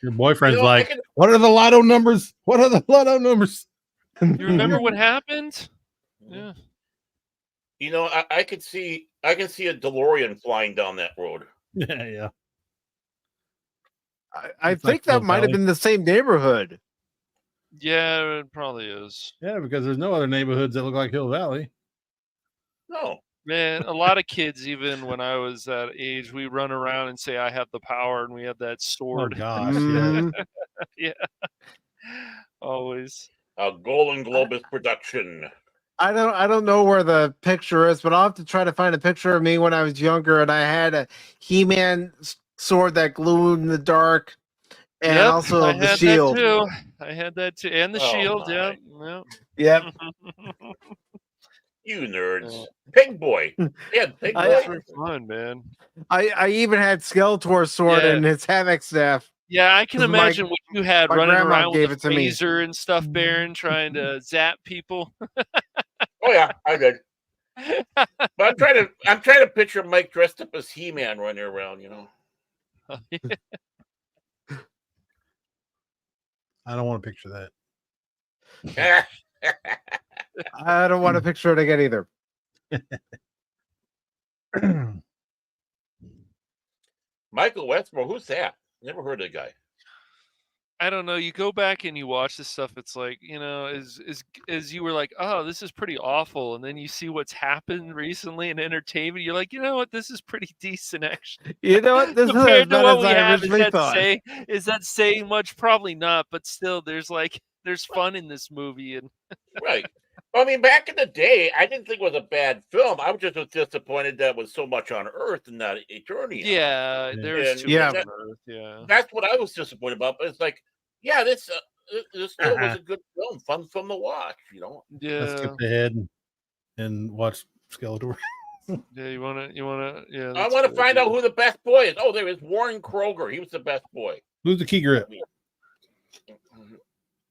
Your boyfriend's like, what are the lotto numbers? What are the lotto numbers? You remember what happened? Yeah. You know, I can see a DeLorean flying down that road. Yeah. I think that might have been the same neighborhood. Yeah, it probably is. Yeah, because there's no other neighborhoods that look like Hill Valley. No. Man, a lot of kids, even when I was that age, we run around and say, I have the power, and we have that sword. Oh, gosh. Yeah. Always. A Golden Globus production. I don't know where the picture is, but I'll have to try to find a picture of me when I was younger and I had a He-Man sword that glowed in the dark, and also I the had shield. That too. I had that too, and the shield. My. Yeah. Yep. You nerds. Pig Boy. Yeah, Pig Boy. That's fun, man. I even had Skeletor's sword and his Havoc staff. Yeah, I can imagine what you had running around with a me. phaser and stuff, Baron, trying to zap people. Oh yeah, I did. But I'm trying to picture Mike dressed up as He-Man running around, I don't want to picture that. I don't want to picture it again either. Michael Westmore, who's that? Never heard of the guy. I don't know. You go back and you watch this stuff. It's like, as you were like, oh, this is pretty awful, and then you see what's happened recently in entertainment. You're like, you know what, this is pretty decent, actually. You know what, this is as bad as I originally thought. Is that saying much? Probably not, but still, there's fun in this movie, and right. I mean, back in the day, I didn't think it was a bad film. I was just disappointed that it was so much on Earth and not Eternia. Yeah, there's too much on Earth. Yeah, that's what I was disappointed about. But it's like, yeah, this still was a good film, fun film to watch. Yeah. Let's skip ahead and watch Skeletor. Yeah, you wanna, yeah. I want to find out who the best boy is. Oh, there is Warren Kroger. He was the best boy. Who's the key grip?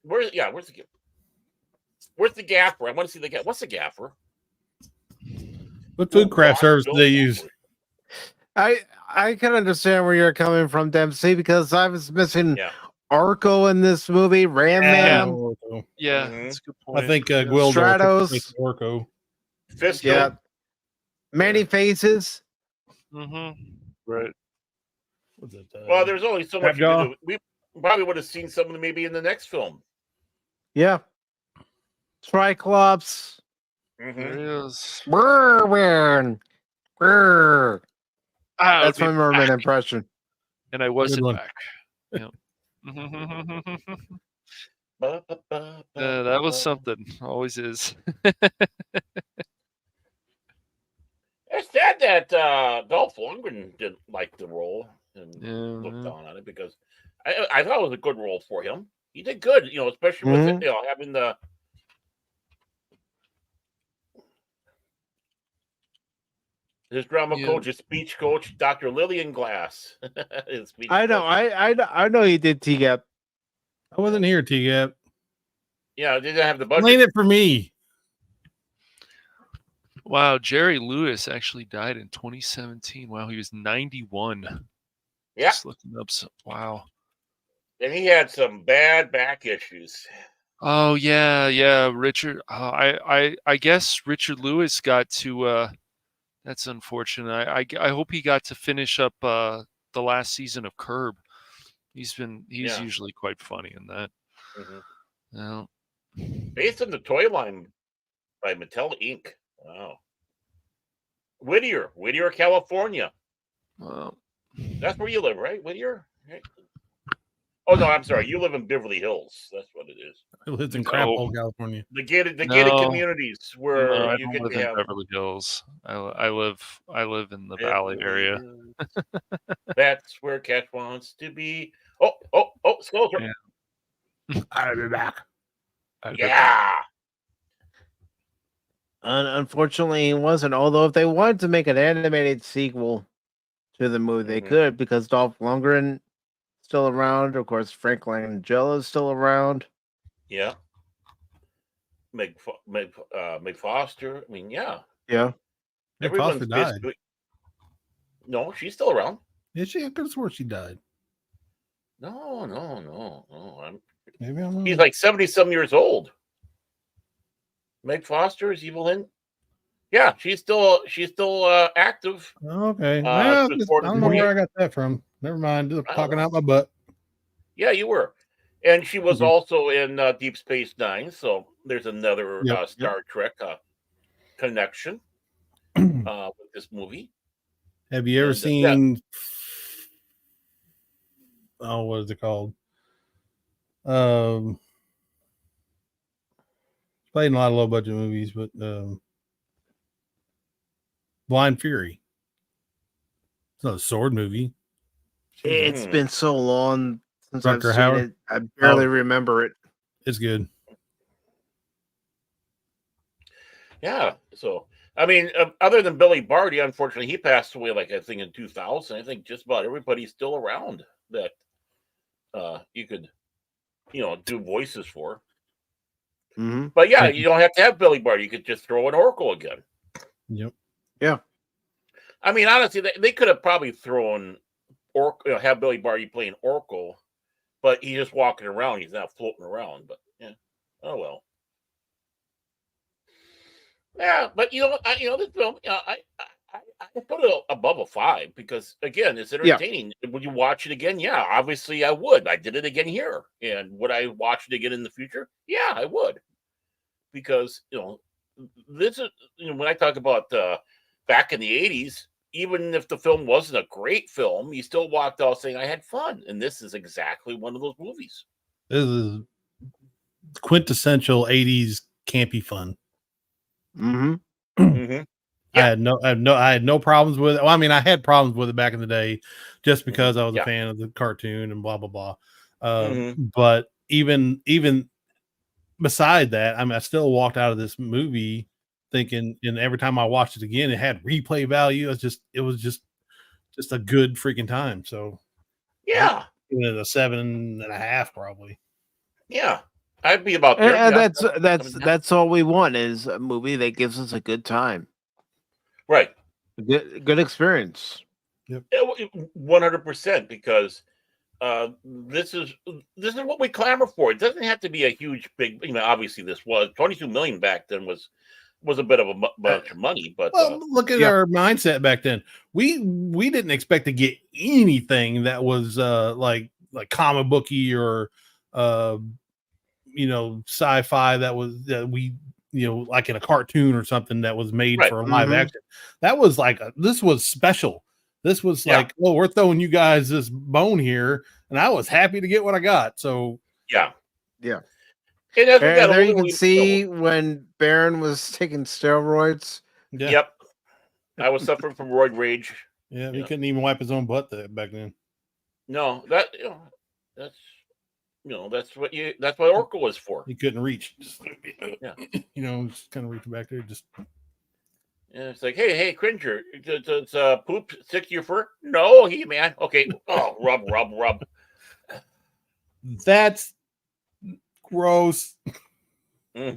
Where's the key? Where's the gaffer? I want to see the gaffer. What's the gaffer? What food craft service do they use? I can understand where you're coming from, Dempsey, because I was missing Arco in this movie, Ram Man. Yeah, that's a good point. I think Gwildor Stratos, Orko. Fisto. Yeah. Many Faces. Right. Well, there's only so much you can do. We probably would have seen some of them maybe in the next film. Yeah. Triclops. Mm-hmm. Brr. That's my merman impression. And I wasn't back. Yeah. That was something. Always is. It's sad that Dolph Lundgren didn't like the role and looked down on it, because I thought it was a good role for him. He did good, especially with having his drama coach, his speech coach, Dr. Lillian Glass. I know. I know he did T-Gap. I wasn't here, T-Gap. Yeah, didn't have the budget. Blame it for me. Wow, Jerry Lewis actually died in 2017. Wow, he was 91. Yeah. Just looking up. Wow. And he had some bad back issues. Oh yeah, Richard. I guess Richard Lewis got to. That's unfortunate. I hope he got to finish up the last season of Curb. He's usually quite funny in that. Well, based on the toy line by Mattel Inc. Wow. Whittier, California. Well, that's where you live, right? Whittier? Oh no, I'm sorry. You live in Beverly Hills. That's what it is. It lives in Crap Hole, California. The gated No. communities where No, I you don't get live to in have Beverly Hills. I live in the Valley area. That's where Cat wants to be. Oh, Skeletor. Yeah. I'll be back. Yeah. Unfortunately, it wasn't. Although, if they wanted to make an animated sequel to the movie, they could, because Dolph Lundgren still around. Of course, Frank Langella is still around. Yeah. Meg Foster. I mean, yeah. Yeah. Meg Foster died. No, she's still around. Is she? I could have swore she died. No. Maybe I'm wrong. He's like 70-some years old. Meg Foster is Evil-Lyn. Yeah, she's still active. Okay. I I don't know where I got that from. Never mind. Just talking out my butt. Yeah, you were. And she was also in Deep Space Nine, so there's another Star Trek connection with this movie. Have you ever seen? Oh, what is it called? Played in a lot of low budget movies, but Blind Fury. It's not a sword movie. It's been so long since I've seen Howard? it. I barely remember it. It's good. Yeah. So, I mean, other than Billy Barty, unfortunately, he passed away, like, I think in 2000. I think just about everybody's still around that you could, do voices for. Mm-hmm. But yeah, you don't have to have Billy Barty. You could just throw in Oracle again. Yep. Yeah. I mean, honestly, they could have probably thrown Oracle, have Billy Barty playing Oracle, but he's just walking around. He's not floating around. But yeah, oh well. Yeah, but this film, I put it above a 5 because again, it's entertaining. Yeah. Would you watch it again? Yeah, obviously I would. I did it again here, and would I watch it again in the future? Yeah, I would, because this is when I talk about back in the 80s. Even if the film wasn't a great film, you still walked out saying I had fun, and this is exactly one of those movies. This is quintessential 80s campy fun. Mm-hmm. Yeah. I had no problems with it. Well, I mean, I had problems with it back in the day, just because I was a fan of the cartoon and blah blah blah. But even beside that, I mean, I still walked out of this movie thinking, and every time I watched it again, it had replay value. It was just a good freaking time. So yeah, giving it a 7.5 probably. Yeah. I'd be about there. And that's all we want, is a movie that gives us a good time. Right. Good experience. Yep. 100%, because this is what we clamor for. It doesn't have to be a huge, big. Obviously, this was $22 million back then was a bit of a bunch of money, but look at our mindset back then. We didn't expect to get anything that was like comic booky or sci-fi that we like in a cartoon or something that was made for a live action. That was this was special. This was like, oh, we're throwing you guys this bone here, and I was happy to get what I got. So yeah. And there you can see when Baron was taking steroids. Yeah. Yep. I was suffering from roid rage. Yeah, he couldn't even wipe his own butt back then. No, that's what Oracle is for. He couldn't reach. Just, just kind of reaching back there. Just it's like, hey, Cringer, does poop stick to your fur? No, man. Okay. Oh, rub. That's gross. Well,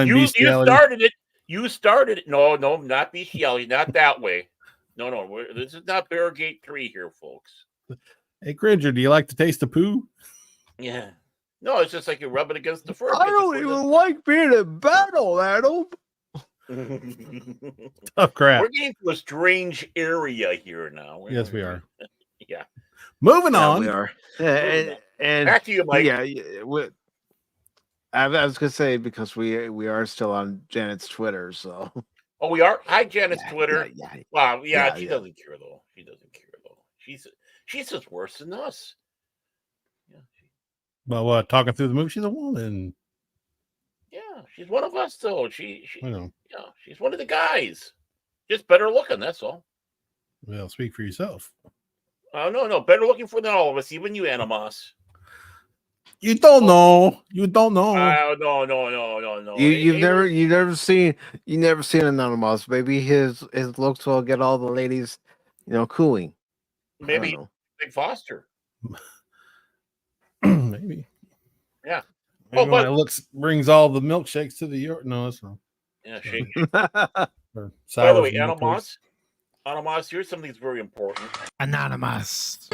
you started it. You started it. No, not bestiality. Not that way. No. This is not Barrigate 3 here, folks. Hey, Cringer, do you like to taste the poo? Yeah. No, it's just like you rub it against the fur. I don't even like being in battle, Adam. Tough crap. We're getting to a strange area here now. Yes, we are. Yeah. Moving on. We are. And back to you, Mike. Yeah. I was gonna say, because we are still on Janet's Twitter, so. Oh, we are. Hi, Janet's Twitter. Wow. Yeah, she doesn't care though. She's just worse than us. Yeah, But what? Talking through the movie, she's a woman. yeah, she's one of us, though. I know. Yeah, she's one of the guys. Just better looking. That's all. Well, speak for yourself. No, better looking for than all of us, even you, Animas. You don't know. You don't know. No. You've never seen Anonymous. Maybe his looks will get all the ladies, cooing. Maybe Big Foster. Maybe. Yeah. Maybe my looks brings all the milkshakes to the York. No, that's wrong. Yeah, shake. By the way, Animas, here's something that's very important. Anonymous.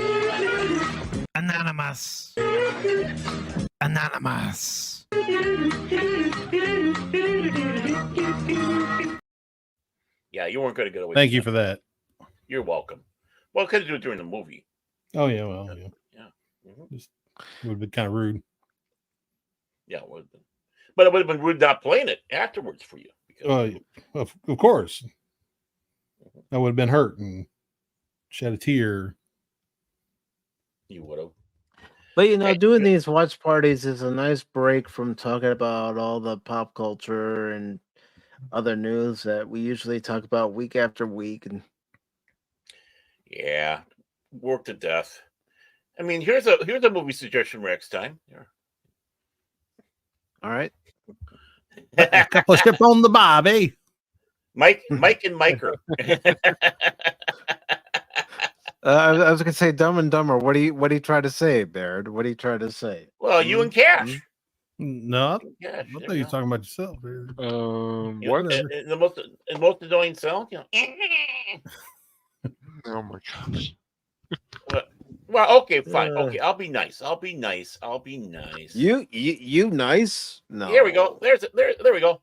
Yeah, you weren't going to get away. Thank you for that. You're welcome. Well, could do it during the movie. Oh yeah, well, yeah. Mm-hmm. Just it would have been kind of rude. Yeah, it would have been. But it would have been rude not playing it afterwards for you. Of course. I would have been hurt and shed a tear. You would have. But doing these watch parties is a nice break from talking about all the pop culture and other news that we usually talk about week after week. And yeah, work to death. I mean, here's a movie suggestion next time. Here. All right. A couple of ships on the bobby. Mike and Miker. I was gonna say Dumb and Dumber. What do you try to say, Baird? What do you try to say? Well, you and Cash. No, Cash, I thought you were talking about yourself. What? The most annoying sound. Oh my gosh. Well, okay, fine. Okay, I'll be nice. You nice? No. Here we go. There we go.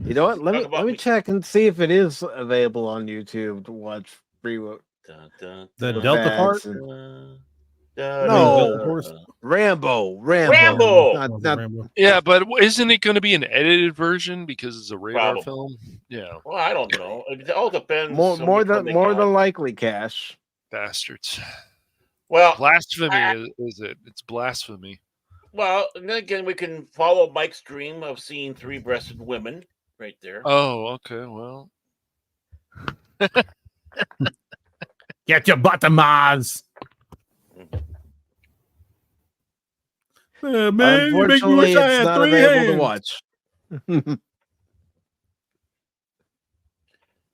You know what? Let me check and see if it is available on YouTube to watch free. The Delta part? No, Rambo. Rambo. Yeah, but isn't it going to be an edited version because it's a radar film? Yeah. Well, I don't know. It all depends. More than likely, Cash. Bastards. Well, blasphemy is it? It's blasphemy. Well, and then again, we can follow Mike's dream of seeing three-breasted women right there. Oh, okay. Well, get your butt to Mars. Man, you make me wish I had 3 hands. To watch.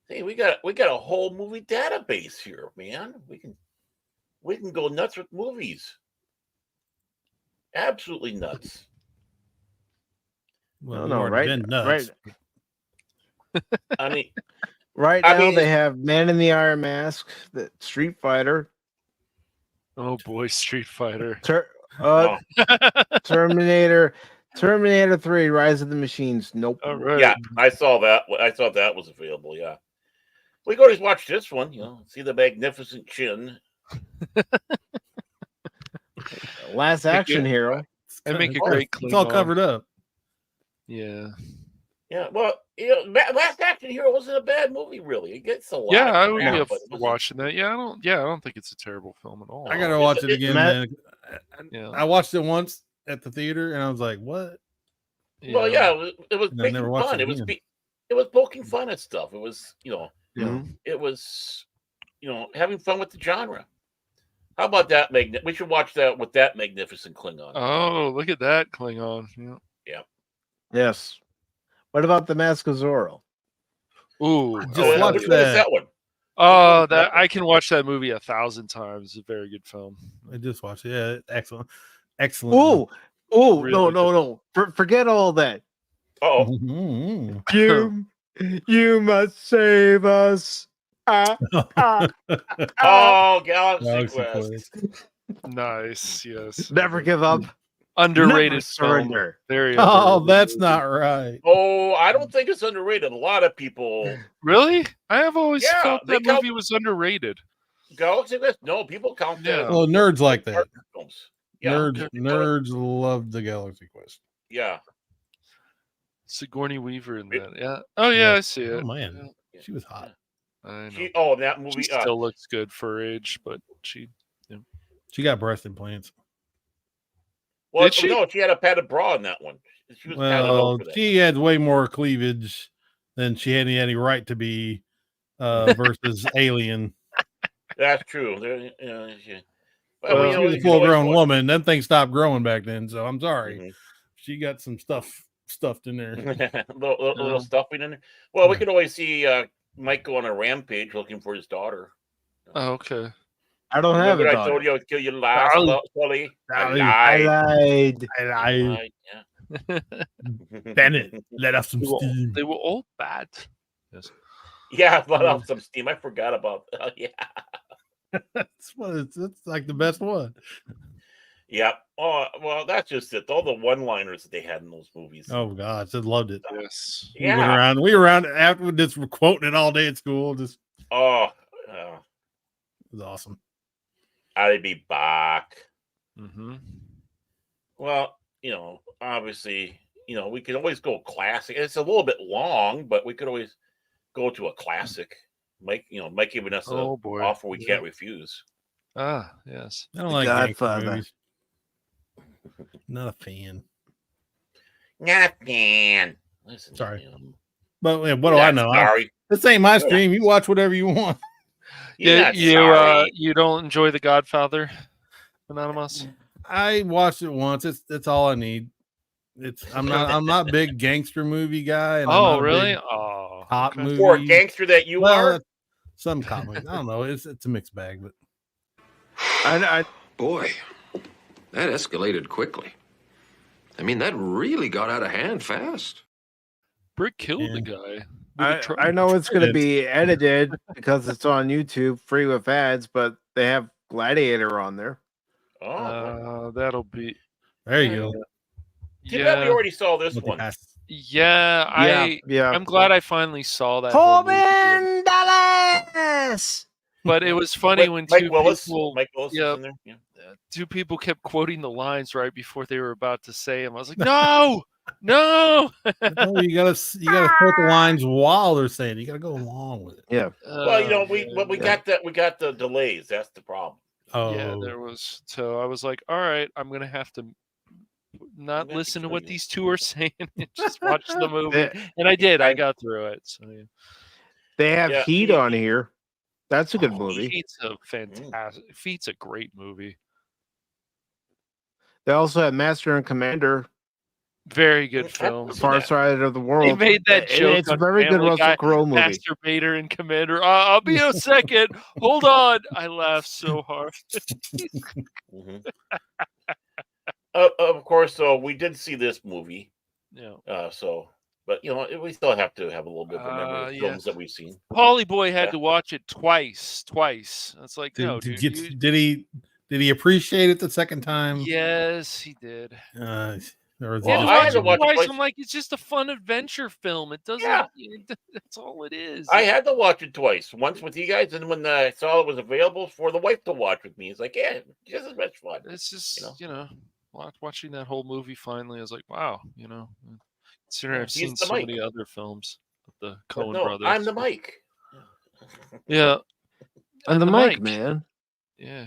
Hey, we got a whole movie database here, man. We can go nuts with movies. Absolutely nuts. Well, no, right? Nuts. Right. I mean, now they have Man in the Iron Mask, the Street Fighter. Oh boy, Street Fighter. Terminator 3, Rise of the Machines. Nope. All right. Yeah, I saw that. I thought that was available. Yeah. We go to watch this one, see the magnificent chin. Last Action Hero. And make a great Klingon. It's all covered up. Yeah. Yeah, well, Last Action Hero wasn't a bad movie, really. It gets a lot. Yeah, I would be up for watching that. Yeah, I don't think it's a terrible film at all. I gotta watch it again, man. Yeah. I watched it once at the theater, and I was like, "What?" Yeah. Well, yeah, it was making fun. It was poking fun at stuff. It was, it was, having fun with the genre. How about that? We should watch that with that magnificent Klingon. Oh, look at that Klingon. Yeah. Yes. What about the Mask of Zorro? Ooh, just watch which one is that one? Oh, I can watch that movie 1,000 times. It's a very good film. I just watched it. Yeah, excellent. Oh, really no. Forget all that. Oh, you must save us. Galaxy Quest. Nice. Yes. Never give up. Underrated surrender. Very that's not right. Oh, I don't think it's underrated. A lot of people. Really? I have always felt that movie was underrated. Galaxy Quest? No, people count that. Well, nerds like that. Films. Yeah. Nerds love the Galaxy Quest. Yeah. Sigourney Weaver in that. Yeah. Oh yeah, I see it. Oh man, she was hot. I know. That movie She still looks good for her age, but she got breast implants. Well, Did she? No, she had a padded bra in that one. She was padded out for that. She had way more cleavage than she had any right to be versus Alien. That's true. She was a full-grown woman. That thing stopped growing back then, so I'm sorry. Mm-hmm. She got some stuff stuffed in there. little stuffing in there. Well, we could always see Mike go on a rampage looking for his daughter. Oh, okay. I don't have a daughter. I told you I would kill you last, Sully. I lied. Yeah. Bennett, let off some steam. They were all bad. Yes. Yeah, let off some steam. I forgot about that. Yeah. It's like the best one. Yep. Oh, well, that's just it. All the one-liners that they had in those movies. Oh gosh, I loved it. Yes. We went around after just quoting it all day at school. Just it was awesome. I'd be back. Mm-hmm. Well, obviously, we could always go classic. It's a little bit long, but we could always go to a classic. Mike giving us an offer we can't refuse. Ah, yes. I don't like gangster movies. Not a fan. Listen, sorry. But what do I know? Sorry. This ain't my stream. You watch whatever you want. You don't enjoy The Godfather, Anonymous? I watched it once. That's all I need. I'm not a big gangster movie guy. And really? Cop movie. For a gangster that you are? Some cop movies. I don't know. It's a mixed bag, but boy, that escalated quickly. I mean, that really got out of hand fast. Brick killed the guy. I know it's going to be edited because it's on YouTube, free with ads, but they have Gladiator on there. That'll be. There you go. Yeah, we already saw this one. Yeah, I'm glad I finally saw that. Corbin Dallas. But it was funny when Mike Willis in there. Yeah. Two people kept quoting the lines right before they were about to say them. I was like, no. No, you gotta quote the lines while they're saying it. You gotta go along with it. Yeah. Well, we got the delays. That's the problem. Oh, yeah, there was. So I was like, all right, I'm gonna have to not listen to what these two are saying and just watch the movie. And I did. I got through it. So yeah. They have Heat on here. That's a good movie. Heat's a fantastic. Heat's a great movie. They also have Master and Commander. Very good film. Far Side of the World. They made that joke. It's a very good Russell Crowe movie. Masturbator and Commander. I'll be a second. Hold on. I laughed so hard. Of course, so we did see this movie. Yeah. But we still have to have a little bit of memory of films that we've seen. Polly Boy had to watch it twice. It's like, did he appreciate it the second time? Yes, he did. I had to watch it twice. I'm like, it's just a fun adventure film. It doesn't. Yeah. That's all it is. I had to watch it twice. Once with you guys, and when I saw it was available for the wife to watch with me, it's like, yeah, just as much fun. It's just watching that whole movie. Finally, I was like, wow, considering I've seen so many other films of the Coen brothers. I'm the Mike. Yeah, I'm the Mike, man. Yeah.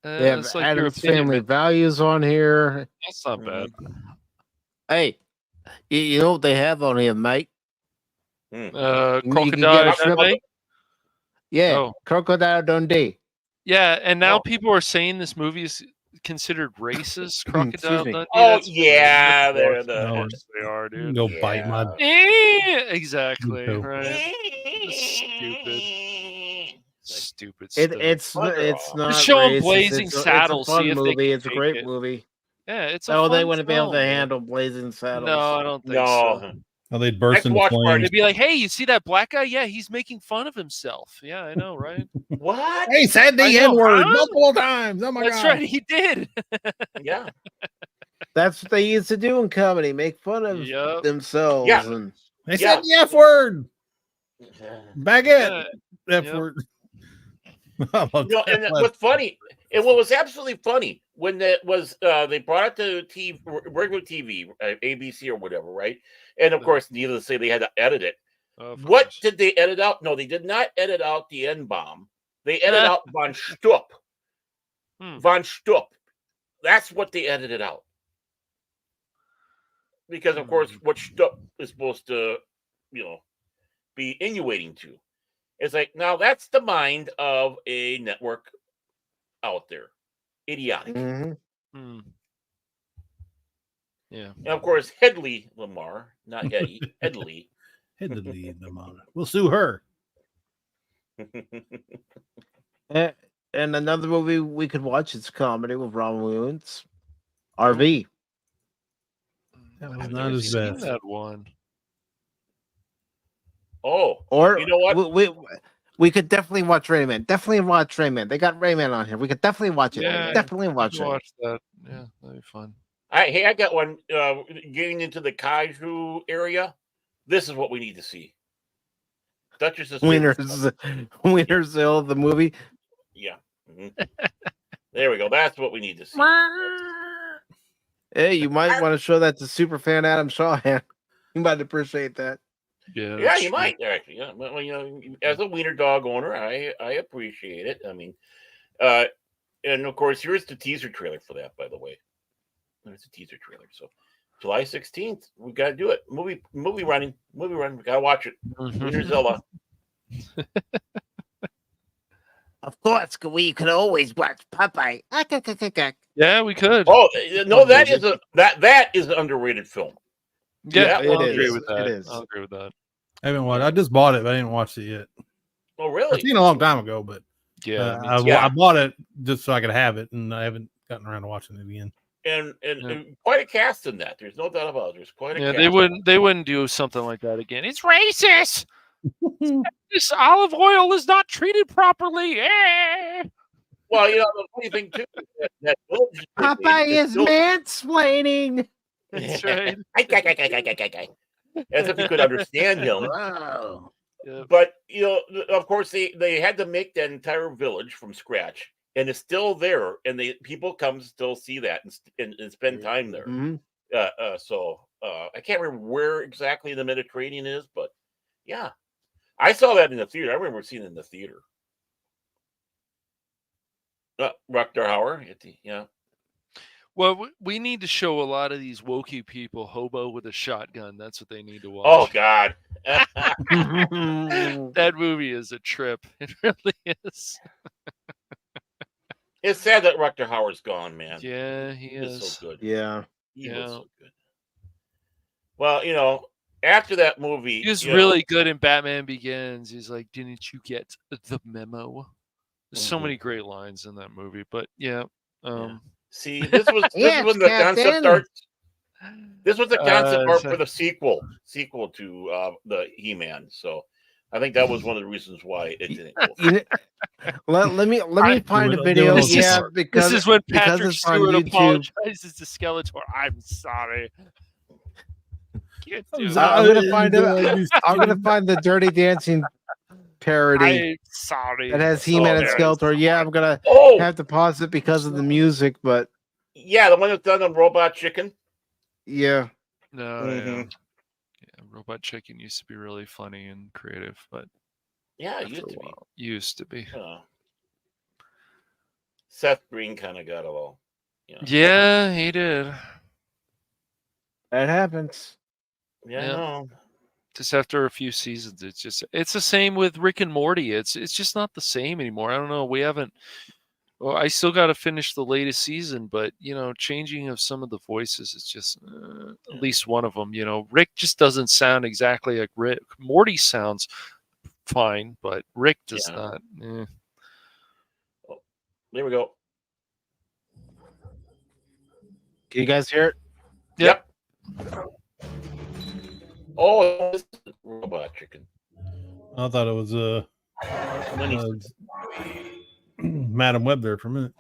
They have Adam's Family Values on here. That's not bad. Hey, you know what they have on here, Mike? Crocodile Dundee. Yeah, Crocodile Dundee. Yeah, and now people are saying this movie is considered racist. Crocodile Dundee. Oh yeah, they are, dude. Go bite my. Exactly. Right. Stupid. It's not. Just show them Blazing Saddles. It's a fun see if movie. they It's a great movie. Yeah, it's. They wouldn't be able to handle Blazing Saddles. No, I don't think so. Oh, they'd burst into flames. They'd be like, "Hey, you see that black guy? Yeah, he's making fun of himself." Yeah, I know, right? What? He said the N-word multiple times. Oh my God! That's right, he did. Yeah. That's what they used to do in comedy: make fun of themselves. Yeah. And they said the F word. Baguette. F word. And what's funny, and what was absolutely funny when it was they brought it to TV, regular TV, ABC or whatever, right? And of course, needless to say, they had to edit it. What did they edit out? No, they did not edit out the N-bomb. They edited out von Stupp. Von Stupp. That's what they edited out. Because, of course, what Stupp is supposed to, be innuating to. It's like, now that's the mind of a network out there. Idiotic. Yeah. And, of course, Hedley Lamar, not Hetty, Hedley. Hedley Lamar. We'll sue her. And another movie we could watch is a comedy with Robin Williams. RV. That was not his best. That one. Oh, or you know what? We could definitely watch Rayman. Definitely watch Rayman. They got Rayman on here. We could definitely watch it. Yeah, Definitely watch it. Watch that. Yeah, that'd be fun. I got one. Getting into the kaiju area, this is what we need to see. Duchess's Wienerzilla, the movie. Yeah. There we go. That's what we need to see. Hey, you might want to show that to superfan Adam Shawhan. You might appreciate that. Yeah, you might actually. Yeah, well, as a wiener dog owner, I appreciate it. I mean, and of course, here's the teaser trailer for that. By the way, there's a teaser trailer. So, July 16th, we got to do it. Movie running. We got to watch it. Wienerzilla. Of course, we could always watch Popeye. Yeah, we could. Oh no, that is an underrated film. Yeah, I'll it agree is. with that. It is. I'll agree with that. I haven't watched. I just bought it, but I didn't watch it yet. Oh, really? I've seen it a long time ago, but Yeah, I bought it just so I could have it, and I haven't gotten around to watching it again. And quite a cast in that. There's no doubt about it. There's quite a cast. They wouldn't do something like that again. It's racist. This olive oil is not treated properly. Well, the funny thing too, that Popeye is mansplaining. That's right. As if you could understand him. Wow. Yeah. But of course, they had to make that entire village from scratch, and it's still there, and people come still see that and spend time there. So I can't remember where exactly the Mediterranean is, but yeah, I saw that in the theater. I remember seeing it in the theater. Rutger Hauer, yeah. Well, we need to show a lot of these wokey people hobo with a shotgun. That's what they need to watch. Oh God, that movie is a trip. It really is. It's sad that Rutger Hauer's gone, man. Yeah, he is. So good. Yeah, he was so good. Well, after that movie, he was really good in Batman Begins. He's like, "Didn't you get the memo?" There's so many great lines in that movie, but yeah. See, this was when the concept starts. This was the concept art for the sequel to the He-Man. So I think that was one of the reasons why it didn't go. let me find a video. Because this is when Patrick it's on Stewart YouTube. apologizes to Skeletor. I'm sorry. I'm gonna find the Dirty Dancing parody. I'm sorry. That has He-Man and Skeletor. Yeah, I'm gonna have to pause it because of the music, but yeah, the one that's done on Robot Chicken. Yeah. No. Yeah, Robot Chicken used to be really funny and creative, but yeah, it used to be. Seth Green kind of got a little. Yeah, he did. That happens. Yeah. No. Just after a few seasons, it's the same with Rick and Morty. It's just not the same anymore. I don't know. We haven't. Well, I still got to finish the latest season, but changing of some of the voices is just at least one of them. Rick just doesn't sound exactly like Rick. Morty sounds fine, but Rick does not. Oh, there we go. Can you guys hear it? Yep. Oh, this is Robot Chicken. I thought it was Madam Web there for a minute.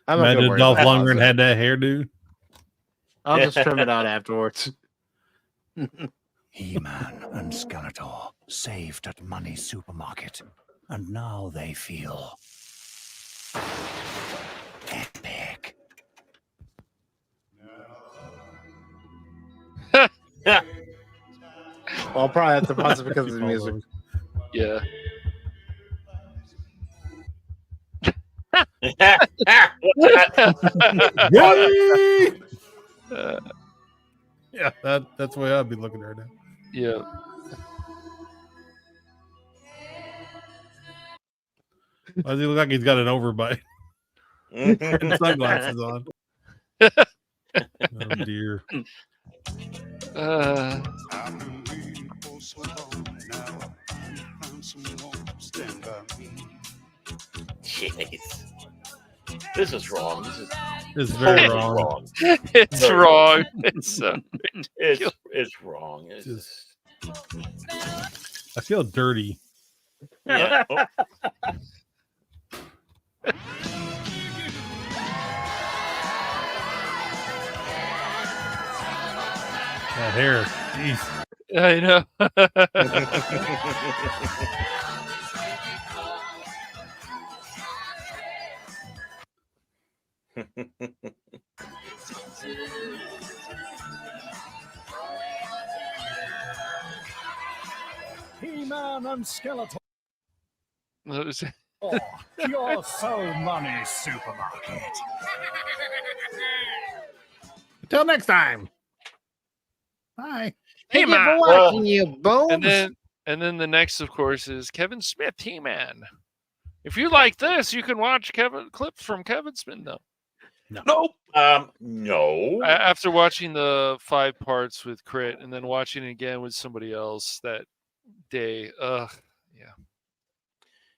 Imagine Dolph Lundgren had that hairdo. I'll just trim it out afterwards. He-Man and Skeletor saved at Money's supermarket, and now they feel epic. I'll probably have to pause it because of the music. Yeah. Yeah, that's the way I'd be looking right now. Yeah. Why does he look like he's got an overbite and sunglasses on? Oh dear. Jeez. This is wrong. This is very totally wrong. It's Very wrong. It's it's wrong. It's Just, I feel dirty. yeah. Oh. That hair. Jeez. I know. He-Man and Skeletor. What was it? Oh, your soul money supermarket. Until next time. Bye. Hey, Thank you for man. watching, you bones. And then the next, of course, is Kevin Smith, He-Man. If you like this, you can watch clips from Kevin Smith. No. Nope. No. After watching the 5 parts with Crit and then watching it again with somebody else that day, yeah.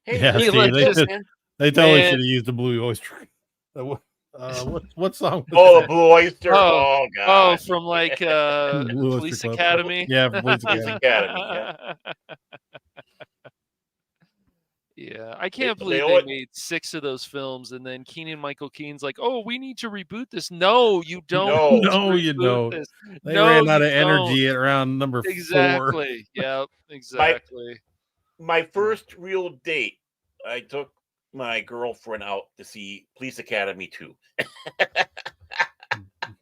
Hey, Yeah, hey, Steve, like they this, just- man. They totally Man. should have used the Blue Oyster. What song? Was Oh, that? the Blue Oyster. Oh, Oh, God. from like Blue Police Oyster Club. Academy. Yeah, from Police Police Academy. Academy. Yeah. Yeah, I can't They believe owe they it- made 6 of those films, and then Keegan-Michael Key's like, "Oh, we need to reboot this." No, you don't. No. need to No, you reboot don't. this. They No, ran out you of energy at around number 4. Exactly. Yeah, exactly. My first real date, I took my girlfriend out to see Police Academy 2.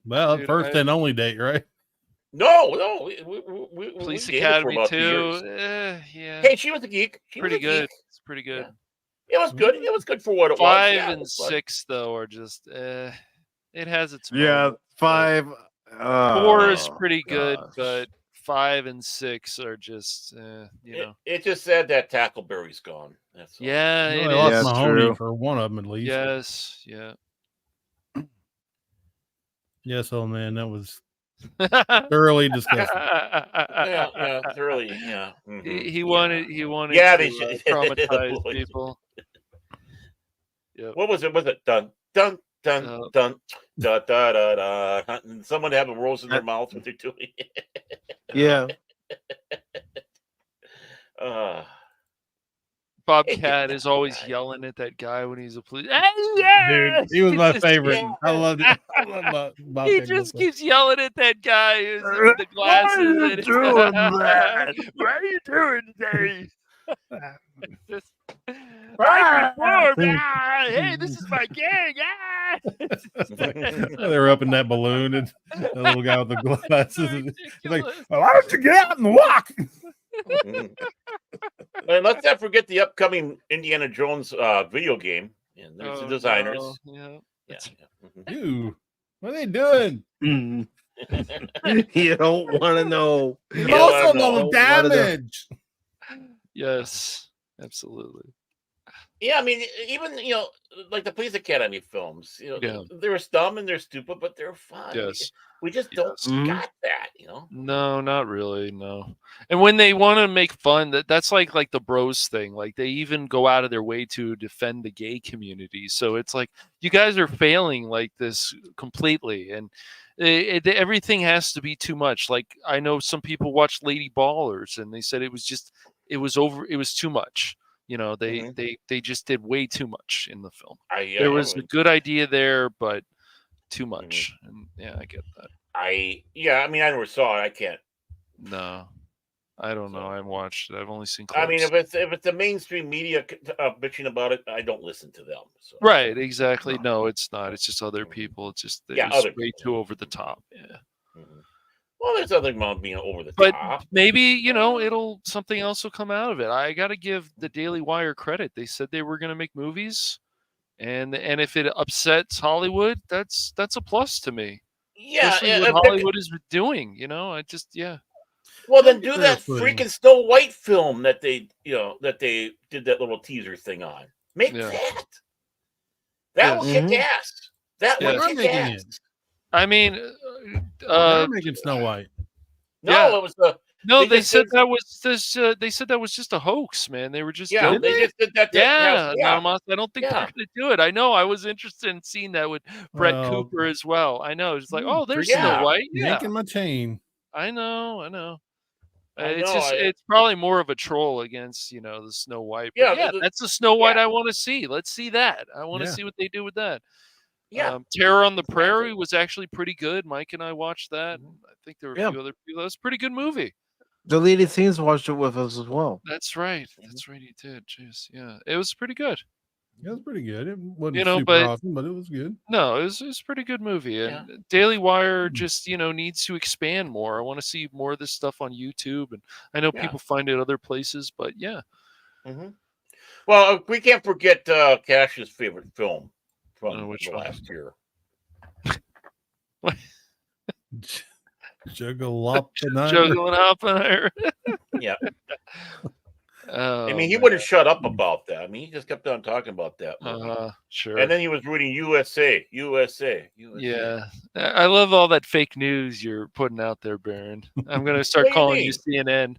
Well, Dude, first and only date, right? No. We Police dated for Academy about 2 2. years. Yeah. Hey, she was a geek. She pretty was a good. geek. It's pretty good. Yeah. It was good. It was good for what it 5 was. Yeah, it and was fun. 6 though are just it has its Yeah, moments, but 5. 4 is pretty good, gosh. but 5 and 6 are just you know. It just said that Tackleberry's gone. That's all. Yeah, Well, it they lost is. That's Mahoney true. for one of them at least. Yes, yeah. Yes, old man, that was thoroughly disgusting. Yeah, thoroughly. Yeah. He wanted Yeah, to they should- traumatize Boy. people. Yep. What was it? Was it dun dun dun Uh, dun da da da da? And someone have a rose in their mouth what they're doing. Yeah. uh, Bobcat is always yelling at that guy when he's a police. Dude, he was my Just- favorite. I loved it. I love Bob He Pickles. just keeps yelling at that guy who's with the glasses. Why are you and- doing that? What are you doing today? Just, Ah! hey, this is my gang. They were up in that balloon, and the little guy with the glasses. And he's like, Ridiculous. well, "Why don't you get out and walk?" and let's not forget the upcoming Indiana Jones video game. And there's the designers. no, yeah. Yeah. Ew, what are they doing? Mm. You don't want to know. There's Yeah, also I no know. What are the- damage. Yes, absolutely. Yeah, I mean, even like the Police Academy films, Yeah. they're dumb and they're stupid, but they're fun. Yes. We just don't Yes. Mhm. got that, No, not really. No. And when they want to make fun, that's like the bros thing. Like they even go out of their way to defend the gay community. So it's like you guys are failing like this completely, and everything has to be too much. Like I know some people watched Lady Ballers, and they said it was too much. They just did way too much in the film. There was a good idea there, but too much. And yeah, I get that. I never saw it. I can't. No, I don't know. I haven't watched it. I've only seen I clips. mean, if it's the mainstream media bitching about it, I don't listen to them. So. Right, exactly. No, it's not. It's just other people. It's just Yeah, it's other way people. too over the top. Yeah. Mhm. Well, there's nothing about being over the But top. maybe, you know, something else will come out of it. I got to give the Daily Wire credit. They said they were going to make movies, and if it upsets Hollywood, that's a plus to me. Yeah, Especially what Hollywood is doing. You know, well, then do that freaking Snow White film that they did that little teaser thing on. Make that. That will kick ass. That will kick ass. I mean, they're making Snow White. No, it was the. No, they said that was this. They said that was just a hoax, man. They were just they just did that. I don't think they're going to do it. I know. I was interested in seeing that with Brett Cooper as well. I know. It's like, oh, there's Snow White. Yeah, yanking my chain. I know. It's probably more of a troll against the Snow White. But that's the Snow White I want to see. Let's see that. I want to see what they do with that. Yeah, Terror on the Prairie was actually pretty good. Mike and I watched that. I think there were a few other people. It was a pretty good movie. Deleted Scenes watched it with us as well. That's right. That's right. He did. Jeez. Yeah, it was pretty good. It was pretty good. It wasn't super awesome, but it was good. No, it was a pretty good movie. And Daily Wire just needs to expand more. I want to see more of this stuff on YouTube, and I know people find it other places, but yeah. Mm-hmm. Well, we can't forget Cash's favorite film from the last year. Juggling Yeah. I mean, he wouldn't shut up about that. I mean, he just kept on talking about that. Sure. And then he was reading USA. Yeah. I love all that fake news you're putting out there, Baron. I'm going to start calling you CNN.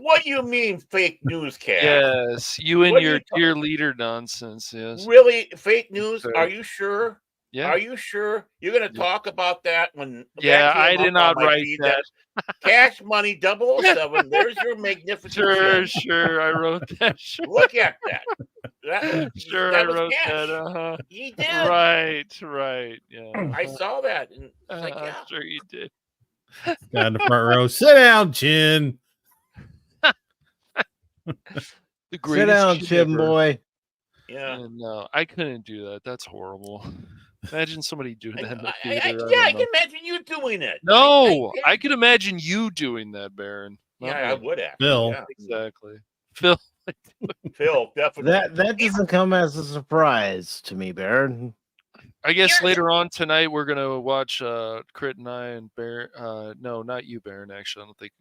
What do you mean fake news, Cash? Yes, you and your dear leader nonsense. Yes. Really? Fake news? Are you sure? Yeah. Are you sure you're going to talk about that when? Yeah, I did not write that. Cash Money 007. There's your magnificent. Sure. I wrote that. Sure. Look at that. I wrote that. He did. Right. Yeah. I saw that. And sure you did. Guy in the front row. Sit down, Chin. Sit down, Chin boy. Yeah. No, I couldn't do that. That's horrible. Imagine somebody doing that in the theater. I can imagine you doing it. No, I could imagine you doing that, Baron. I would have. Phil. Yeah. Exactly. Phil, definitely. That doesn't come as a surprise to me, Baron. I guess later on tonight we're gonna watch Crit and I and Baron. No, not you, Baron. Actually, I don't think.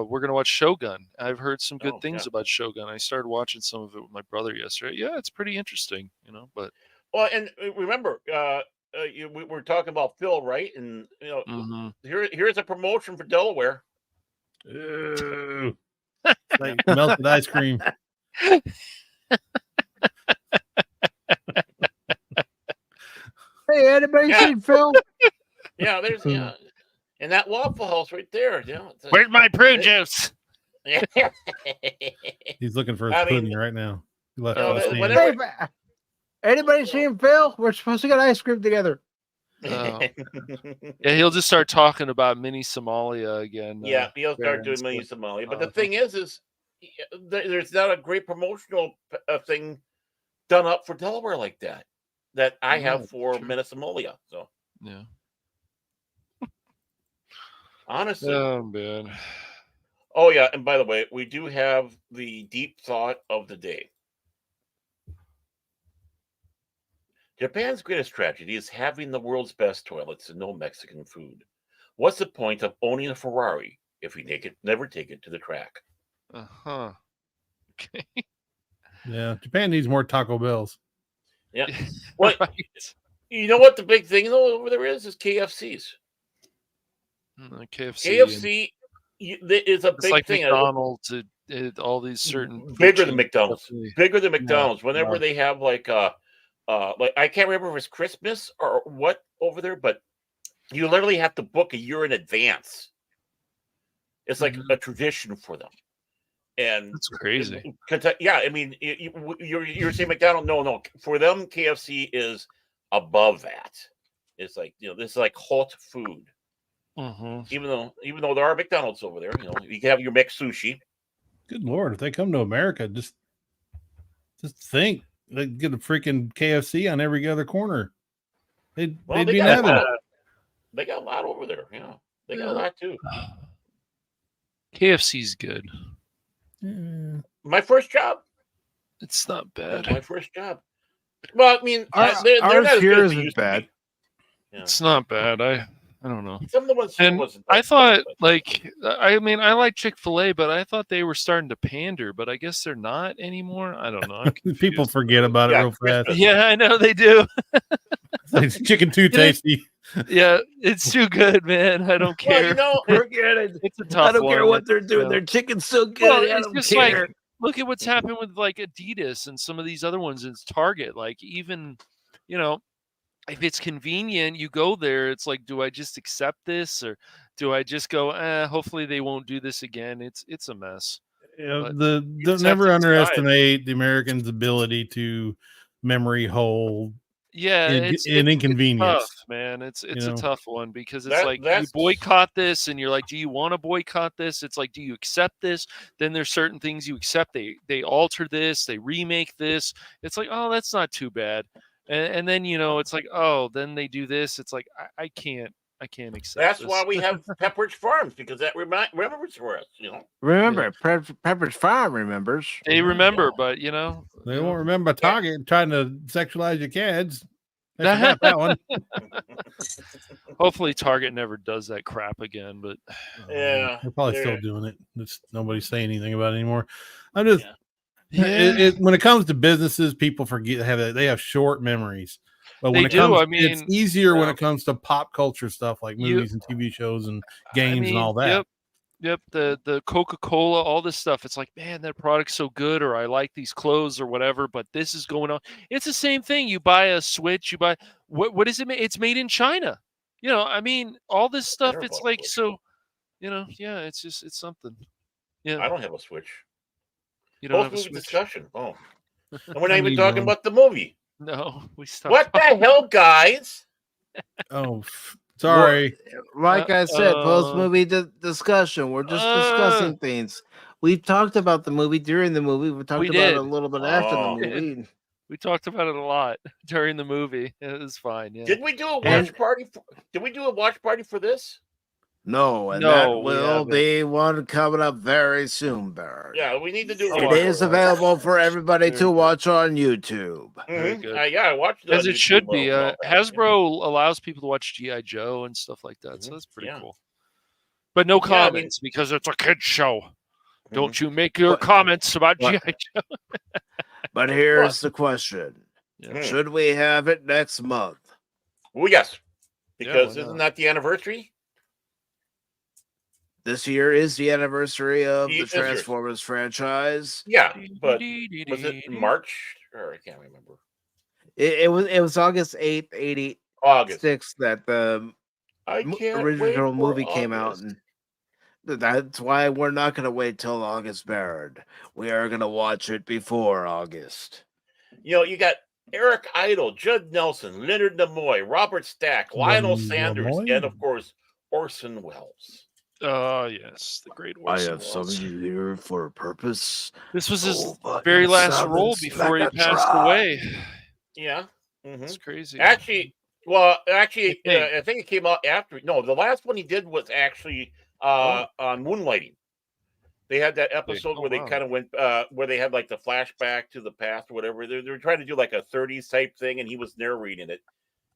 We're gonna watch Shogun. I've heard some good things about Shogun. I started watching some of it with my brother yesterday. Yeah, it's pretty interesting, But well, and remember, we're talking about Phil, right? And here's a promotion for Delaware. Ooh. Like melted ice cream. Hey, anybody seen Phil? Yeah, there's and that Waffle House right there. Where's my prune juice? He's looking for his pudding right now. He left anybody seen Phil? We're supposed to get ice cream together. Yeah, he'll just start talking about mini Somalia again. Yeah, he'll start doing mini Somalia. But the thing is there's not a great promotional thing done up for Delaware like that I have for mini Somalia. So yeah, honestly, oh man. Oh yeah, and by the way, we do have the deep thought of the day. Japan's greatest tragedy is having the world's best toilets and no Mexican food. What's the point of owning a Ferrari if we never take it to the track? Okay. Yeah, Japan needs more Taco Bells. Yeah. Well, you know what the big thing though over there is KFCs. KFC is a big like thing. McDonald's, all these certain bigger than McDonald's. Bigger than McDonald's. Whenever they have like I can't remember if it's Christmas or what over there, but you literally have to book a year in advance. It's like a tradition for them, and that's crazy. Yeah, I mean, you're saying McDonald's? No, for them, KFC is above that. It's like this is like hot food. Even though there are McDonald's over there, you can have your mixed sushi. Good Lord, if they come to America, just think. They get a freaking KFC on every other corner. They'd be having it. They got a lot over there, yeah. They got a lot too. KFC's good. My first job. It's not bad. My first job. Well, I mean, they're Ours not as here good as they isn't used to bad. be. Yeah. It's not bad. I don't know. Some of the ones And wasn't. I thought, like, I mean, I like Chick-fil-A, but I thought they were starting to pander, but I guess they're not anymore. I don't know. I'm People confused. forget about it Yeah, real fast. Christmas. Yeah, I know they do. It's chicken too tasty. Yeah, it's too good, man. I don't care. Well, you know, Forget it. It's a tough I don't care one. what they're doing. Yeah. Their chicken's so good. Well, I it's don't just care. like, look at what's happened with like Adidas and some of these other ones. It's Target. Like, even, you know, if it's convenient, you go there. It's like, do I just accept this, or do I just go, hopefully they won't do this again? It's a mess. Yeah, But don't just never have to decide. underestimate the Americans' ability to memory hold Yeah, it's inconvenience. tough, man. It's you a know? tough one because it's like you that's boycott this, and you're like, do you want to boycott this? It's like, do you accept this? Then there's certain things you accept. They alter this, they remake this. It's like, oh, that's not too bad. And then, you know, it's like, oh, then they do this. It's like, I can't accept. that's this. why we have Pepperidge Farms, because that remembers for us. You know, Remember, Pepperidge Farm remembers. They remember, but you know, They won't remember Target trying to sexualize your kids. They forgot that one. hopefully Target never does that crap again. But yeah, They're probably still doing it. It's nobody's saying anything about it anymore. I'm just yeah. when it comes to businesses, people forget they have short memories. But when They it do, comes, I mean, it's easier when yeah. it comes to pop culture stuff like You- movies and TV shows and games and all that. Yep. The Coca-Cola, all this stuff. It's like, man, that product's so good, or I like these clothes or whatever, but this is going on. It's the same thing. You buy a Switch, you buy what is it? It's made in China. You know, I mean, all this stuff, Terrible it's like, Switch. so, you know, yeah, it's something. Yeah. I don't have a Switch. You don't have a Post-movie Switch? discussion. Oh, and we're not even need talking one. about the movie. No, we stopped. What the hell, guys? Oh, sorry. Like I said, Uh-oh. post movie discussion. We're just discussing things. We've talked about the movie during the movie. We talked We about it did. a little bit after the Oh. movie. We talked about it a lot during the movie. It was fine. Yeah. Did we do a watch And- party? Did we do a watch party for this? No, and No, that we will haven't. be one coming up very soon, Barry. Yeah, we need to do. Oh, a It watch is party. available for everybody Very to good. watch on YouTube. Very Mhm. good. Yeah, I watched the As it should YouTube be. a while back. Hasbro allows people to watch G.I. Joe and stuff like that, so Mhm. that's pretty Yeah. cool. But no Yeah, I mean- comments because it's a kid's show. Mhm. Don't you make your What- comments about what- G.I. Joe. But here's the question: Mhm. should we have it next month? Well, yes, Yeah, because why isn't not? that the anniversary? This year is the anniversary of the This year's. Transformers franchise. Yeah, but was it March or I can't remember. It was August 8th, 86 August. that the I can't original wait for movie came out, August. and that's why we're not going to wait till August, Baird. We are going to watch it before August. You know, you got Eric Idle, Judd Nelson, Leonard Nimoy, Robert Stack, Lionel Sanders, Nimoy? and of course Orson Welles. Oh, yes, the great Orson Welles. here for a purpose. This was his Over very in last Southern role before he passed Megatron. away. Yeah. Mhm. It's crazy. Actually, I think. I think it came out after. No, the last one he did was actually on Moonlighting. They had that episode Oh, where they wow. kind of went, where they had like the flashback to the past or whatever. They were trying to do like a 30s type thing, and he was narrating it.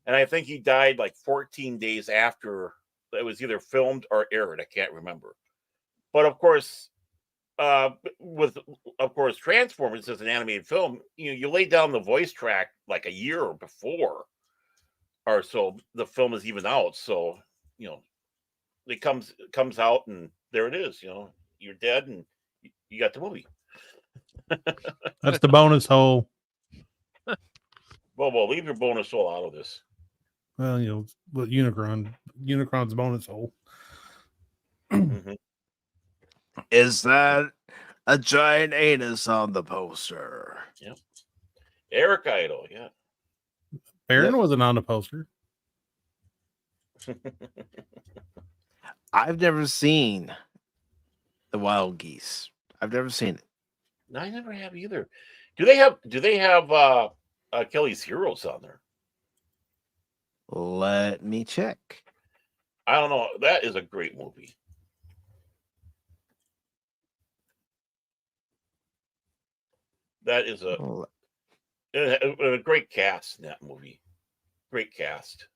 And I think he died like 14 days after it was either filmed or aired. I can't remember. But of course, Transformers as an animated film, you lay down the voice track like a year before or so the film is even out. So it comes out and there it is. You're dead and you got the movie. That's the bonus hole. Well, leave your bonus soul out of this. Well, with Unicron's bonus hole. Mhm. Is that a giant anus on the poster? Yep. Eric Idle, yeah. Baron wasn't on the poster. I've never seen the Wild Geese. I've never seen it. No, I never have either. Do they have Kelly's Heroes on there? Let me check. I don't know. That is a great movie. That is a great cast in that movie. Great cast.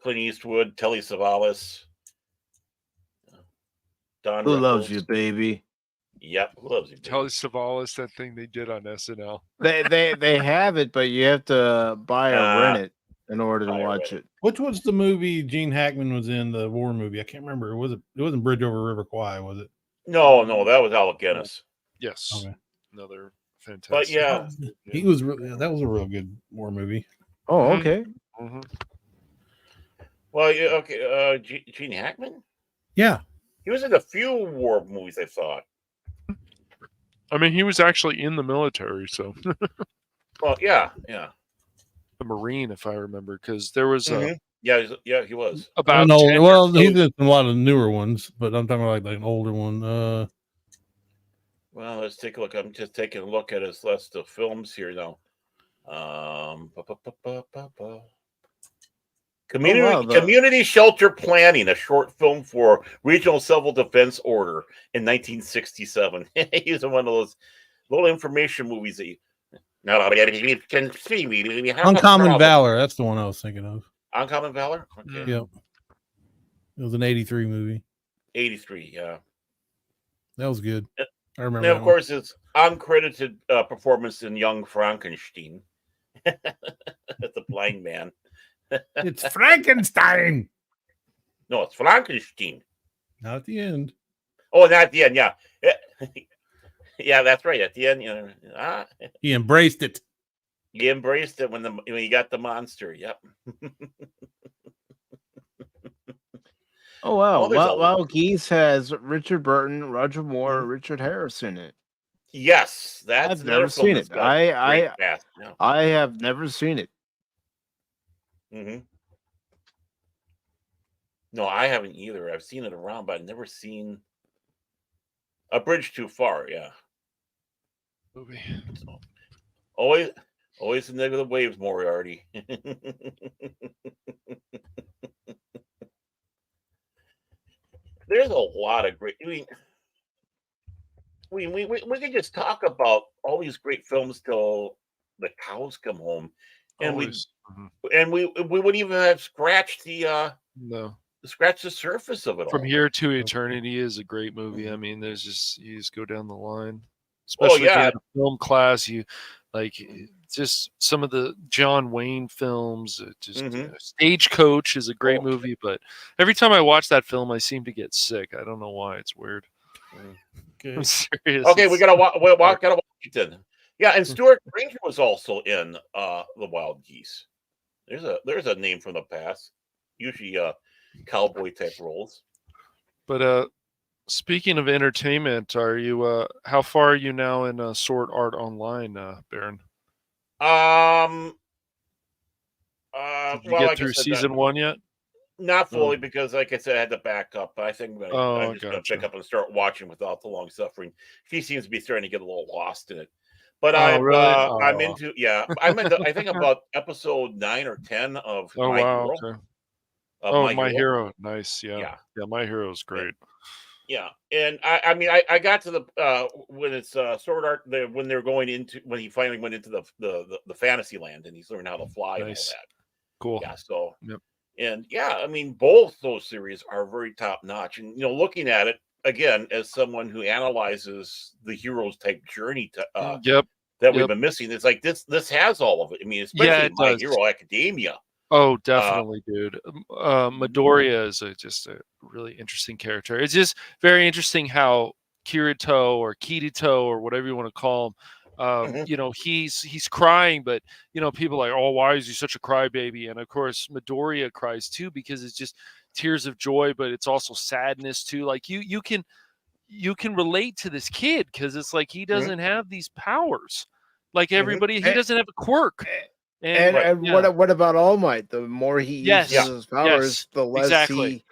Clint Eastwood, Telly Savalas, Don Who Rickles. loves you, baby? Yep, who loves you, baby? Telly Savalas, that thing they did on SNL. They have it, but you have to buy or rent it in order to watch it. Which was the movie Gene Hackman was in, the war movie? I can't remember. It wasn't Bridge Over River Kwai, was it? No, that was Alec Guinness. Yes. Okay. Another fantastic. But yeah, he was that was a real good war movie. Oh, okay. Mm-hmm. Well, yeah, okay. Gene Hackman. Yeah, he was in a few war movies. I thought. I mean, he was actually in the military, so. Well, yeah. The Marine, if I remember, because there was yeah, he was about. Well, he did a lot of newer ones, but I'm talking about like an older one. Well, let's take a look. I'm just taking a look at his list of films here now. Community Shelter Planning, a short film for Regional Civil Defense Order in 1967. He's in one of those little information movies that you can see me. Uncommon Valor, that's the one I was thinking of. Uncommon Valor? Okay. Yep. It was an 83 movie. 83, yeah. That was good. I remember. And of course, it's uncredited performance in Young Frankenstein. That's a blind man. It's Frankenstein. No, it's Frankenstein. Not at the end. Oh, not at the end, yeah. Yeah, that's right. At the end, he embraced it. He embraced it when you got the monster. Yep. Oh wow! Wild Geese has Richard Burton, Roger Moore, Richard Harris in it. Yes, I've never seen it. I have never seen it. Mm-hmm. No, I haven't either. I've seen it around, but I've never seen A Bridge Too Far. Yeah. Movie. So, always the negative waves, Moriarty. There's a lot of great. I mean, we can just talk about all these great films till the cows come home, and we wouldn't even have scratched the surface of it. From all. Here to Eternity is a great movie. I mean, there's just you just go down the line, especially if you had a film class. You like just some of the John Wayne films. Stagecoach is a great movie, but every time I watch that film, I seem to get sick. I don't know why. It's weird. Okay. I'm serious. Okay, we gotta watch it then. Yeah, and Stuart Granger was also in The Wild Geese. There's a name from the past. Usually cowboy type roles. But speaking of entertainment, are you how far are you now in Sword Art Online, Baron? Did you get through season 1 yet? Not fully, because like I said, I had to back up. But I think I'm just going to pick up and start watching without the long suffering. She seems to be starting to get a little lost in it. But I'm into I think about episode 9 or 10 of My Hero. Okay. My Hero. Nice. Yeah. My Hero is great. Yeah. And I mean I got to the when it's Sword Art when he finally went into the fantasy land and he's learned how to fly and all that. Cool. Yeah. So and I mean both those series are very top notch. And looking at it again as someone who analyzes the hero's type journey that we've been missing, it's like this has all of it. I mean, especially My Hero Academia. Oh, definitely, dude. Midoriya is just a really interesting character. It's just very interesting how Kirito or Kirito or whatever you want to call him, he's crying, but people are like, oh, why is he such a crybaby? And of course, Midoriya cries too because it's just tears of joy, but it's also sadness too. Like you can relate to this kid because it's like he doesn't have these powers like everybody. He doesn't have a quirk. What about All Might? The more he uses his powers, the less he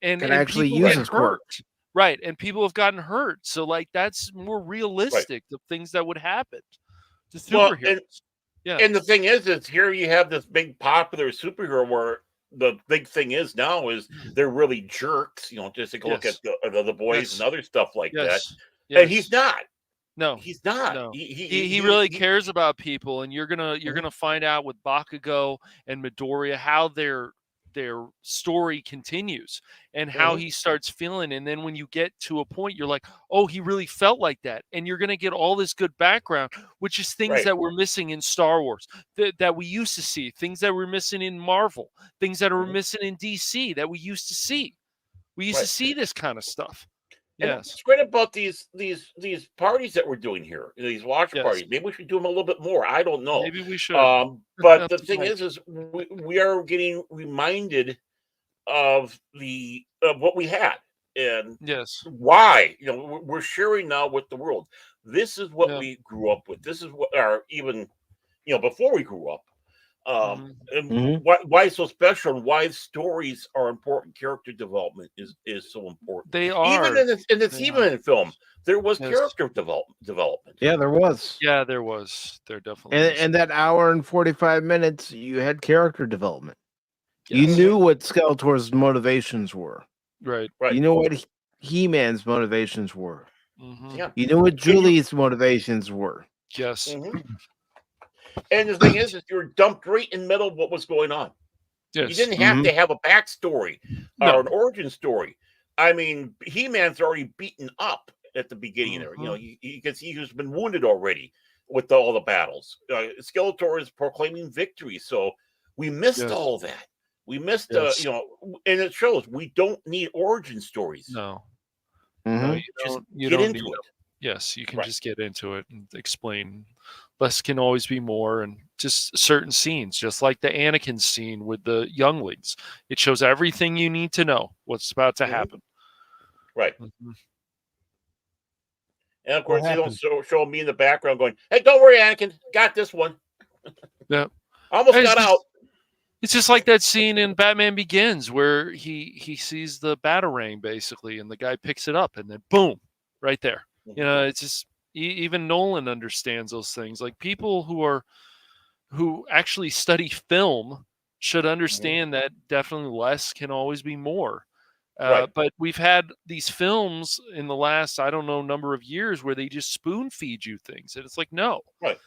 can actually use his quirks. Right, and people have gotten hurt, so like that's more realistic. The things that would happen to superheroes. And the thing is here you have this big popular superhero where the big thing is now is they're really jerks. Just take a look at the boys and other stuff like that. And he's not. No, he's not. No, He he really cares about people, and you're gonna find out with Bakugo and Midoriya how their story continues and how he starts feeling. And then when you get to a point, you're like, oh, he really felt like that, and you're gonna get all this good background, which is things that we're missing in Star Wars that we used to see, things that we're missing in Marvel, things that are missing in DC that we used to see. We used to see this kind of stuff. And what's great about these parties that we're doing here, these watch parties, maybe we should do them a little bit more. I don't know. Maybe we should. But the thing is we are getting reminded of what we had and why. We're sharing now with the world. This is what we grew up with. This is what even before we grew up. And why it's so special and why stories are important. Character development is so important. They are even in film. There was character development. Yeah, there was. Yeah, there was. There definitely was. And that hour and 45 minutes, you had character development. You knew what Skeletor's motivations were. Right. You know what He-Man's motivations were. Yeah. You knew what Julie's motivations were. Yes. And the thing is you were dumped right in the middle of what was going on. Yes. You didn't have to have a backstory or an origin story. I mean, He-Man's already beaten up at the beginning there. You can see he's been wounded already with all the battles. Skeletor is proclaiming victory. So we missed all that. We missed, and it shows we don't need origin stories. No. No, you get into it. Yes, you can just get into it and explain. Less can always be more, and just certain scenes, just like the Anakin scene with the younglings. It shows everything you need to know what's about to happen. Right. And of course, they don't show me in the background going, "Hey, don't worry, Anakin, got this one." Yeah, almost got out. It's just like that scene in Batman Begins where he sees the Batarang basically, and the guy picks it up, and then boom, right there. It's just. Even Nolan understands those things. Like people who actually study film should understand that definitely less can always be more. But we've had these films in the last, I don't know, number of years where they just spoon feed you things. And it's like, no. Right.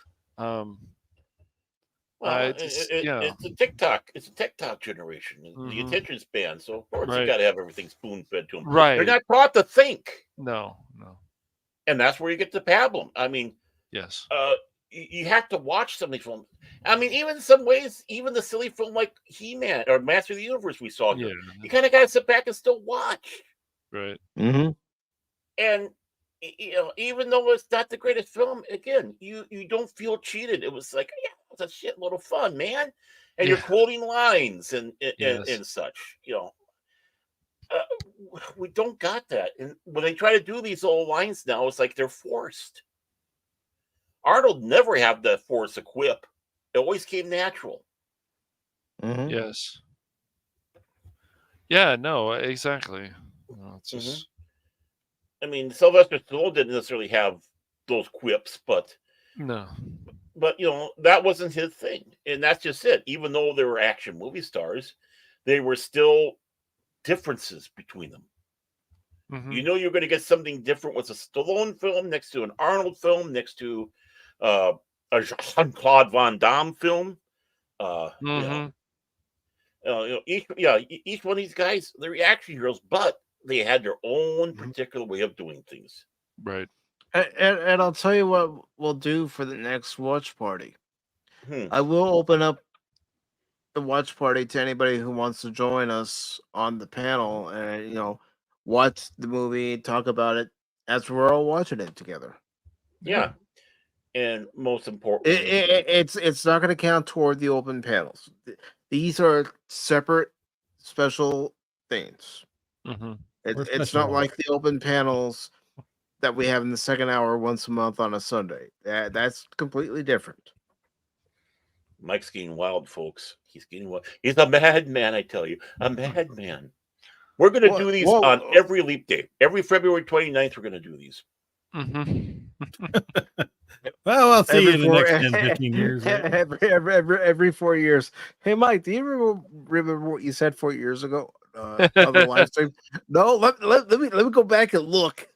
It's a TikTok. It's a TikTok generation. The attention span. So of course you got to have everything spoon fed to them. Right. They're not taught to think. No. And that's where you get the problem. I mean, yes. You have to watch some of these films. I mean, even in some ways, even the silly film like He-Man or Master of the Universe we saw here, you kind of got to sit back and still watch. Right. And even though it's not the greatest film, again, you don't feel cheated. It was like, it's a shitload of fun, man. And you're quoting lines and such. We don't got that. And when they try to do these old lines now, it's like they're forced. Arnold never had the force a quip. It always came natural. Yes. Yeah, no, exactly. It's just... I mean, Sylvester Stallone didn't necessarily have those quips, but that wasn't his thing. And that's just it. Even though they were action movie stars, they were still differences between them. You're going to get something different with a Stallone film next to an Arnold film next to a Jean-Claude Van Damme film. Each one of these guys, they're action heroes, but they had their own particular way of doing things. Right. And I'll tell you what we'll do for the next watch party. I will open up the watch party to anybody who wants to join us on the panel and watch the movie, talk about it as we're all watching it together. Yeah. And most important, it's not going to count toward the open panels. These are separate, special things. It's not like the open panels that we have in the second hour once a month on a Sunday. That's completely different. Mike's getting wild, folks. He's getting wild. He's a madman, I tell you. A madman. We're going to do these on every leap day. Every February 29th, we're going to do these. Well, I'll see you in the next 10, 15 years. Every 4 years. Hey, Mike, do you remember what you said 4 years ago on the live stream? No, let me go back and look.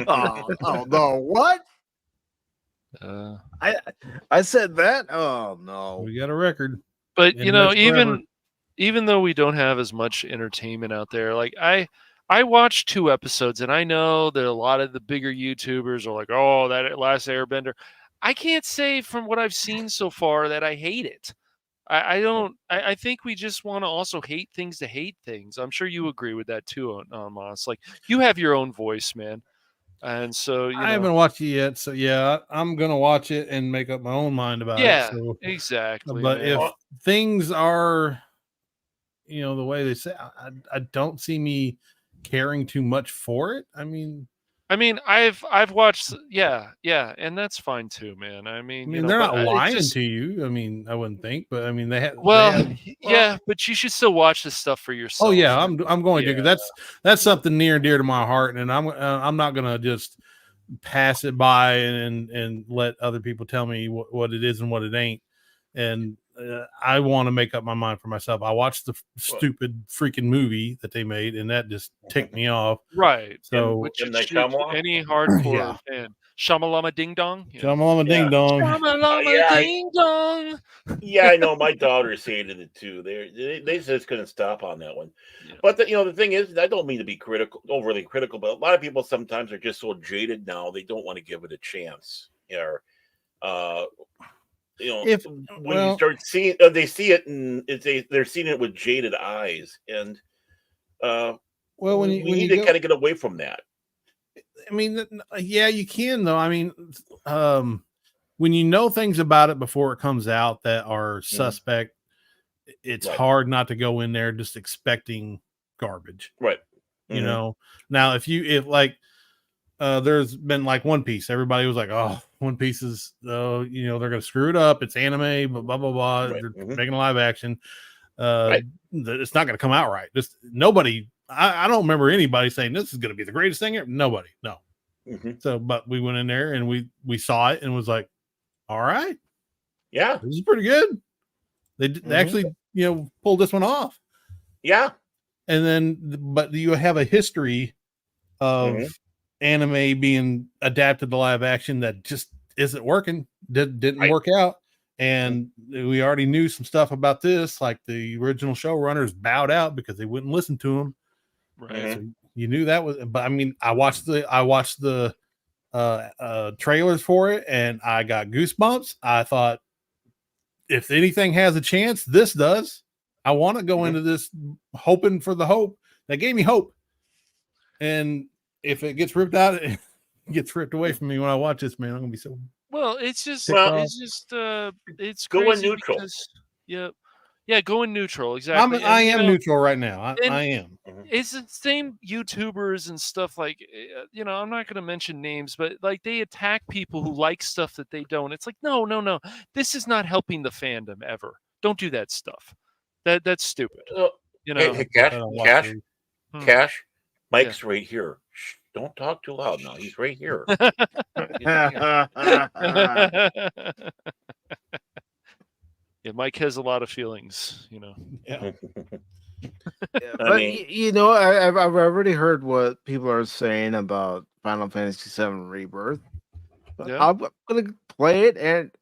Oh no, what? I said that. Oh no, we got a record. But you know, even though we don't have as much entertainment out there, like I watched 2 episodes, and I know that a lot of the bigger YouTubers are like, "Oh, that Last Airbender." I can't say from what I've seen so far that I hate it. I don't. I think we just want to also hate things to hate things. I'm sure you agree with that too, Moss. Like you have your own voice, man, and so I haven't watched it yet. So yeah, I'm gonna watch it and make up my own mind about it. So, exactly. But man. if things are, the way they say, I don't see me caring too much for it. I mean, I've watched, and that's fine too, man. I mean, they're not lying to you. I mean, I wouldn't think, but I mean, they have. But you should still watch this stuff for yourself. Oh yeah, I'm going to, because that's something near and dear to my heart, and I'm not gonna just pass it by and let other people tell me what it is and what it ain't. And I want to make up my mind for myself. I watched the stupid freaking movie that they made, and that just ticked me off. Right. So any hardcore fan, Shamalama Ding Dong. Shamalama Ding Dong. Shamalama Ding Dong. Yeah, I know. My daughters hated it too. They just couldn't stop on that one. Yeah. But the thing is, I don't mean to be overly critical, but a lot of people sometimes are just so jaded now they don't want to give it a chance. When you start seeing, they see it and they're seeing it with jaded eyes, and when we need to kind of get away from that. I mean, yeah, you can though. I mean, when you know things about it before it comes out that are suspect, it's hard not to go in there just expecting garbage, right? Now if there's been like One Piece, everybody was like, "Oh, One Piece is, they're gonna screw it up. It's anime, blah blah blah. Right. They're making a live action. It's not gonna come out right." Just nobody. I don't remember anybody saying this is gonna be the greatest thing ever. Nobody, no. So, but we went in there and we saw it and was like, "All right, yeah, this is pretty good." They actually pulled this one off. Yeah, and then but you have a history of anime being adapted to live action that just isn't working, didn't work out, and we already knew some stuff about this, like the original showrunners bowed out because they wouldn't listen to them, right? So you knew that was, but I mean, I watched the trailers for it and I got goosebumps. I thought, if anything has a chance, this does. I want to go into this hoping for the hope. That gave me hope, and if it gets ripped out, it gets ripped away from me when I watch this, man. I'm gonna be so. Well, it's going neutral. Going neutral. Exactly. I am neutral right now. I am. It's the same YouTubers and stuff like, I'm not going to mention names, but like they attack people who like stuff that they don't. It's like, no. This is not helping the fandom ever. Don't do that stuff. That's stupid. Hey, Cash. Mike's right here. Shh, don't talk too loud now. He's right here. Yeah, Mike has a lot of feelings, Yeah. But I've already heard what people are saying about Final Fantasy VII Rebirth. Yeah. I'm gonna play it and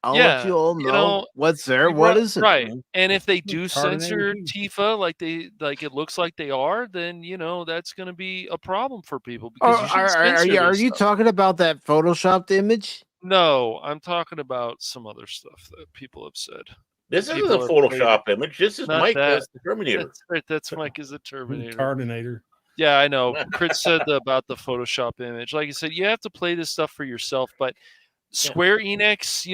I'll let you all know what's there, what isn't. Right. And if they do censor Tifa like it looks like they are, then that's going to be a problem for people. Because are you talking about that photoshopped image? No, I'm talking about some other stuff that people have said. This isn't a Photoshop image. This is Mike as the Terminator. That's right. That's Mike as the Terminator. Terminator. Yeah, I know. Chris said about the Photoshop image. Like I said, you have to play this stuff for yourself. But Square Enix,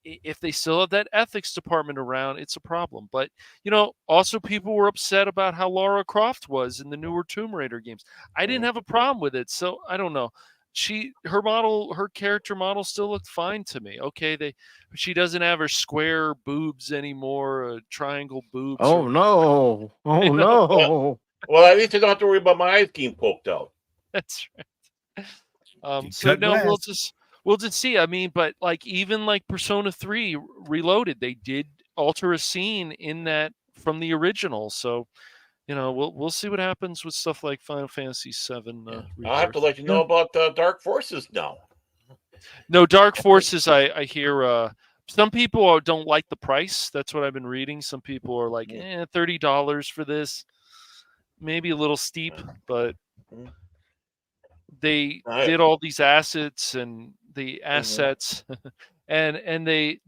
if they still have that ethics department around, it's a problem. But, also people were upset about how Lara Croft was in the newer Tomb Raider games. I didn't have a problem with it. So I don't know. Her character model still looked fine to me. Okay, she doesn't have her square boobs anymore, triangle boobs. Oh no! Well, at least I don't have to worry about my eyes getting poked out. That's right. So cut no, glass. we'll just see. I mean, but like even like Persona 3 Reloaded, they did alter a scene in that from the original. So, you know, we'll see what happens with stuff like Final Fantasy 7 I'll have to Rebirth. let you know about Dark Forces now. No, Dark Forces, I hear some people don't like the price. That's what I've been reading. Some people are like, $30 for this. Maybe a little steep, but they did all these assets and the assets and they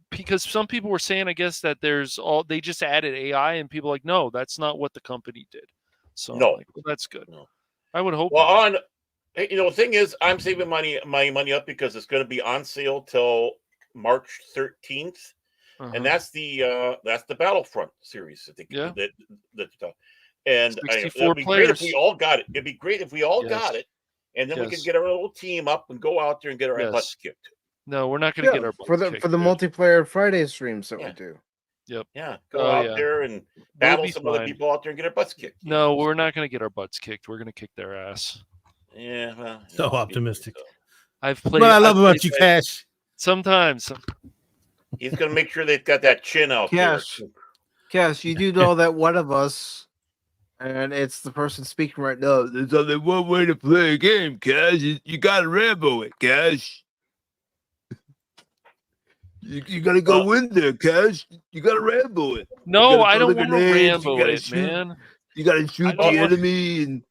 because some people were saying, I guess, that they just added AI, and people are like, no, that's not what the company did. So No. I'm like, well, that's good. I would hope. Well, the thing is, I'm saving my money up because it's going to be on sale till March 13th, and that's the Battlefront series. I think. Yeah. And 64 it'd be great if we all got it. It'd be great if we all got it, and then we could get our little team up and go out there and get our butts kicked. No, we're not going to get our butts for the kicked, for the multiplayer Friday streams that we do. Yep. Yeah. Go out there and battle some other people out there and get our butts kicked. No, we're not going to get our butts kicked. We're going to kick their ass. Yeah. Well, So optimistic. I've played. What I love about you, Cash. Sometimes. He's going to make sure they've got that chin out there. Cash, you do know that one of us, and it's the person speaking right now, there's only one way to play a game, Cash. You got to Rambo it, Cash. You got to go in there, Cash. You got to Rambo it. No, I don't want to Rambo it, man. You got to shoot the enemy. And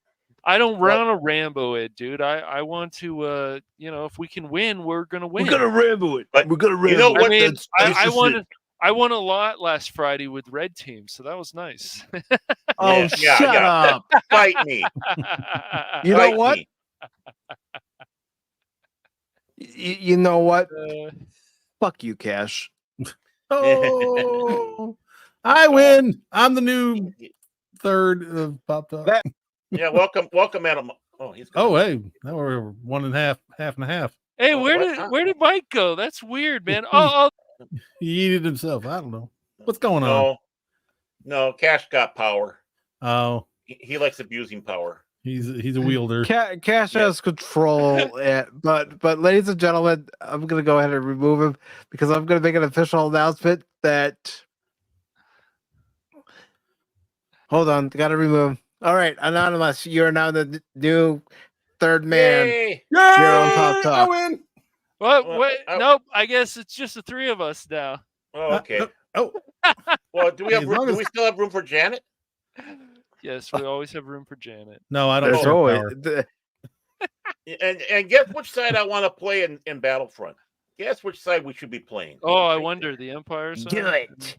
I don't want to Rambo it, dude. I want to, if we can win, we're going to win. We're going to Rambo it. We're going to Rambo it. You know what? I won a lot last Friday with Red Team, so that was nice. Shut up. Fight me. You know what? You know what? Fuck you, Cash. Oh, I win. I'm the new third of Pop Talk. Yeah, welcome, Adam. Oh, he's gone. Oh, hey, now we're 1.5, half and a half. Hey, where did Mike go? That's weird, man. Oh, he eated himself. I don't know what's going on. No, Cash got power. Oh, he likes abusing power. He's a wielder. Cash has control, but ladies and gentlemen, I'm gonna go ahead and remove him because I'm gonna make an official announcement that. Hold on, gotta remove him. All right, Anonymous, you're now the new third man. Yay! You're on Pop Talk. I win. Wait, nope. I guess it's just the three of us now. Oh, okay. Oh, well, do we still have room for Janet? Yes, we always have room for Janet. No, I don't. There's always. And guess which side I want to play in Battlefront. Guess which side we should be playing. Oh, I wonder. The Empire side? Do it.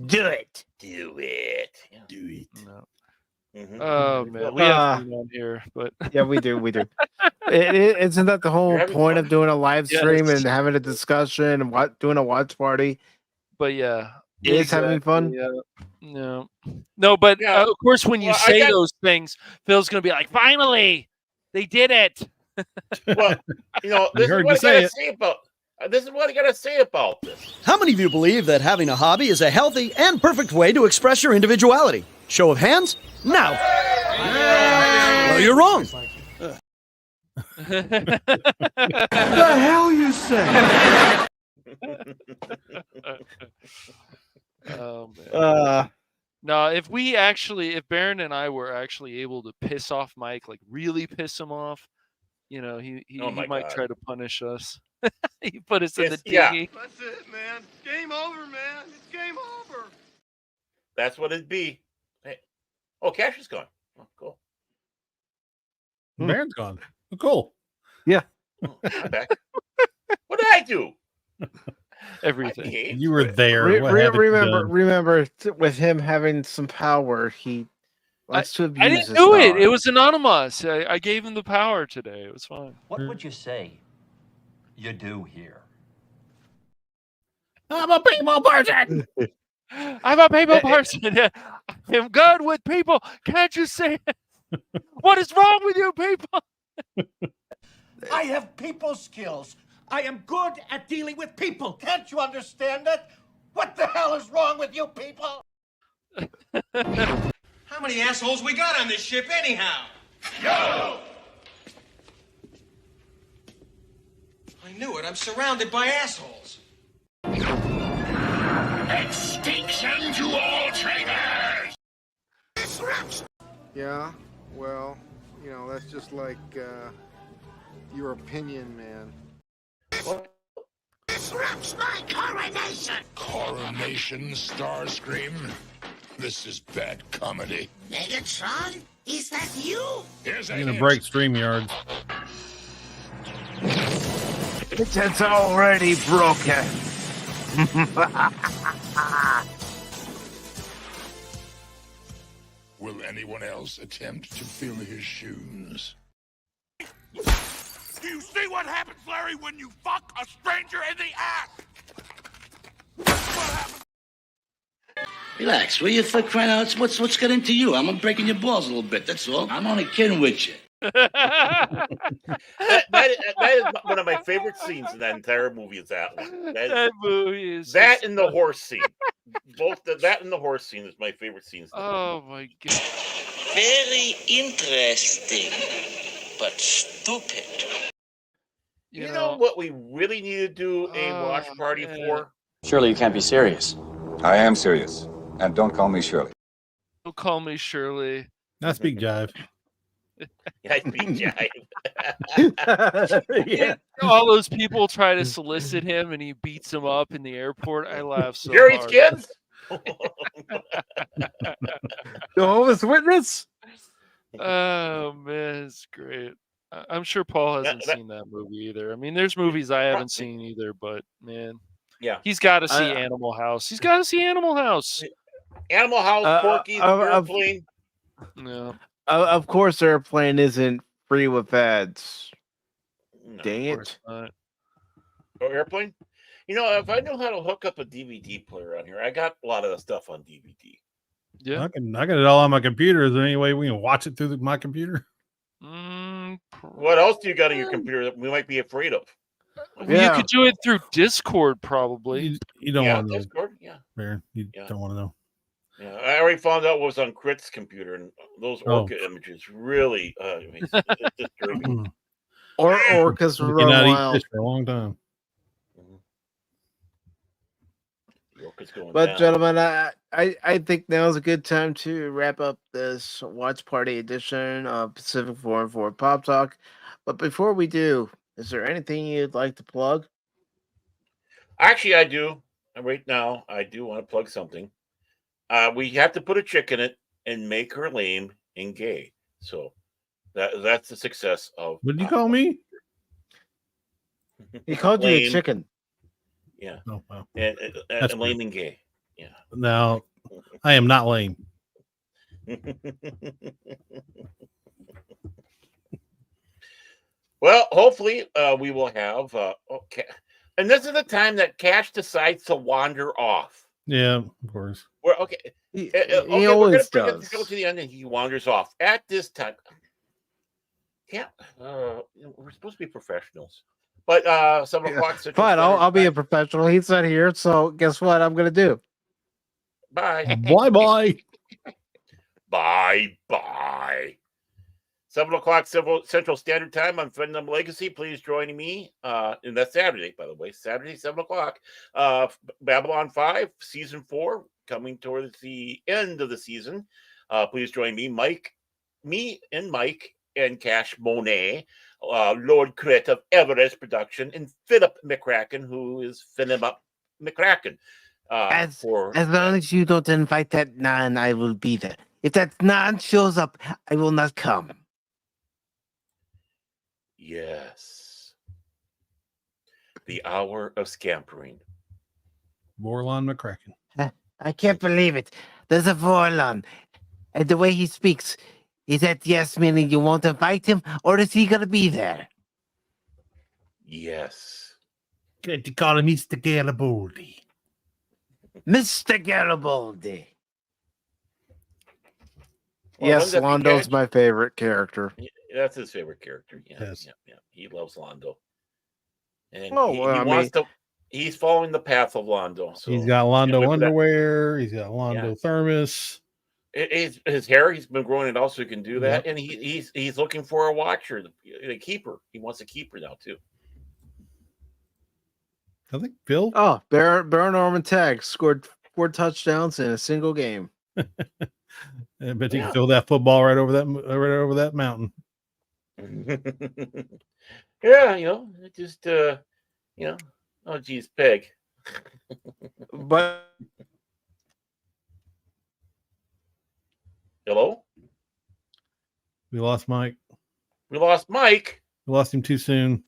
Do it. Do it. Do it. No. Mm-hmm. Oh man, we have fun on here, but yeah, we do. Isn't that the whole point of doing a live stream and having a discussion and doing a watch party? But yeah, it's having fun. Yeah. No, but of course, when you say those things, Phil's gonna be like, "Finally, they did it." Well, this is what I gotta say about. This is what I gotta say about this. How many of you believe that having a hobby is a healthy and perfect way to express your individuality? Show of hands, now. Well, you're wrong. The hell you say? Oh man. No, if Baron and I were actually able to piss off Mike, like really piss him off, he might try to punish us. He put us in the dinghy. Yeah. That's it, man. Game over, man. It's game over. That's what it'd be. Hey. Oh, Cash is gone. Oh, cool. Baron's gone. Oh, cool. Yeah. I'm back. What did I do? Everything. You were there. Remember, with him having some power, he wants to abuse. I didn't do it. It was anonymous. I gave him the power today. It was fine. What would you say you do here? I'm a people person. I'm a people person. I'm good with people. Can't you see it? What is wrong with you people? I have people skills. I am good at dealing with people. Can't you understand that? What the hell is wrong with you people? How many assholes we got on this ship anyhow? Yo! I knew it. I'm surrounded by assholes. Extinction to all traitors! Yeah, well, that's just like your opinion, man. Disrupts my coronation! Coronation, Starscream? This is bad comedy. Megatron? Is that you? Here's I'm gonna break StreamYard. It's already broken. Will anyone else attempt to fill his shoes? Do you see what happens, Larry, when you fuck a stranger in the ass? Relax, will you, for crying out? What's got into you? I'm breaking your balls a little bit, that's all. I'm only kidding with you. that is one of my favorite scenes in that entire movie. Is that one? That movie is that and the horse scene. Both that and the horse scene is my favorite scenes. Oh my god! Very interesting, but stupid. You know what we really need to do a watch party for? Surely you can't be serious. I am serious, and don't call me Shirley. Don't call me Shirley. I speak jive. I speak jive. Yeah. All those people try to solicit him, and he beats them up in the airport. I laugh so Jerry's hard. kids. Jehovah's Witness. Oh man, it's great. I'm sure Paul hasn't seen that movie either. I mean, there's movies I haven't seen either, but man, yeah, he's got to see Animal House. He's got to see Animal House. Animal House, Porky, the airplane. No. Of course, Airplane isn't free with ads. No, Dang it! Oh, Airplane. If I know how to hook up a DVD player on here, I got a lot of the stuff on DVD. Yeah, I got it all on my computer. Is there any way we can watch it through my computer? What else do you got on your computer that we might be afraid of? You could do it through Discord, probably. You don't want to know. Discord, yeah. Fair. You don't want to know. Yeah, I already found out what was on Crit's computer, and those orca images really it's disturbing. Orcas You run cannot eat wild. fish for a long time. But gentlemen, I think now is a good time to wrap up this watch party edition of PACIFIC414 Pop Talk. But before we do, is there anything you'd like to plug? Actually, I do. Right now, I do want to plug something. We have to put a chick in it and make her lame and gay. So that's the success of. What did you call me? He called you a chicken. Yeah. Oh, wow. And lame and gay. Yeah. Now, I am not lame. Well, hopefully we will have. Okay. And this is the time that Cash decides to wander off. Yeah, of course. We're okay. He We're always gonna does. go to the end, and he wanders off. At this time, we're supposed to be professionals, but 7 o'clock. Fine, I'll be a professional. He's not here, so guess what I'm gonna do? Bye. Bye. Bye. 7 o'clock Central Standard Time on Findom Legacy. Please join me. And that's Saturday, by the way. Saturday, 7 o'clock. Babylon 5, Season 4, coming towards the end of the season. Please join me, Mike, and Cash Monet, Lord Crit of Everest Production, and Philip McCracken, who is Philip McCracken. As long as you don't invite that non, I will be there. If that non shows up, I will not come. Yes. The hour of scampering. Vorlon McCracken. I can't believe it. There's a Vorlon. And the way he speaks, is that yes meaning you won't invite him, or is he going to be there? Yes. Can't you call him Mr. Garibaldi? Mr. Garibaldi. Yes, Londo's my favorite character. That's his favorite character. Yeah. He loves Londo. And he's following the path of Londo. So He's got Londo underwear. He's got Londo thermos. His hair, he's been growing it out so he can do that. And he's looking for a watcher, a keeper. He wants a keeper now too. I think Phil. Oh, Baron Norman Tag scored 4 touchdowns in a single game. I bet you can throw that football right over that mountain. Yeah, it just oh geez, Peg. But hello? We lost Mike. We lost Mike. We lost him too soon.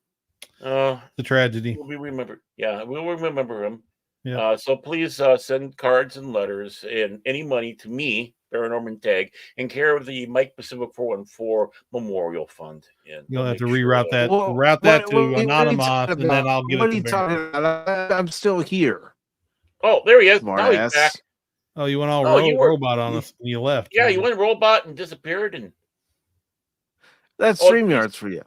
The tragedy. We remember. Yeah, we'll remember him. Yeah. So please send cards and letters and any money to me, Baron Norman Tag, in care of the Mike PACIFIC414 Memorial Fund. And you'll have to reroute that. Route that to Anonymous, and then I'll give it to Baron. What are you talking about? I'm still here. Oh, there he is. Smart now ass. he's back. Oh, you went all robot on us and you left. Yeah, you went robot and disappeared. And that's StreamYards for you.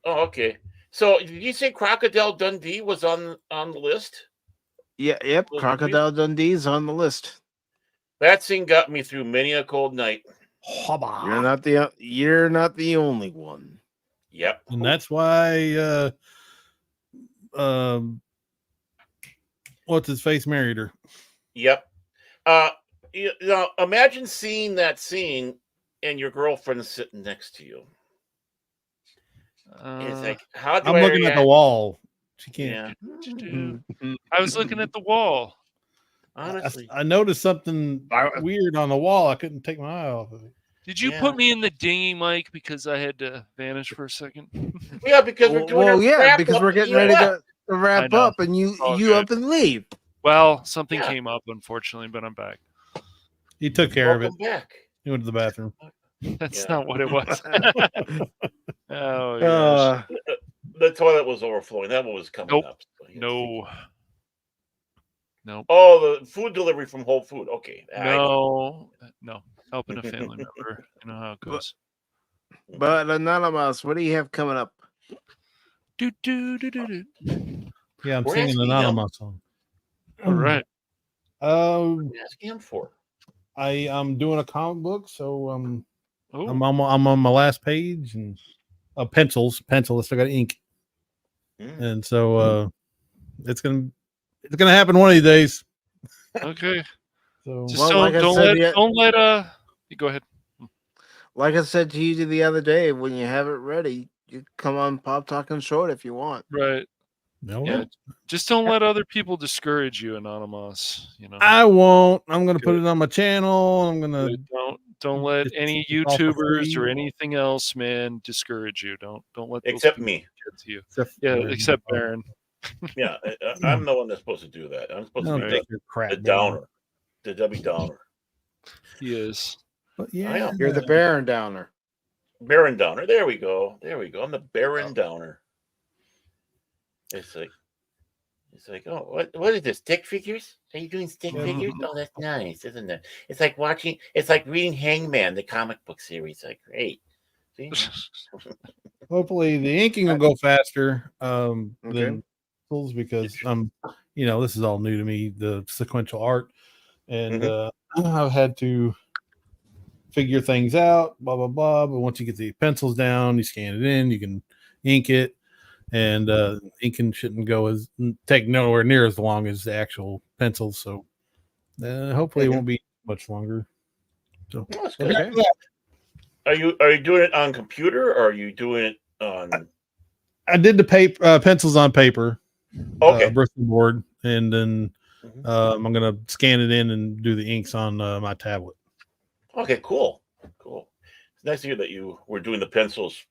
Oh, okay. So did you say Crocodile Dundee was on the list? Yeah, yep. Crocodile Dundee's on the list. That scene got me through many a cold night. You're not the only one. Yep. And that's why what's his face married her. Yep. Imagine seeing that scene and your girlfriend sitting next to you. It's like, how do I'm I looking at the wall. She can't. Yeah. I was looking at the wall. Honestly, I noticed something weird on the wall. I couldn't take my eye off of it. Did you put me in the dinghy, Mike, because I had to vanish for a second? Yeah, because we're doing because we're getting ready to wrap up, and you up and leave. Well, something came up, unfortunately, but I'm back. He took care of it. Back. He went to the bathroom. That's not what it was. Oh, gosh. The toilet was overflowing. That one was coming up. No. Oh, the food delivery from Whole Food. Okay. No. Helping a family member. You know how it goes. But Anonymous, what do you have coming up? Yeah, I'm singing an Anonymous song. All right. What are you asking him for? I'm doing a comic book, so I'm on my last page and pencils. I still got ink, and so it's gonna happen one of these days. Okay. So just don't let you go ahead. Like I said to you the other day, when you have it ready, you come on Pop Talk and show it if you want. Right. No. Yeah. Just don't let other people discourage you, Anonymous. I won't. I'm gonna put it on my channel. I'm gonna don't let any YouTubers or anything else, man, discourage you. Don't let those except people me. get to you. Except Baron. Yeah, I'm the one that's supposed to do that. I'm supposed to be the downer, the Debbie Downer. He is. But yeah, you're the Baron Downer. Baron Downer. There we go. I'm the Baron Downer. It's like, oh, what is this? Stick figures? Are you doing stick figures? Oh, that's nice, isn't it? It's like reading Hangman, the comic book series. Like, great. See? Hopefully the inking will go faster than pencils because this is all new to me, the sequential art, and I've had to figure things out, blah blah blah. But once you get the pencils down, you scan it in, you can ink it. And inking shouldn't take nowhere near as long as the actual pencils. So hopefully it won't be much longer. So Are you doing it on computer or are you doing it on? I did the paper pencils on paper. Okay. Bristol board, and then I'm gonna scan it in and do the inks on my tablet. Okay, cool. It's nice to hear that you were doing the pencils,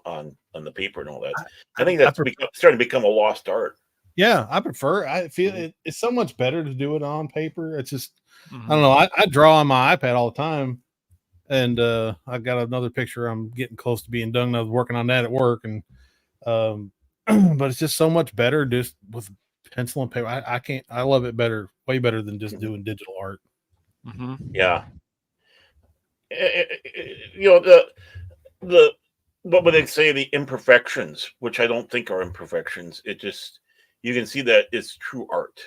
on the paper and all that. I think that's starting to become a lost art. Yeah, I prefer. I feel it's so much better to do it on paper. It's just I don't know. I draw on my iPad all the time, and I got another picture. I'm getting close to being done. I was working on that at work, and but it's just so much better just with pencil and paper. I love it better, way better than just doing digital art. Yeah. The what would they say, the imperfections, which I don't think are imperfections. It just, you can see that it's true art.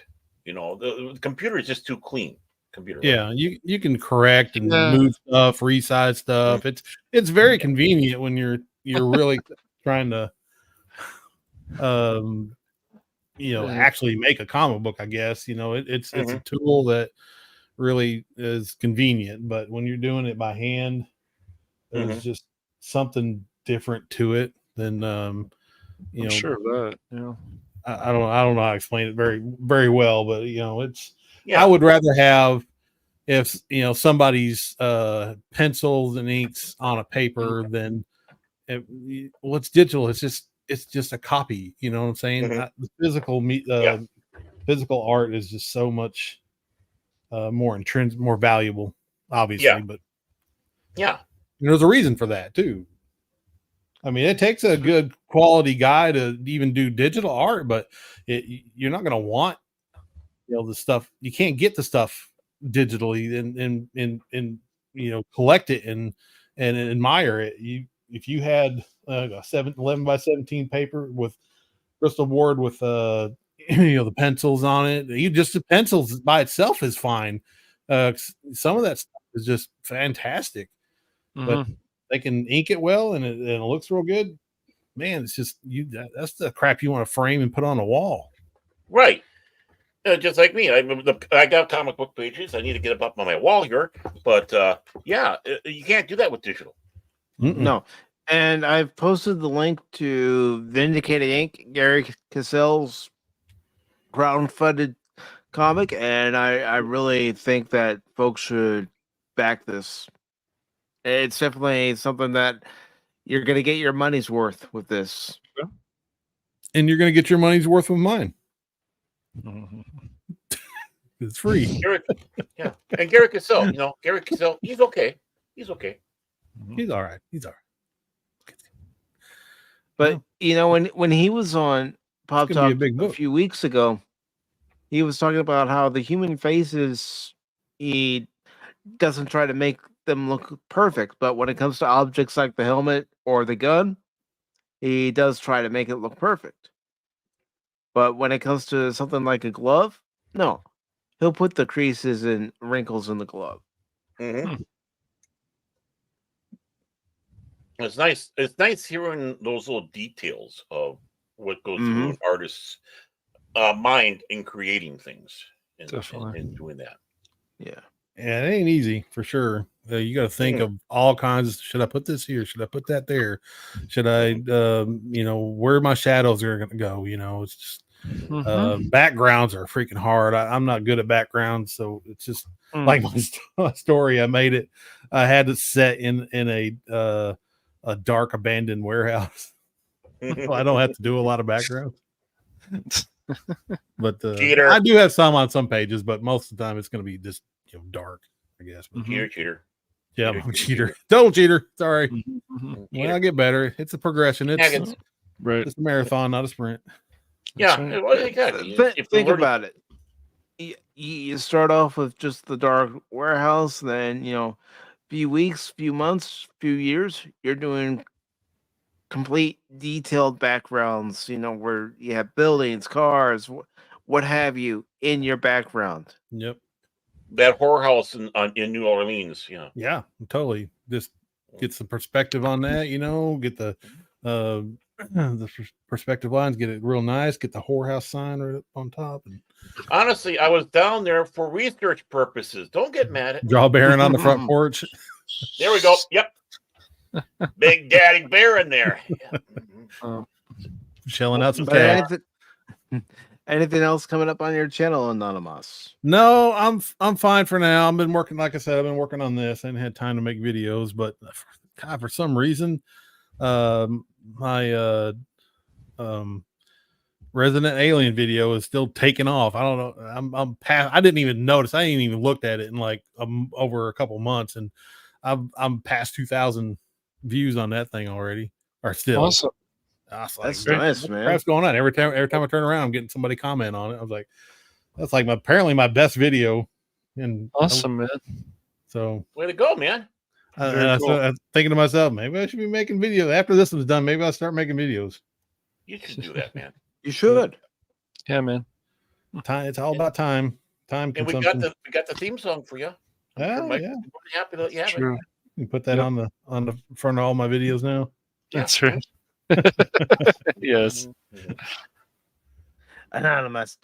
The computer is just too clean. Yeah, you can correct and move stuff, resize stuff. It's very convenient when you're really trying to actually make a comic book. I guess it's a tool that really is convenient, but when you're doing it by hand, there's just something different to it than I'm sure of that. Yeah. I don't know how to explain it very, very well, but it's Yeah. I would rather have if somebody's pencils and inks on a paper than what's digital. It's just a copy. You know what I'm saying? The physical art is just so much more intrinsic, more valuable, obviously. But there's a reason for that too. I mean, it takes a good quality guy to even do digital art, but you're not going to want the stuff. You can't get the stuff digitally and collect it and admire it. If you had a 11 by 17 paper with crystal board with the pencils on it, the pencils by itself is fine. Some of that stuff is just fantastic, but they can ink it well and it looks real good. Man, it's just that's the crap you want to frame and put on a wall. Right. Just like me. I got comic book pages. I need to get them up on my wall here. But you can't do that with digital. No. And I've posted the link to Vindicated Inc., Gary Cassell's crowdfunded comic, and I really think that folks should back this. It's definitely something that you're going to get your money's worth with this. And you're going to get your money's worth with mine. It's free. And Gary Cassell, Gary Cassell, he's okay. He's okay. He's all right. He's all right. But when he was on Pop Talk a few weeks ago, he was talking about how the human faces, he doesn't try to make them look perfect, but when it comes to objects like the helmet or the gun, he does try to make it look perfect. But when it comes to something like a glove, no, he'll put the creases and wrinkles in the glove. It's nice. It's nice hearing those little details of what goes through an artist's mind in creating things and doing that. Yeah, it ain't easy for sure. You got to think of all kinds. Should I put this here? Should I put that there? Should I, where my shadows are going to go? It's just backgrounds are freaking hard. I'm not good at backgrounds, so it's just like my story. I had it set in a dark abandoned warehouse. I don't have to do a lot of background. But I do have some on some pages, but most of the time it's going to be just dark, I guess. Cheater. Yeah, I'm a cheater. Don't cheater. Sorry. Well, I'll get better. It's a progression. It's right. It's a marathon, not a sprint. Yeah. Think about it. You start off with just the dark warehouse, then few weeks, few months, few years, you're doing complete detailed backgrounds, where you have buildings, cars, what have you in your background. Yep. That whorehouse in New Orleans, yeah, totally. Just get some perspective on that, get the perspective lines, get it real nice, get the whorehouse sign right up on top. And honestly, I was down there for research purposes. Don't get mad at me. Draw Baron on the front porch. There we go. Yep. Big Daddy Bear in there. Shelling out some cash. Anything else coming up on your channel, Anonymous? No, I'm fine for now. I've been working, like I said, I've been working on this. I haven't had time to make videos, but God, for some reason, my Resident Alien video is still taking off. I don't know. I'm past. I didn't even notice. I ain't even looked at it in like over a couple months, and I'm past 2,000 views on that thing already. Or still. Awesome. That's nice, man. What's going on? Every time I turn around, I'm getting somebody comment on it. I was like, that's like apparently my best video. And awesome, man. So way to go, man. I was thinking to myself, maybe I should be making videos after this one's done. Maybe I'll start making videos. You should do that, man. You should. Yeah, man. Time. It's all about time. Time. And we got the theme song for you. Oh, yeah. I'm happy that you have it. You put that on the front of all my videos now. That's right. Yes. Anonymous.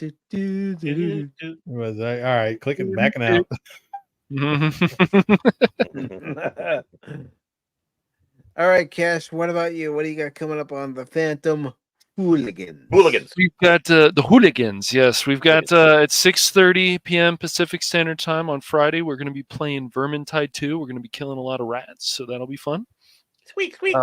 Was I, all right, clicking, backing out. All right, Cash, what about you? What do you got coming up on the Phantom Hooligans? We've got the Hooligans. Yes, we've got at 6:30 p.m. Pacific Standard Time on Friday. We're going to be playing Vermintide 2. We're going to be killing a lot of rats, so that'll be fun. Squeak, squeak.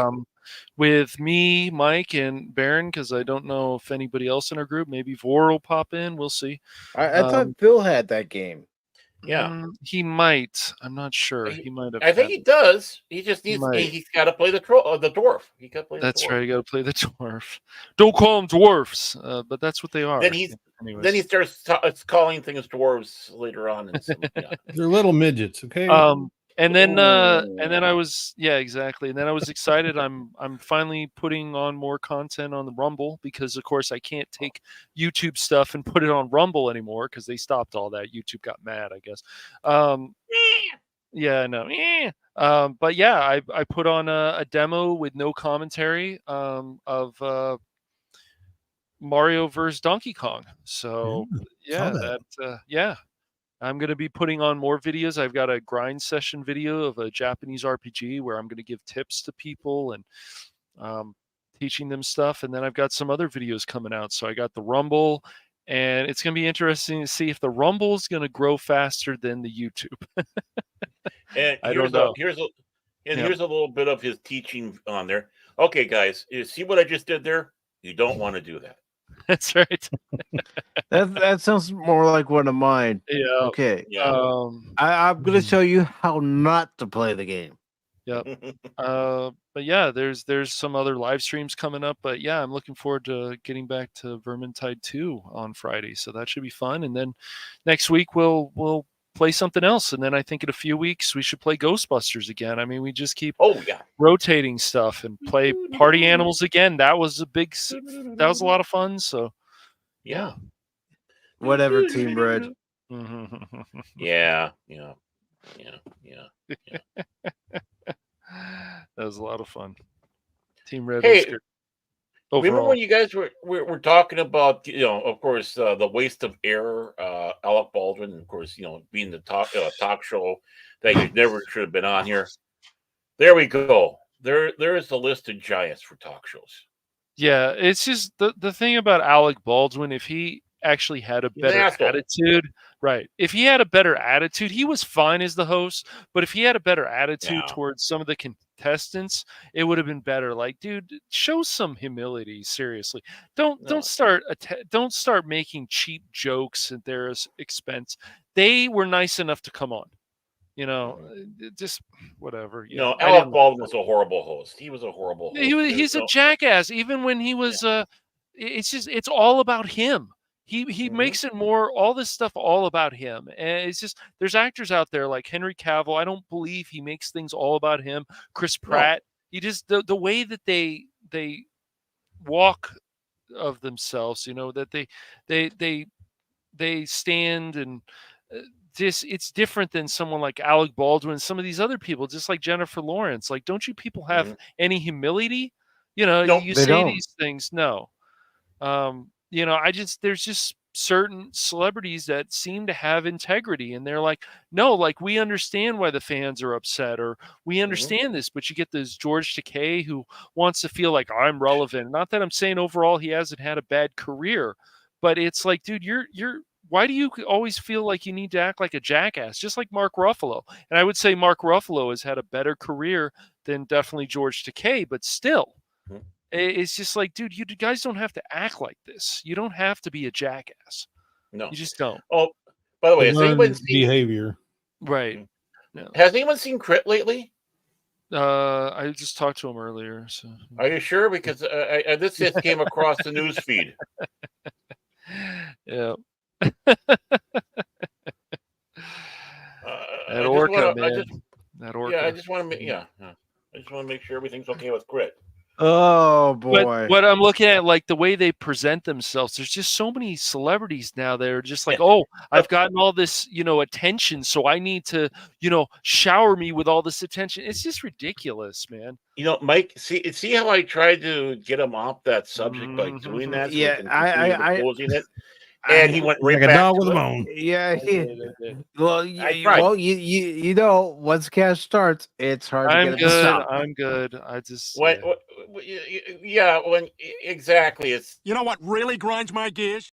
With me, Mike, and Baron, because I don't know if anybody else in our group. Maybe Vor will pop in. We'll see. I thought Phil had that game. Yeah, he might. I'm not sure. He might have. I think he does. He just needs. He's got to play the dwarf. He got to play. That's the dwarf. right. You got to play the dwarf. Don't call them dwarfs, but that's what they are. Then he starts calling things dwarves later on. And They're little midgets. Okay. And then I was exactly. And then I was excited. I'm finally putting on more content on the Rumble because of course I can't take YouTube stuff and put it on Rumble anymore because they stopped all that. YouTube got mad, I guess. Yeah, no. But yeah, I put on a demo with no commentary of Mario vs. Donkey Kong. So yeah. I'm going to be putting on more videos. I've got a grind session video of a Japanese RPG where I'm going to give tips to people and teaching them stuff. And then I've got some other videos coming out. So I got the Rumble, and it's going to be interesting to see if the Rumble is going to grow faster than the YouTube. And I don't know. Here's a little bit of his teaching on there. Okay, guys, you see what I just did there? You don't want to do that. That's right. that sounds more like one of mine. Yeah. Okay. Yeah. I'm going to show you how not to play the game. Yep. But yeah, there's some other live streams coming up. But yeah, I'm looking forward to getting back to Vermintide 2 on Friday. So that should be fun. And then next week we'll play something else. And then I think in a few weeks we should play Ghostbusters again. I mean, we just keep rotating stuff and play Party Animals again. That was a lot of fun. So yeah. Whatever, Team Red. Yeah. That was a lot of fun. Team Red. Hey, overall. Remember when you guys were talking about, of course, the waste of air, Alec Baldwin, of course, being the talk show that you never should have been on here. There we go. There is the list of giants for talk shows. Yeah, it's just the thing about Alec Baldwin, if he actually had a better attitude, right? If he had a better attitude, he was fine as the host, but if he had a better attitude towards some of the contestants, it would have been better. Like, dude, show some humility, seriously. Don't start making cheap jokes at their expense. They were nice enough to come on. Just whatever. Alec Baldwin was a horrible host. He was a horrible host. He's a jackass. Even when he was, it's all about him. He makes it all this stuff all about him. And it's just, there's actors out there like Henry Cavill. I don't believe he makes things all about him. Chris Pratt. He just, the way that they walk of themselves, that they stand and. It's different than someone like Alec Baldwin, some of these other people, just like Jennifer Lawrence. Like, don't you people have any humility? You say these things. No. There's just certain celebrities that seem to have integrity, and they're like, no, like, we understand why the fans are upset, or we understand this, but you get this George Takei who wants to feel like I'm relevant. Not that I'm saying overall he hasn't had a bad career, but it's like, dude, why do you always feel like you need to act like a jackass? Just like Mark Ruffalo. And I would say Mark Ruffalo has had a better career than definitely George Takei, but still, it's just like, dude, you guys don't have to act like this. You don't have to be a jackass. No. You just don't. Oh, by the way, has anyone seen behavior? Right. No. Has anyone seen Crit lately? I just talked to him earlier. So. Are you sure? Because this just came across the news feed. Yeah. That Orca, man. That Orca. Yeah, I just want to make sure everything's okay with Grit. Oh boy! But I'm looking at like the way they present themselves. There's just so many celebrities now that are just like, oh, I've gotten all this, attention, so I need to, shower me with all this attention. It's just ridiculous, man. Mike, see how I tried to get him off that subject by doing that, so Yeah, he can continue opposing it, and he went right like a back dog to with a it. bone. Yeah. I tried. You once cash starts, it's hard to get it to stop. I'm good. I just exactly. It's You know what really grinds my gears?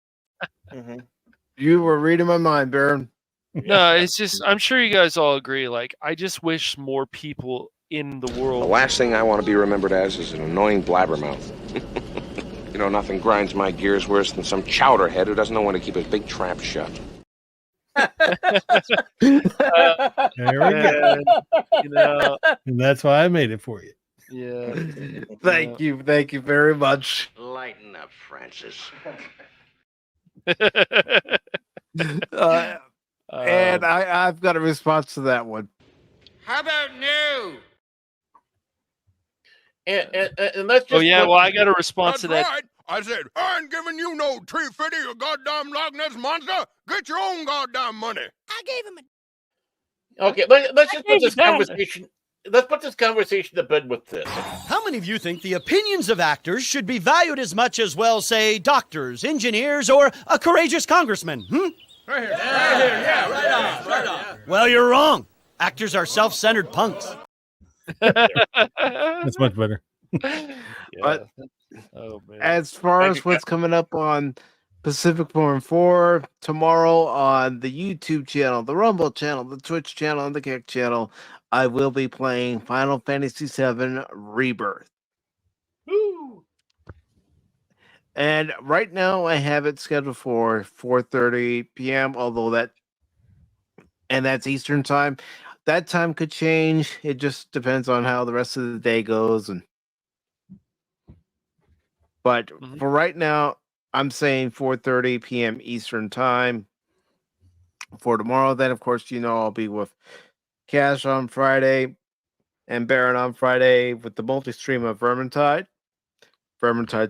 You were reading my mind, Baron. No, it's just I'm sure you guys all agree. Like, I just wish more people in the world. The last thing I want to be remembered as is an annoying blabbermouth. Nothing grinds my gears worse than some chowderhead who doesn't know when to keep his big trap shut. There we go. And that's why I made it for you. Yeah. Thank you very much. Lighten up, Francis. And I've got a response to that one. How about no? And let's just. I got a response to that. Right. I said, I ain't giving you no $350, you goddamn Loch Ness monster. Get your own goddamn money. I gave him a. Okay, let's just put this conversation. Let's put this conversation to bed with this. How many of you think the opinions of actors should be valued as much as, well, say, doctors, engineers, or a courageous congressman? Right here. Yeah, right on. Well, you're wrong. Actors are self-centered punks. That's much better. But oh, man. As far as what's coming up on PACIFIC414 tomorrow on the YouTube channel, the Rumble channel, the Twitch channel, and the Kick channel, I will be playing Final Fantasy VII Rebirth. Woo! And right now I have it scheduled for 4:30 p.m. That's Eastern time. That time could change. It just depends on how the rest of the day goes. But for right now, I'm saying 4:30 p.m. Eastern time. For tomorrow, then of course I'll be with Cash on Friday and Baron on Friday with the multi-stream of Vermintide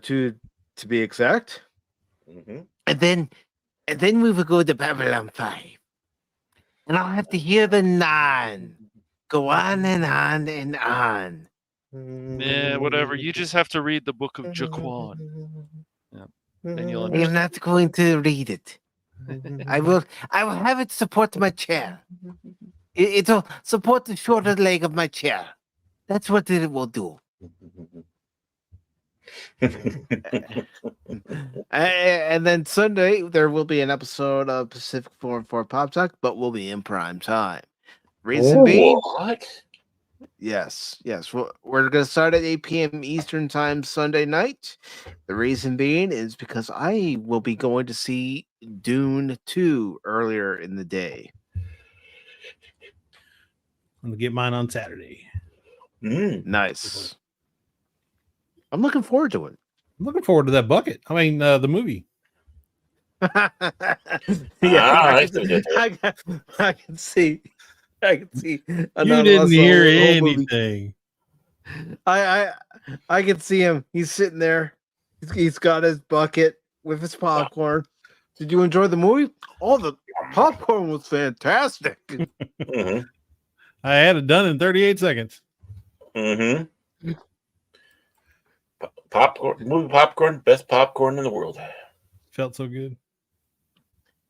2 to be exact. And then we will go to Babylon 5. And I'll have to hear the nine go on and on and on. Yeah, whatever. You just have to read the book of Jaquan. Yeah. And you'll understand. I'm not going to read it. I will have it support my chair. It'll support the shorter leg of my chair. That's what it will do. And then Sunday there will be an episode of PACIFIC414 Pop Talk, but will be in prime time. Reason being, what? Yes. We're going to start at 8 p.m. Eastern time Sunday night. The reason being is because I will be going to see Dune 2 earlier in the day. I'm gonna get mine on Saturday. Nice. I'm looking forward to it. I'm looking forward to that bucket. I mean, the movie. I can see. You didn't hear anything. I can see him. He's sitting there. He's got his bucket with his popcorn. Did you enjoy the movie? Oh, the popcorn was fantastic. I had it done in 38 seconds. Popcorn, best popcorn in the world. Felt so good.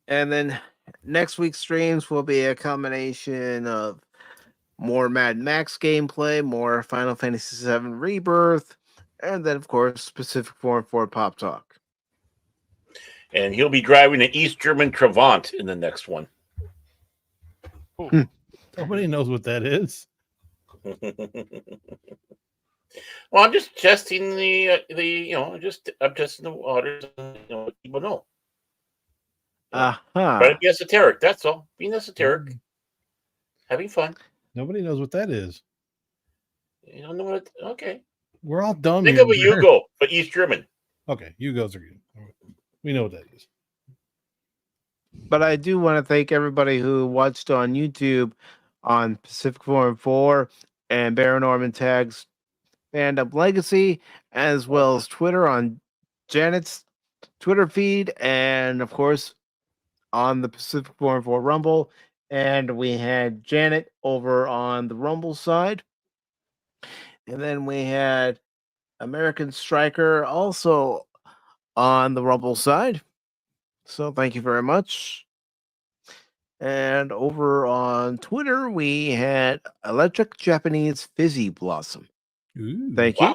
And then next week's streams will be a combination of more Mad Max gameplay, more Final Fantasy VII Rebirth, and then, of course, PACIFIC414 Pop Talk. And he'll be driving an East German Trabant in the next one. Nobody knows what that is. Well, I'm just testing I'm testing the waters. People know. Trying to be esoteric. That's all. Being esoteric, having fun. Nobody knows what that is. You don't know what? Okay. We're all dumb. Think of a Yugo, but East German. Okay, Yugos are good. We know what that is. But I do want to thank everybody who watched on YouTube on PACIFIC414 and Baron Norman Tags Fandom Legacy, as well as Twitter on Janet's Twitter feed, and of course on the PACIFIC414 Rumble. And we had Janet over on the Rumble side. And then we had American Striker also on the Rumble side. So thank you very much. And over on Twitter, we had Electric Japanese Fizzy Blossom. Ooh, thank you.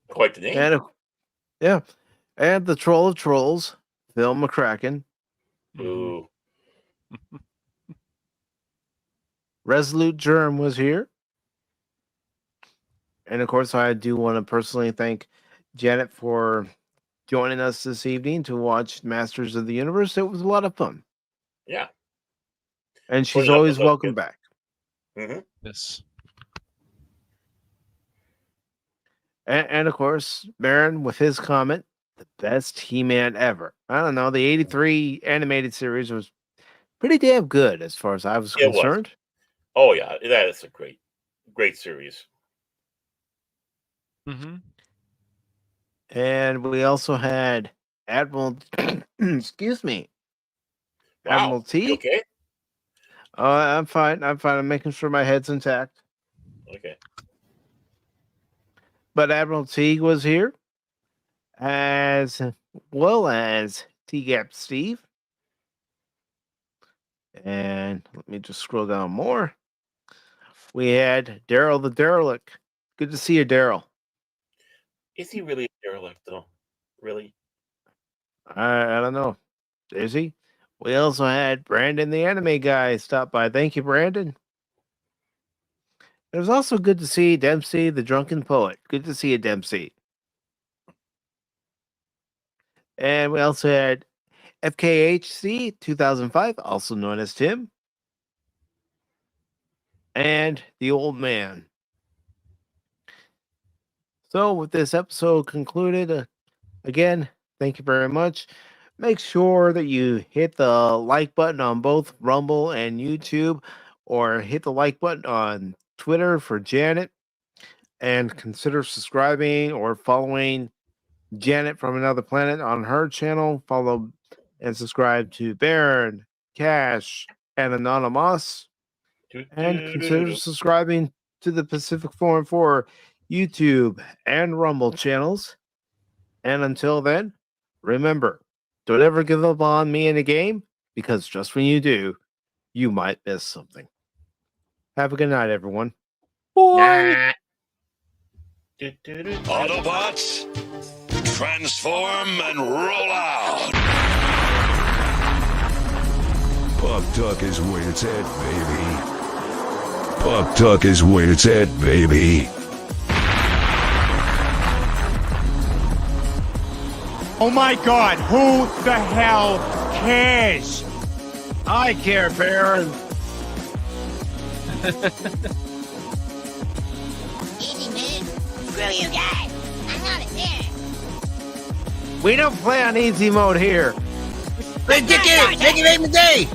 Quite the name. And yeah. And the Troll of Trolls, Phil McCracken. Ooh. Resolute Germ was here. And of course, I do want to personally thank Janet for joining us this evening to watch Masters of the Universe. It was a lot of fun. Yeah. And she's always welcome back. Mm-hmm. Yes. And of course, Baron with his comment, the best He-Man ever. I don't know. The 83 animated series was pretty damn good as far as I was concerned. Oh, yeah. That is a great series. Mm-hmm. And we also had Admiral, excuse me, Wow. Admiral T. Okay. I'm fine. I'm making sure my head's intact. Okay. But Admiral Teague was here, as well as T-Gap Steve. And let me just scroll down more. We had Daryl the Derelict. Good to see you, Daryl. Is he really a derelict, though? Really? I don't know. Is he? We also had Brandon the anime guy stop by. Thank you, Brandon. It was also good to see Dempsey the drunken poet. Good to see you, Dempsey. And we also had FKHC 2005, also known as Tim. And the old man. So with this episode concluded, again, thank you very much. Make sure that you hit the like button on both Rumble and YouTube, or hit the like button on Twitter for Janet, and consider subscribing or following Janet from Another Planet on her channel. Follow and subscribe to Baron, Cash, and Anonymous. And consider subscribing to the PACIFIC414 YouTube and Rumble channels. And until then, remember, don't ever give up on me in a game, because just when you do, you might miss something. Have a good night, everyone. Nah. Autobots, transform and roll out. Pop Talk is where it's at, baby. Pop Talk is where it's at, baby. Oh my God, who the hell cares? I care, Baron. Screw you guys. I'm not here. We don't play on easy mode here. Take it, take it, day.